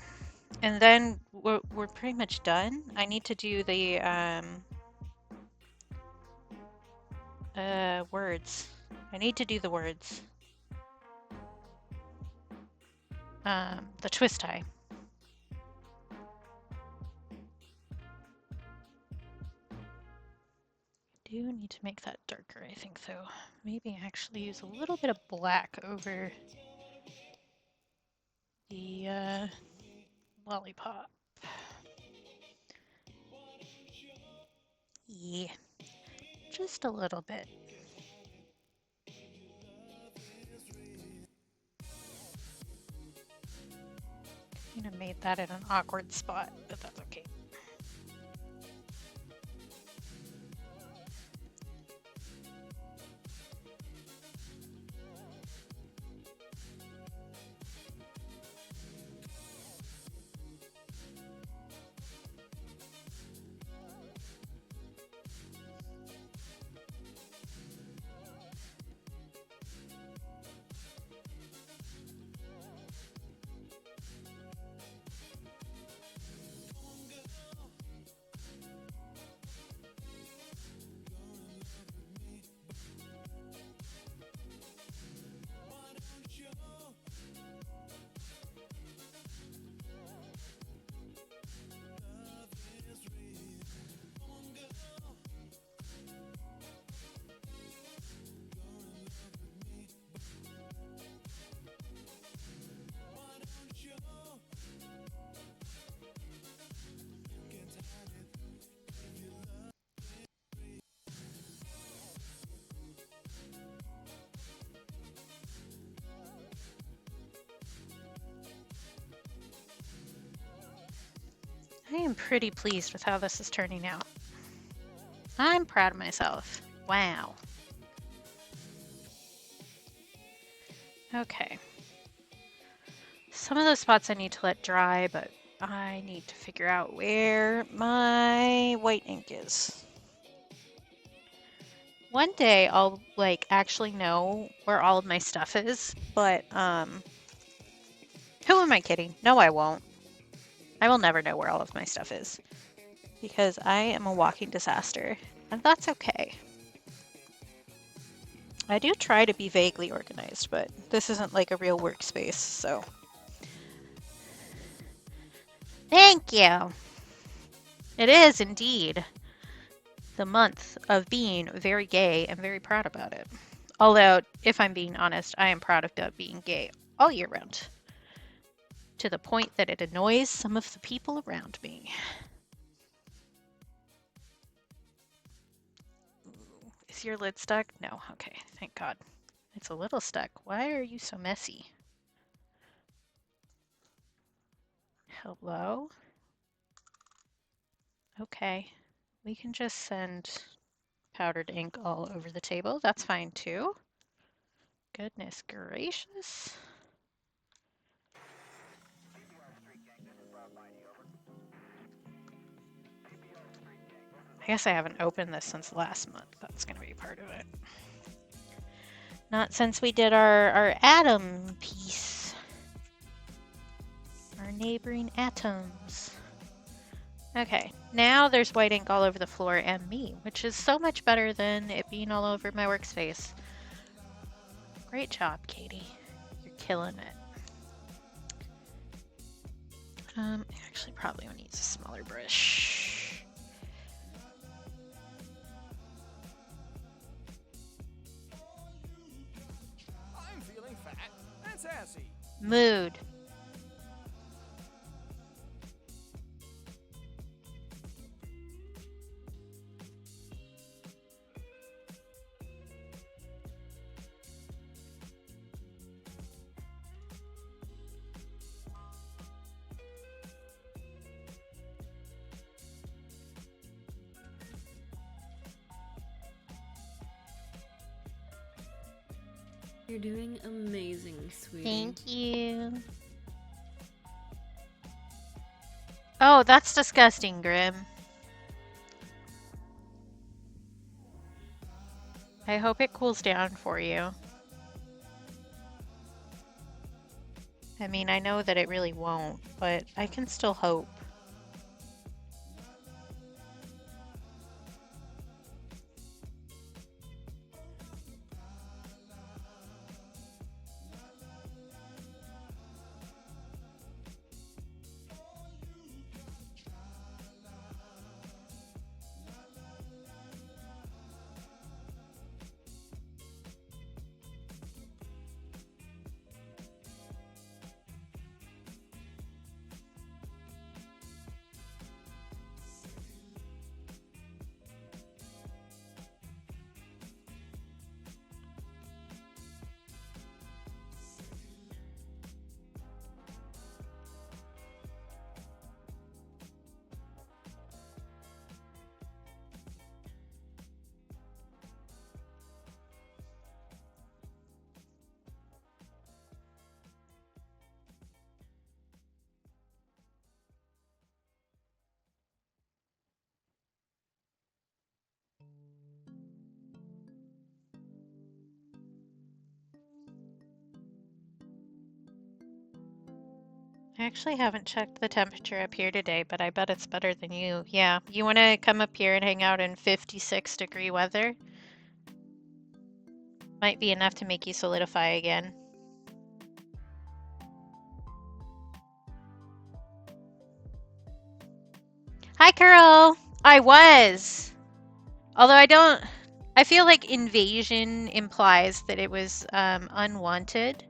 And then we're pretty much done. I need to do the words. I need to do the words. The twist tie. Do need to make that darker, I think, though. Maybe actually use a little bit of black over the lollipop. Yeah, just a little bit. Kind of made that in an awkward spot, but that's okay. I am pretty pleased with how this is turning out. I'm proud of myself. Wow. Okay. Some of those spots I need to let dry, but I need to figure out where my white ink is. One day I'll like actually know where all of my stuff is, but who am I kidding? No, I won't. I will never know where all of my stuff is because I am a walking disaster, and that's okay. I do try to be vaguely organized, but this isn't like a real workspace, so. Thank you. It is indeed the month of being very gay and very proud about it. Although, if I'm being honest, I am proud of being gay all year round. To the point that it annoys some of the people around me. Is your lid stuck? No. Okay, thank God. It's a little stuck. Why are you so messy? Hello? Okay. We can just send powdered ink all over the table. That's fine too. Goodness gracious. I guess I haven't opened this since last month. That's going to be part of it. Not since we did our atom piece. Our neighboring atoms. Okay, now there's white ink all over the floor and me, which is so much better than it being all over my workspace. Great job, Katie. You're killing it. Actually probably needs a smaller brush. I'm feeling fat and sassy. Mood. You're doing amazing, sweetie. Thank you. Oh, that's disgusting, Grim. I hope it cools down for you. I mean, I know that it really won't, but I can still hope. I actually haven't checked the temperature up here today, but I bet it's better than you. Yeah, you want to come up here and hang out in 56-degree weather? Might be enough to make you solidify again. Hi, Carol! I was! Although I feel like invasion implies that it was unwanted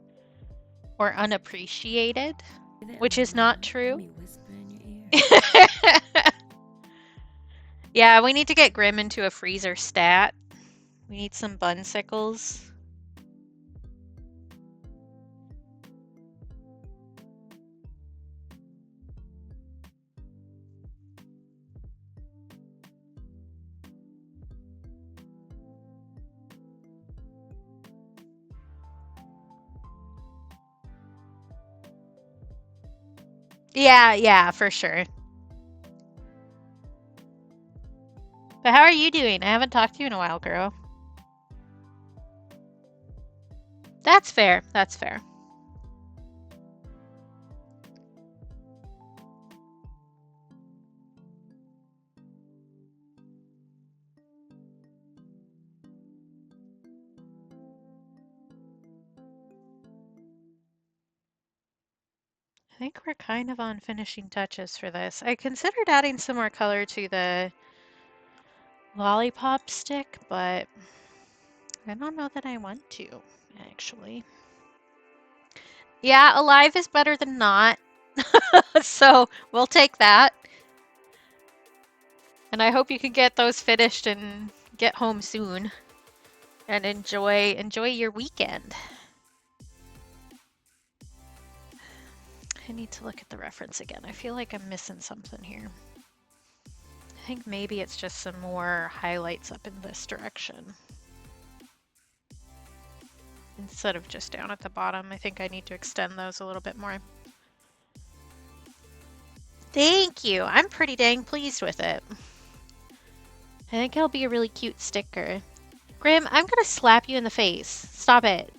or unappreciated, which is not true. Yeah, we need to get Grim into a freezer stat. We need some bunsicles. Yeah, for sure. But how are you doing? I haven't talked to you in a while, girl. That's fair. That's fair. think we're kind of on finishing touches for this. I considered adding some more color to the lollipop stick, but I don't know that I want to, actually. Yeah, alive is better than not. So we'll take that. And I hope you can get those finished and get home soon and enjoy your weekend. I need to look at the reference again. I feel like I'm missing something here. I think maybe it's just some more highlights up in this direction. Instead of just down at the bottom, I think I need to extend those a little bit more. Thank you. I'm pretty dang pleased with it. I think it'll be a really cute sticker. Grim, I'm gonna slap you in the face. Stop it.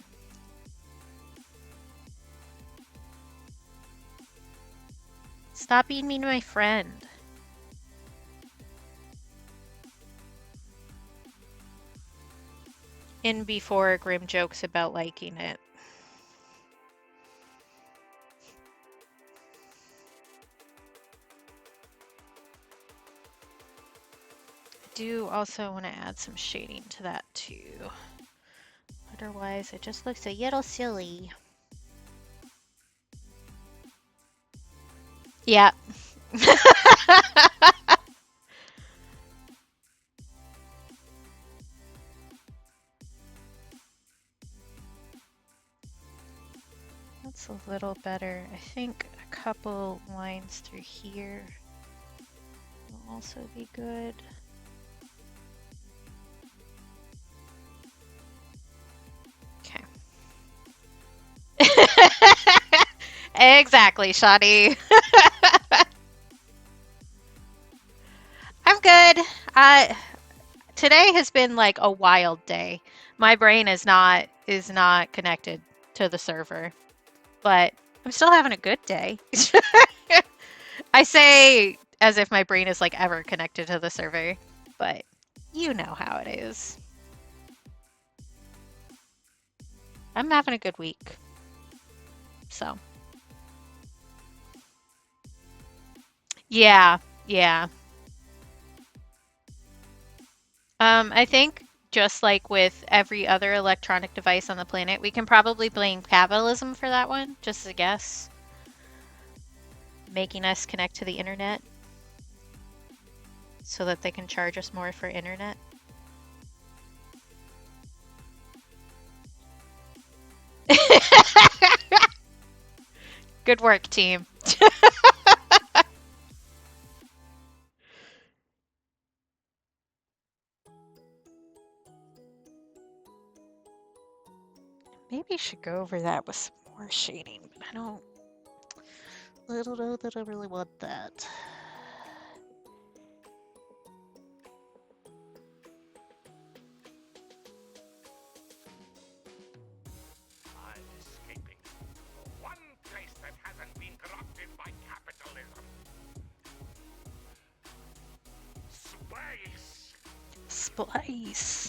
Stop being mean to my friend. In before Grim jokes about liking it. I do also want to add some shading to that too. Otherwise, it just looks a little silly. Yeah. That's a little better. I think a couple lines through here will also be good. Okay. Exactly, Shadi. I'm good. Today has been like a wild day. My brain is not connected to the server, but I'm still having a good day. I say as if my brain is like ever connected to the server, but you know how it is. I'm having a good week. So, yeah, yeah. I think just like with every other electronic device on the planet, we can probably blame capitalism for that one, just a guess. Making us connect to the internet so that they can charge us more for internet. Good work, team. Maybe I should go over that with some more shading, but I don't know that I really want that. I'm escaping. One place that hasn't been corrupted by capitalism. Space! Splice.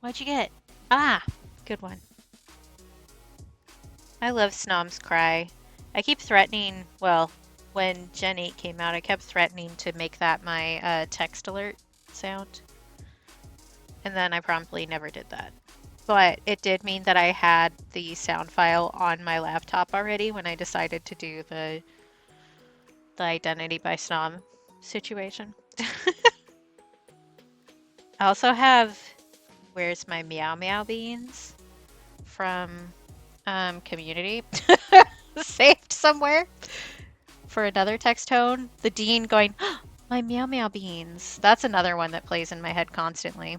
What'd you get? Ah, good one. I love Snom's Cry. I keep threatening, well, when Gen 8 came out, I kept threatening to make that my text alert sound. And then I promptly never did that. But it did mean that I had the sound file on my laptop already when I decided to do the identity by Snom situation. I also have Where's My Meow Meow Beans from Community saved somewhere for another text tone. The Dean going, oh, my Meow Meow Beans. That's another one that plays in my head constantly.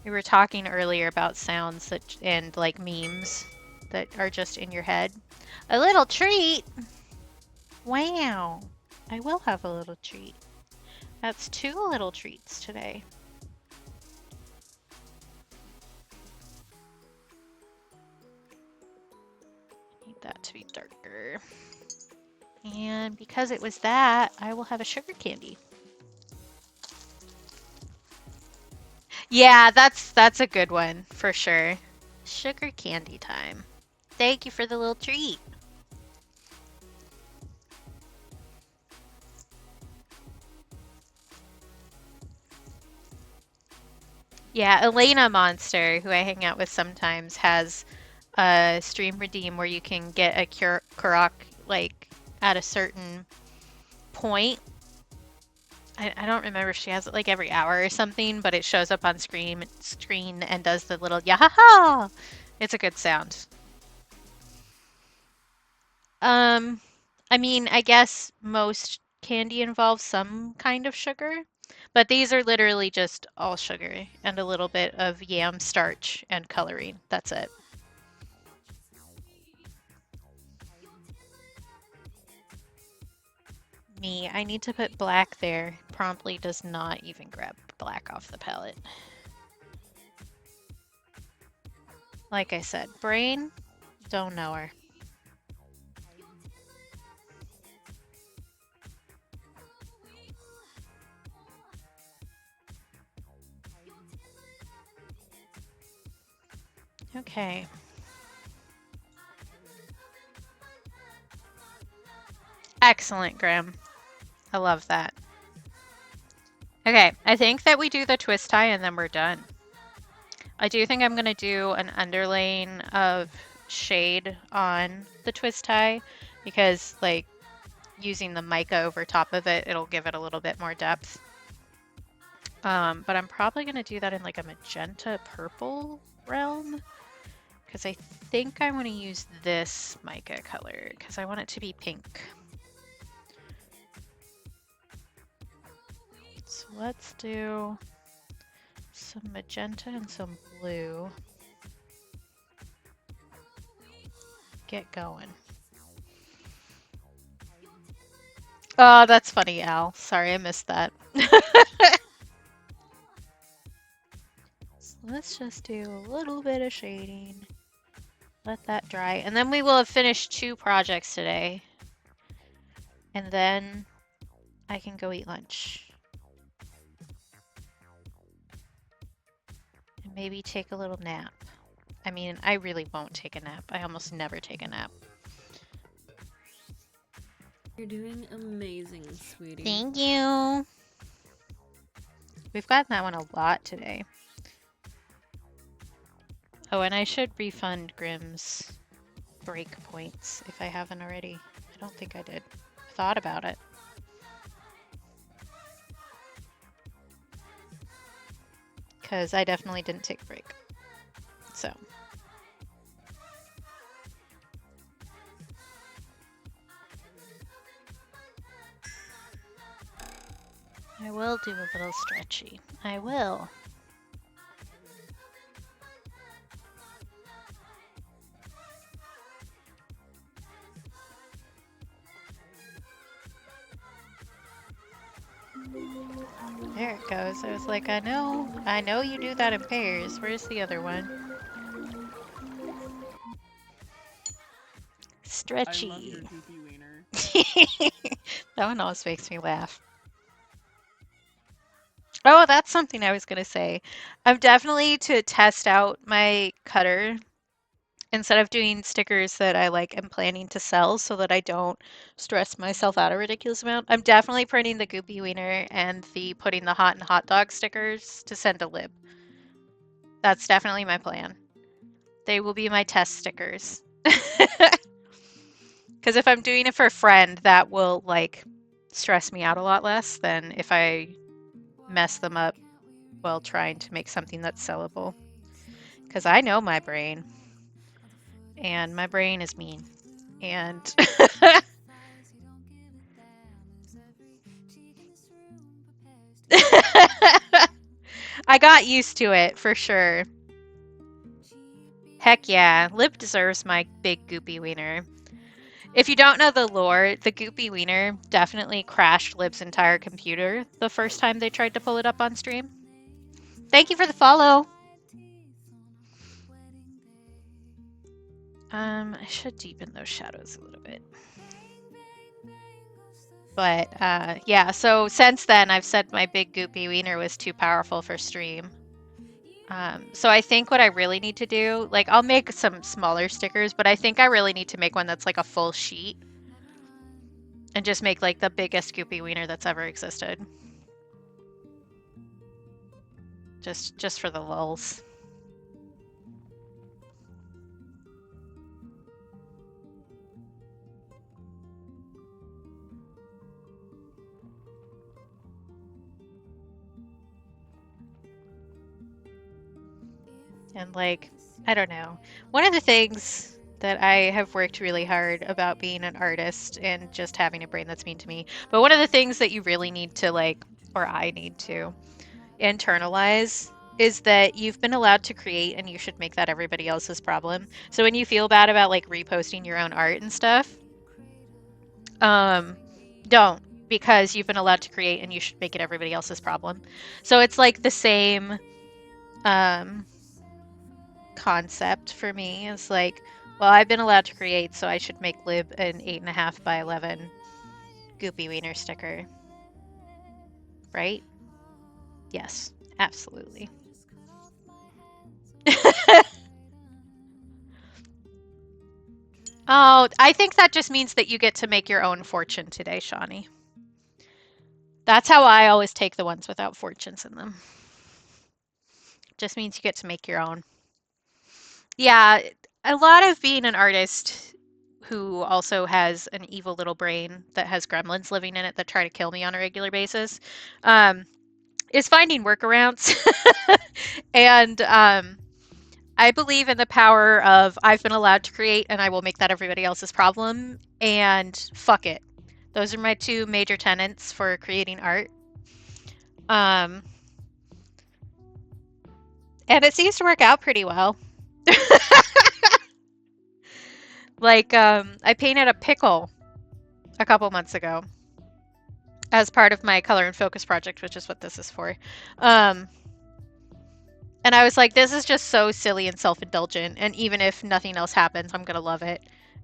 We were talking earlier about sounds that and like memes that are just in your head. A little treat. Wow. I will have a little treat. That's 2 little treats today. I need that to be darker. And because because it was that, I will have a sugar candy. Yeah, that's a good one for sure. Sugar candy time. Thank you for the little treat. Yeah, Elena Monster, who I hang out with sometimes, has a stream redeem where you can get a Kurok like at a certain point. I don't remember if she has it like every hour or something, but it shows up on screen and does the little yahaha. It's a good sound. Um, I mean, I guess most candy involves some kind of sugar, but these are literally just all sugar and a little bit of yam starch and coloring. That's it. Me, I need to put black there. Promptly does not even grab black off the palette. Like I said, brain, don't know her. Okay. Excellent, Graham. I love that. Okay, I think that we do the twist tie and then we're done. I do think I'm going to do an underlaying of shade on the twist tie because like using the mica over top of it, it'll give it a little bit more depth. But I'm probably going to do that in like a magenta purple realm because I think I want to use this mica color because I want it to be pink. So let's do some magenta and some blue. Get going. Oh, that's funny, Al. Sorry, I missed that. So let's just do a little bit of shading. Let that dry. And then we will have finished 2 projects today. And then I can go eat lunch. And maybe take a little nap. I mean, I really won't take a nap. I almost never take a nap. You're doing amazing, sweetie. Thank you. We've gotten that one a lot today. Oh, and I should refund Grimm's break points if I haven't already. I don't think I did. I thought about it. Because I definitely didn't take a break. So. I will do a little stretchy. I will. There it goes. I was like, I know you do that in pairs. Where's the other one? Stretchy. I love your goopy wiener. That one always makes me laugh. Oh, that's something I was gonna say. I'm definitely to test out my cutter instead of doing stickers that I like am planning to sell so that I don't stress myself out a ridiculous amount. I'm definitely printing the Goopy Wiener and the putting the hot and hot dog stickers to send to Lib. That's definitely my plan. They will be my test stickers. Because if I'm doing it for a friend, that will like stress me out a lot less than if I mess them up while trying to make something that's sellable. Because I know my brain. And my brain is mean. And I got used to it for sure. Heck yeah, Lib deserves my big goopy wiener. If you don't know the lore, the goopy wiener definitely crashed Lib's entire computer the first time they tried to pull it up on stream. Thank you for the follow. I should deepen those shadows a little bit. But yeah, so since then I've said my big goopy wiener was too powerful for stream. So I think what I really need to do, like I'll make some smaller stickers, but I think I really need to make one that's like a full sheet and just make like the biggest goopy wiener that's ever existed. Just for the lulz. And like, I don't know. One of the things that I have worked really hard about being an artist and just having a brain that's mean to me, but one of the things that you really need to like, or I need to internalize is that you've been allowed to create and you should make that everybody else's problem. So when you feel bad about like reposting your own art and stuff, don't, because you've been allowed to create and you should make it everybody else's problem. So it's like the same concept for me. It's like, well, I've been allowed to create, so I should make lib an 8.5 by 11 goopy wiener sticker. Right? Yes, absolutely. Oh, I think that just means that you get to make your own fortune today, Shawnee. That's how I always take the ones without fortunes in them. Just means you get to make your own. Yeah, a lot of being an artist who also has an evil little brain that has gremlins living in it that try to kill me on a regular basis, is finding workarounds. And I believe in the power of I've been allowed to create and I will make that everybody else's problem, and fuck it. Those are my two major tenets for creating art. And it seems to work out pretty well. Like, I painted a pickle a couple months ago as part of my color and focus project, which is what this is for. And I was like, this is just so silly and self-indulgent, and even if nothing else happens, I'm gonna love it.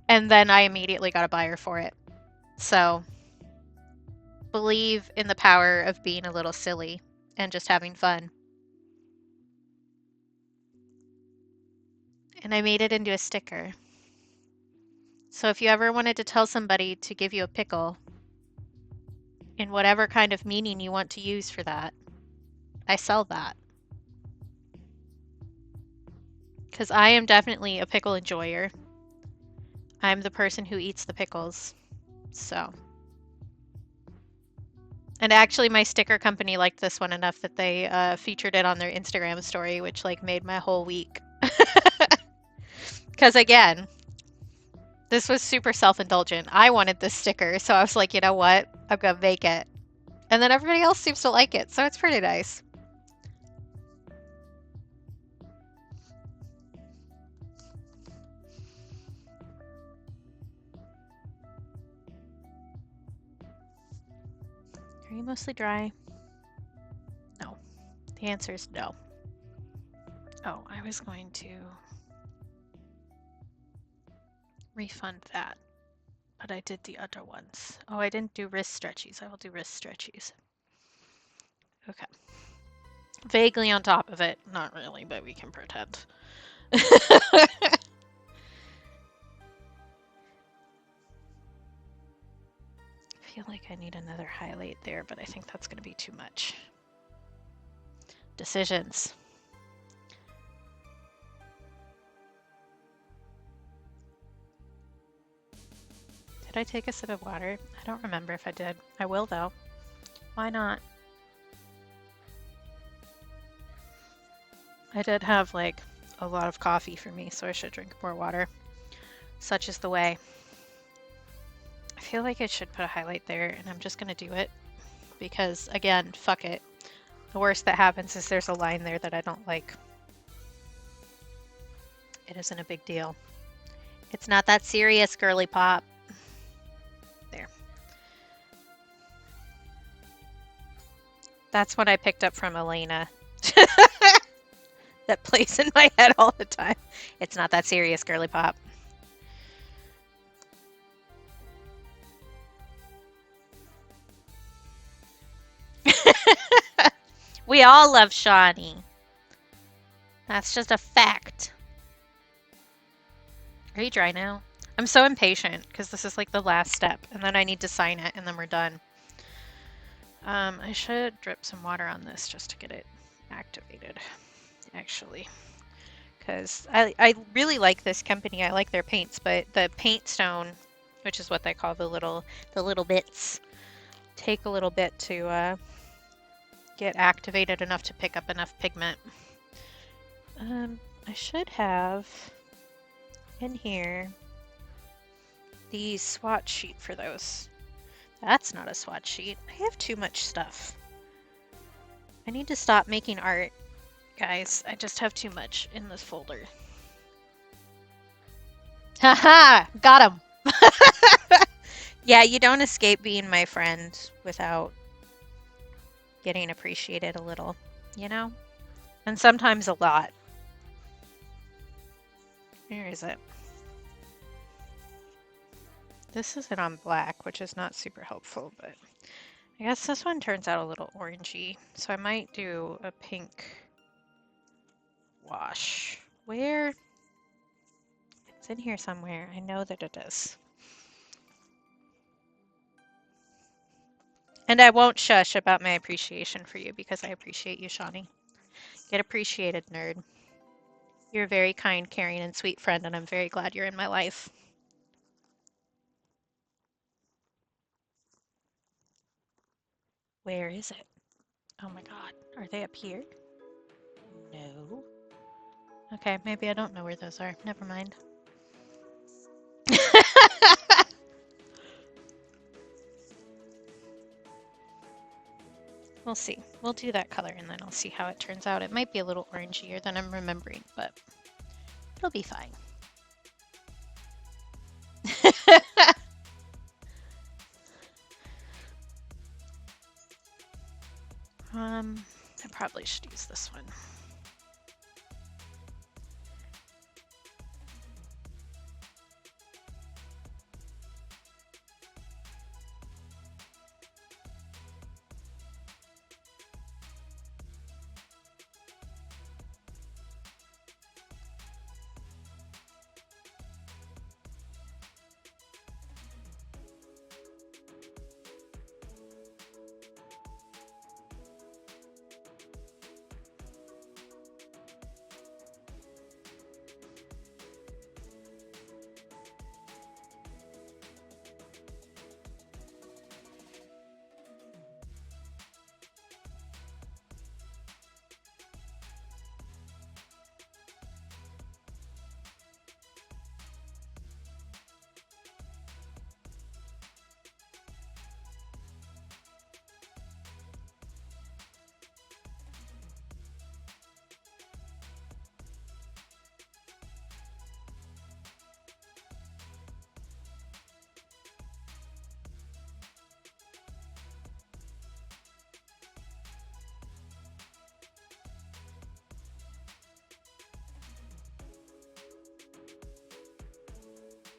And then I immediately got a buyer for it. So, believe in the power of being a little silly and just having fun. And I made it into a sticker. So if you ever wanted to tell somebody to give you a pickle, in whatever kind of meaning you want to use for that, I sell that. Because I am definitely a pickle enjoyer. I'm the person who eats the pickles. So. And actually my sticker company liked this one enough that they featured it on their Instagram story, which like made my whole week. Because again, this was super self-indulgent. I wanted this sticker, so I was like, you know what? I'm gonna make it. And then everybody else seems to like it, so it's pretty nice. Are you mostly dry? No. The answer is no. Oh, I was going to refund that, but I did the other ones. Oh, I didn't do wrist stretchies. I will do wrist stretchies. Okay. Vaguely on top of it. Not really, but we can pretend. I feel like I need another highlight there, but I think that's going to be too much. Decisions. Did I take a sip of water? I don't remember if I did. I will though. Why not? I did have like a lot of coffee for me, so I should drink more water. Such is the way. I feel like I should put a highlight there, and I'm just gonna do it. Because again, fuck it. The worst that happens is there's a line there that I don't like. It isn't a big deal. It's not that serious, girly pop. There. That's what I picked up from Elena. That plays in my head all the time. It's not that serious, girly pop. We all love Shawnee. That's just a fact. Are you dry now? I'm so impatient because this is like the last step and then I need to sign it and then we're done. I should drip some water on this just to get it activated, actually. Because I really like this company. I like their paints, but the paint stone, which is what they call the little bits, take a little bit to get activated enough to pick up enough pigment. I should have in here the swatch sheet for those. That's not a swatch sheet. I have too much stuff. I need to stop making art, guys. I just have too much in this folder. Haha! Got him! Yeah, you don't escape being my friend without getting appreciated a little, you know? And sometimes a lot. Where is it? This isn't on black, which is not super helpful, but I guess this one turns out a little orangey, so I might do a pink wash. Where? It's in here somewhere. I know that it is. And I won't shush about my appreciation for you because I appreciate you, Shawnee. Get appreciated, nerd. You're a very kind, caring, and sweet friend, and I'm very glad you're in my life. Where is it? Oh my god. Are they up here? No. Okay, maybe I don't know where those are. Never mind. We'll see. We'll do that color and then I'll see how it turns out. It might be a little orangier than I'm remembering, but it'll be fine. I probably should use this one.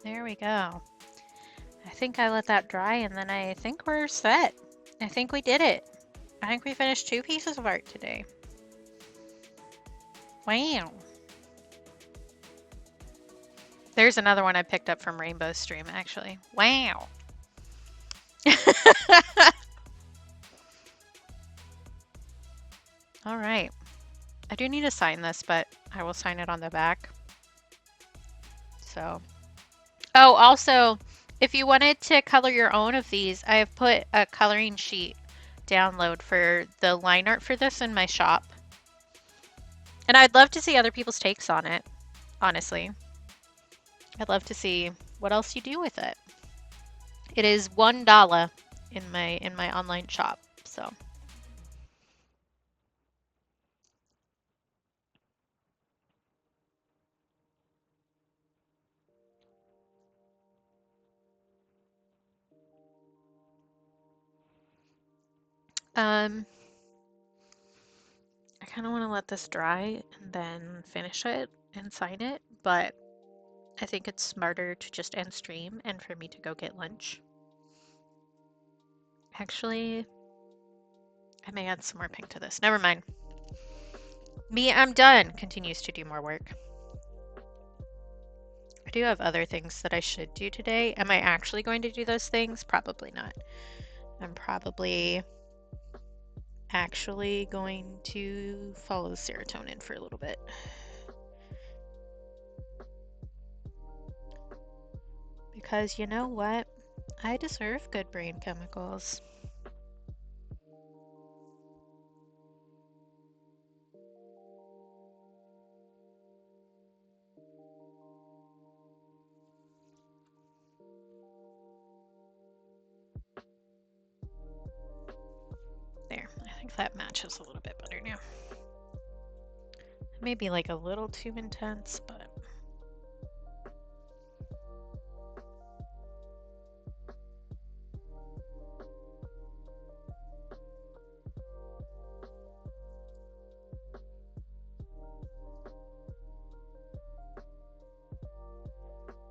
There we go. I think I let that dry and then I think we're set. I think we did it. I think we finished 2 pieces of art today. Wow. There's another one I picked up from Rainbow Stream, actually. Wow. All right. I do need to sign this, but I will sign it on the back. So. Oh, also, if you wanted to color your own of these, I have put a coloring sheet download for the line art for this in my shop. And I'd love to see other people's takes on it, honestly. I'd love to see what else you do with it. It is $1 in my online shop, so. I kind of want to let this dry and then finish it and sign it, but I think it's smarter to just end stream and for me to go get lunch. Actually, I may add some more pink to this. Never mind. Me, I'm done. Continues to do more work. I do have other things that I should do today. Am I actually going to do those things? Probably not. I'm probably actually going to follow the serotonin for a little bit. Because you know what? I deserve good brain chemicals. There, I think that matches a little bit better now. Maybe like a little too intense, but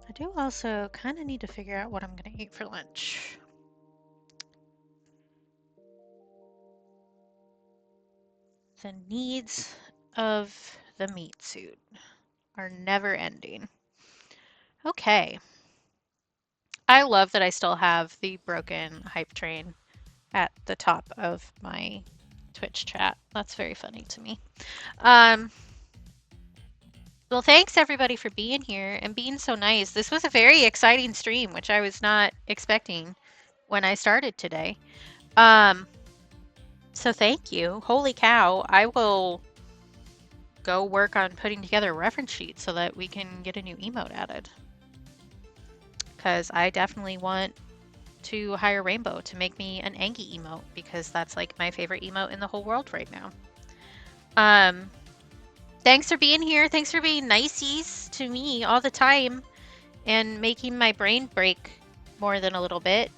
I do also kind of need to figure out what I'm going to eat for lunch. The needs of the meat suit are never ending. Okay. I love that I still have the broken hype train at the top of my Twitch chat. That's very funny to me. Well, thanks everybody for being here and being so nice. This was a very exciting stream, which I was not expecting when I started today. So thank you. Holy cow. I will go work on putting together a reference sheet so that we can get a new emote added. Because I definitely want to hire Rainbow to make me an Angie emote because that's like my favorite emote in the whole world right now. Thanks for being here. Thanks for being niceys to me all the time and making my brain break more than a little bit.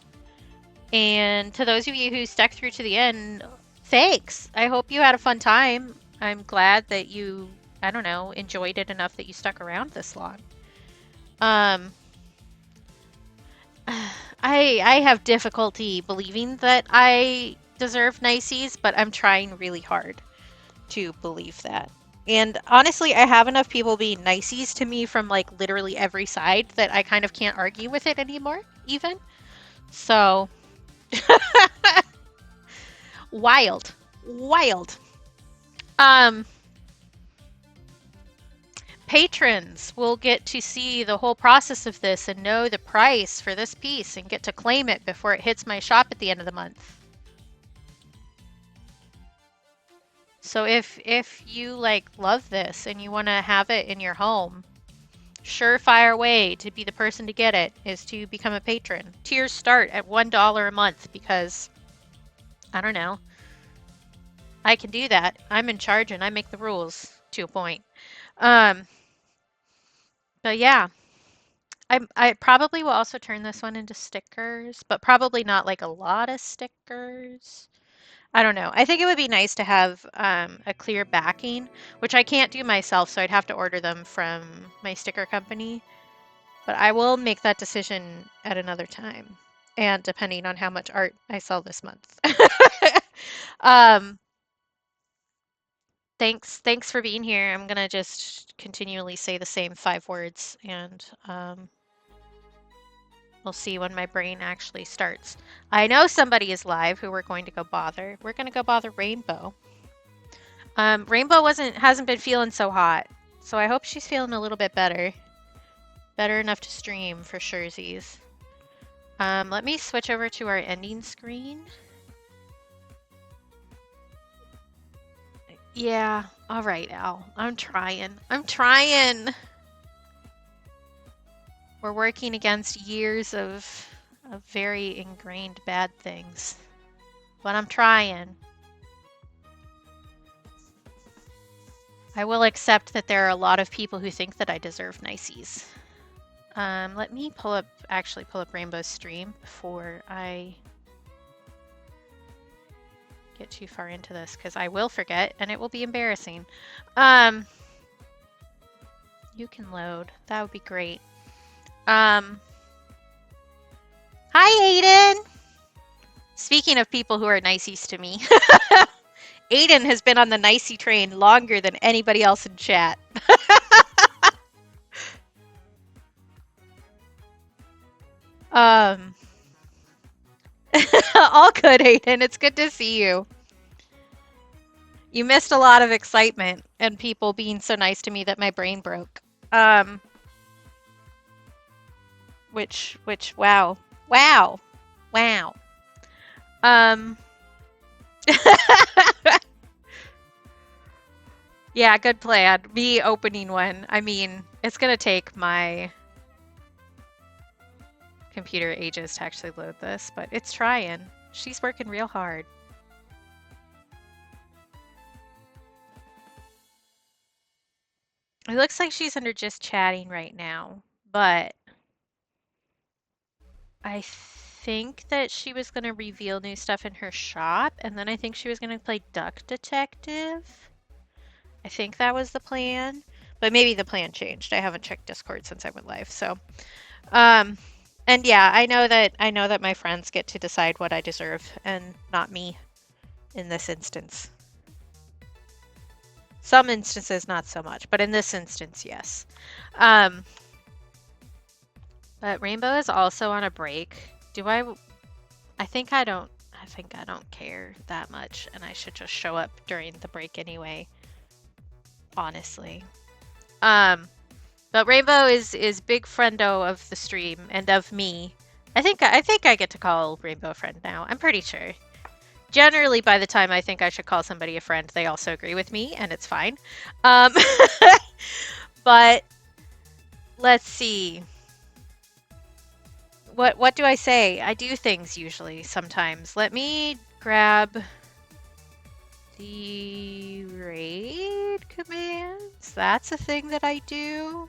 And to those of you who stuck through to the end, thanks. I hope you had a fun time. I'm glad that you, I don't know, enjoyed it enough that you stuck around this long. I have difficulty believing that I deserve niceys, but I'm trying really hard to believe that. And honestly, I have enough people being niceys to me from like literally every side that I kind of can't argue with it anymore, even. So, wild. Wild. Patrons will get to see the whole process of this and know the price for this piece and get to claim it before it hits my shop at the end of the month. So if you like love this and you want to have it in your home, surefire way to be the person to get it is to become a patron. Tiers start at $1 a month because, I don't know, I can do that. I'm in charge and I make the rules to a point. But yeah, I probably will also turn this one into stickers, but probably not like a lot of stickers. I don't know. I think it would be nice to have a clear backing, which I can't do myself, so I'd have to order them from my sticker company. But I will make that decision at another time, and depending on how much art I sell this month. Thanks for being here. I'm gonna just continually say the same 5 words, and we'll see when my brain actually starts. I know somebody is live who we're going to go bother. We're gonna go bother Rainbow. Rainbow hasn't been feeling so hot, so I hope she's feeling a little bit better. Better enough to stream for surezies. Let me switch over to our ending screen. Yeah, all right, Al. I'm trying. I'm trying. We're working against years of very ingrained bad things. But I'm trying. I will accept that there are a lot of people who think that I deserve niceys. Let me actually pull up Rainbow's stream before I get too far into this, because I will forget and it will be embarrassing. You can load. That would be great. Hi, Aiden! Speaking of people who are niceys to me. Aiden has been on the nicey train longer than anybody else in chat. um, all good, Aiden. It's good to see you. You missed a lot of excitement and people being so nice to me that my brain broke. Which, wow. Wow. Wow. Um, yeah, good plan. Me opening one. I mean, it's gonna take my computer ages to actually load this, but it's trying. She's working real hard. It looks like she's under just chatting right now, but I think that she was going to reveal new stuff in her shop, and then I think she was going to play Duck Detective. I think that was the plan, but maybe the plan changed. I haven't checked Discord since I went live, so and yeah, I know that my friends get to decide what I deserve and not me in this instance. Some instances not so much, but in this instance, yes. But Rainbow is also on a break. I think I don't care that much, and I should just show up during the break anyway. Honestly. But Rainbow is big friendo of the stream and of me. I think I get to call Rainbow a friend now. I'm pretty sure. Generally, by the time I think I should call somebody a friend, they also agree with me, and it's fine. But let's see. What do I say? I do things usually sometimes. Let me grab the raid commands. That's a thing that I do.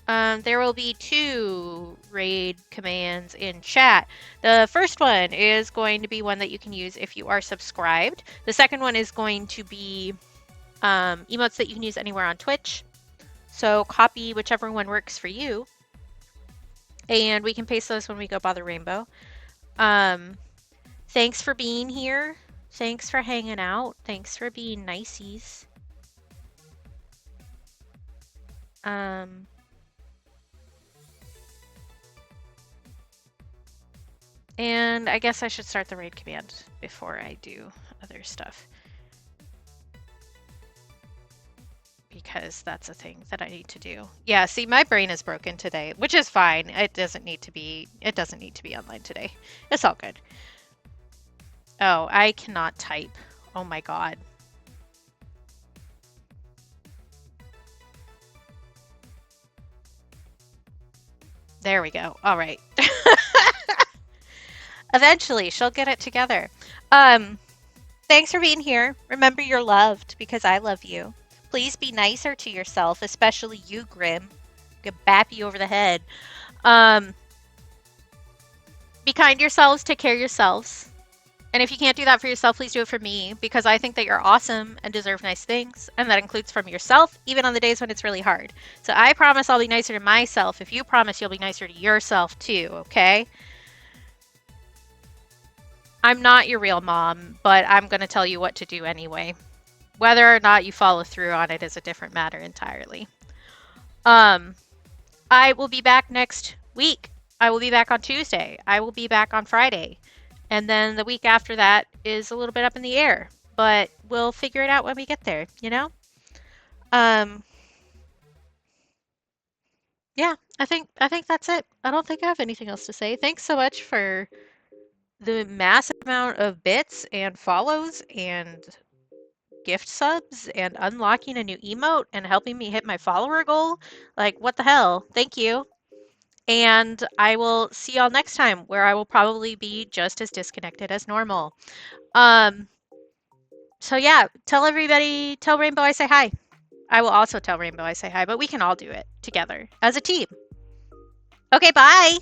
There will be 2 raid commands in chat. The first one is going to be one that you can use if you are subscribed. The second one is going to be emotes that you can use anywhere on Twitch. So copy whichever one works for you. And we can paste those when we go bother Rainbow. Thanks for being here. Thanks for hanging out. Thanks for being niceys. And I guess I should start the raid command before I do other stuff. Because that's a thing that I need to do. Yeah, see, my brain is broken today, which is fine. It doesn't need to be online today. It's all good. Oh, I cannot type. Oh my god. There we go. All right. Eventually, she'll get it together. Thanks for being here. Remember, you're loved because I love you. Please be nicer to yourself, especially you, Grim. I'm gonna bap you over the head. Be kind to yourselves. Take care of yourselves. And if you can't do that for yourself, please do it for me, because I think that you're awesome and deserve nice things, and that includes from yourself, even on the days when it's really hard. So I promise I'll be nicer to myself if you promise you'll be nicer to yourself too, okay? I'm not your real mom, but I'm going to tell you what to do anyway. Whether or not you follow through on it is a different matter entirely. I will be back next week. I will be back on Tuesday. I will be back on Friday. And then the week after that is a little bit up in the air, but we'll figure it out when we get there, you know? Yeah, I think that's it. I don't think I have anything else to say. Thanks so much for the massive amount of bits and follows and gift subs and unlocking a new emote and helping me hit my follower goal. Like, what the hell? Thank you. And I will see y'all next time, where I will probably be just as disconnected as normal. So yeah, tell Rainbow I say hi. I will also tell Rainbow I say hi, but we can all do it together as a team. Okay, bye!